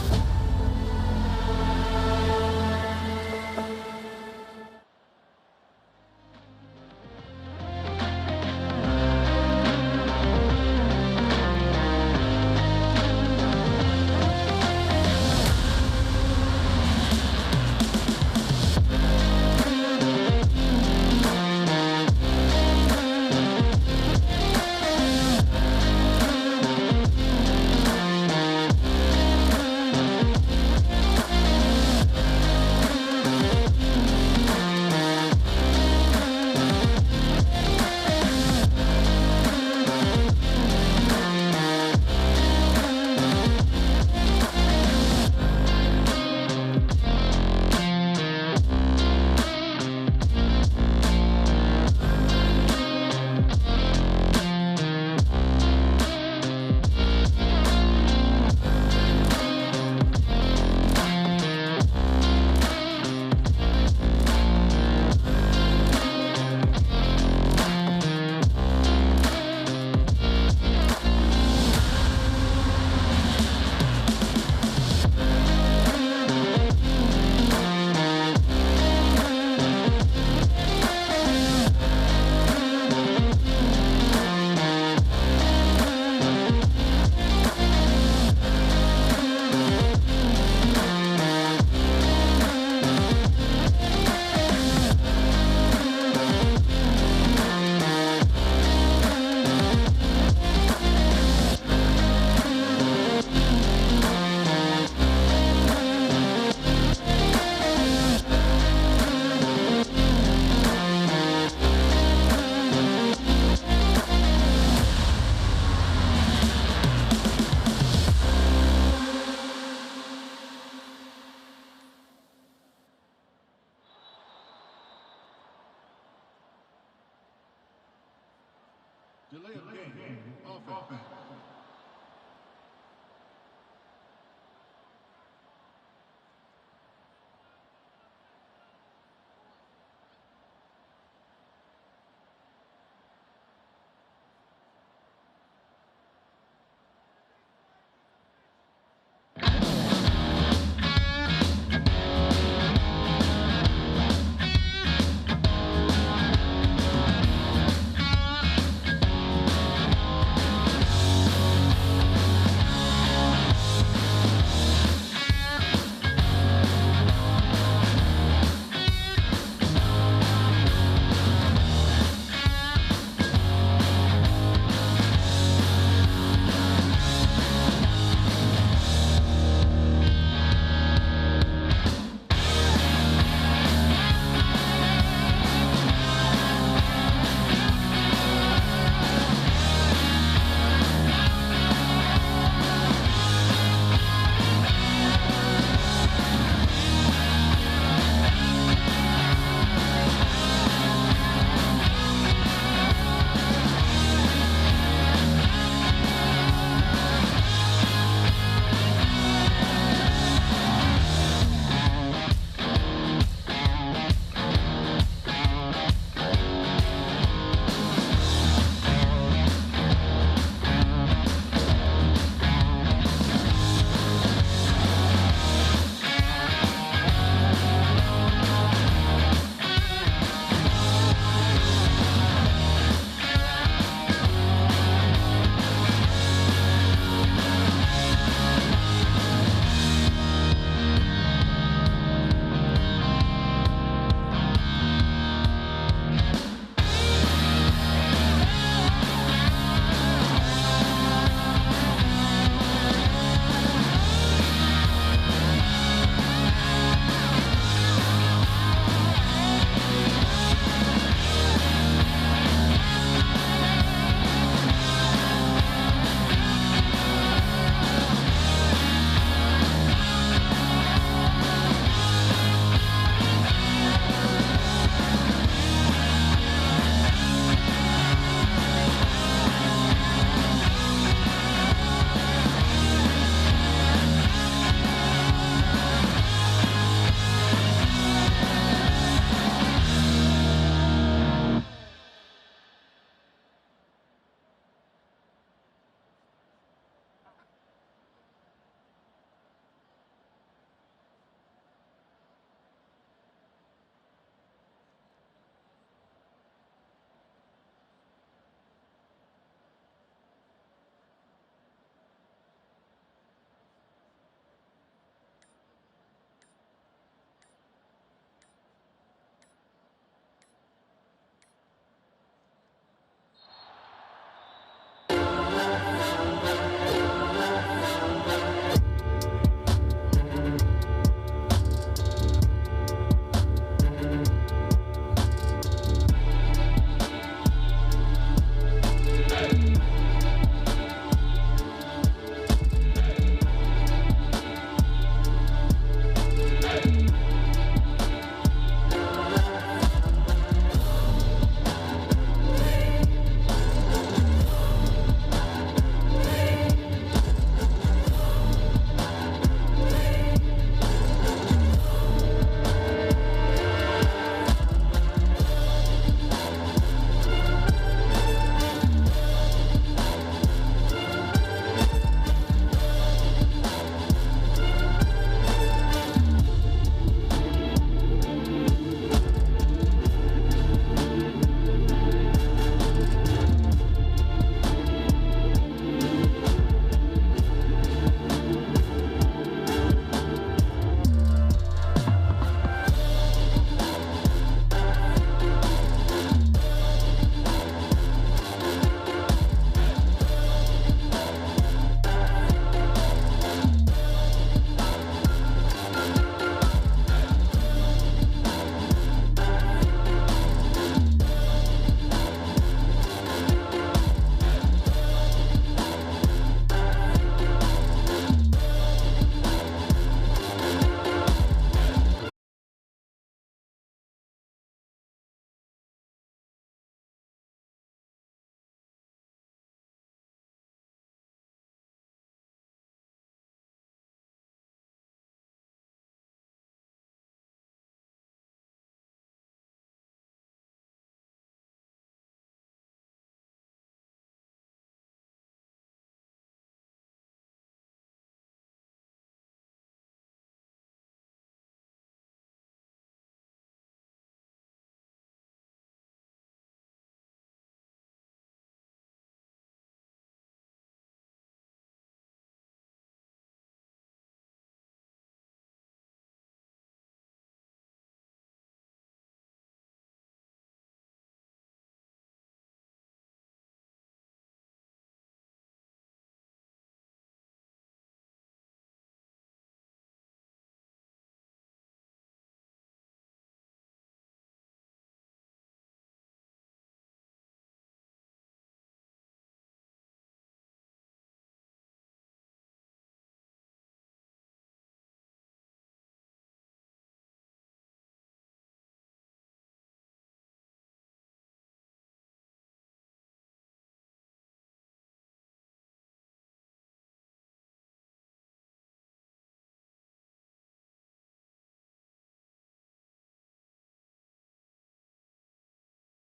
Delay of game. Offense.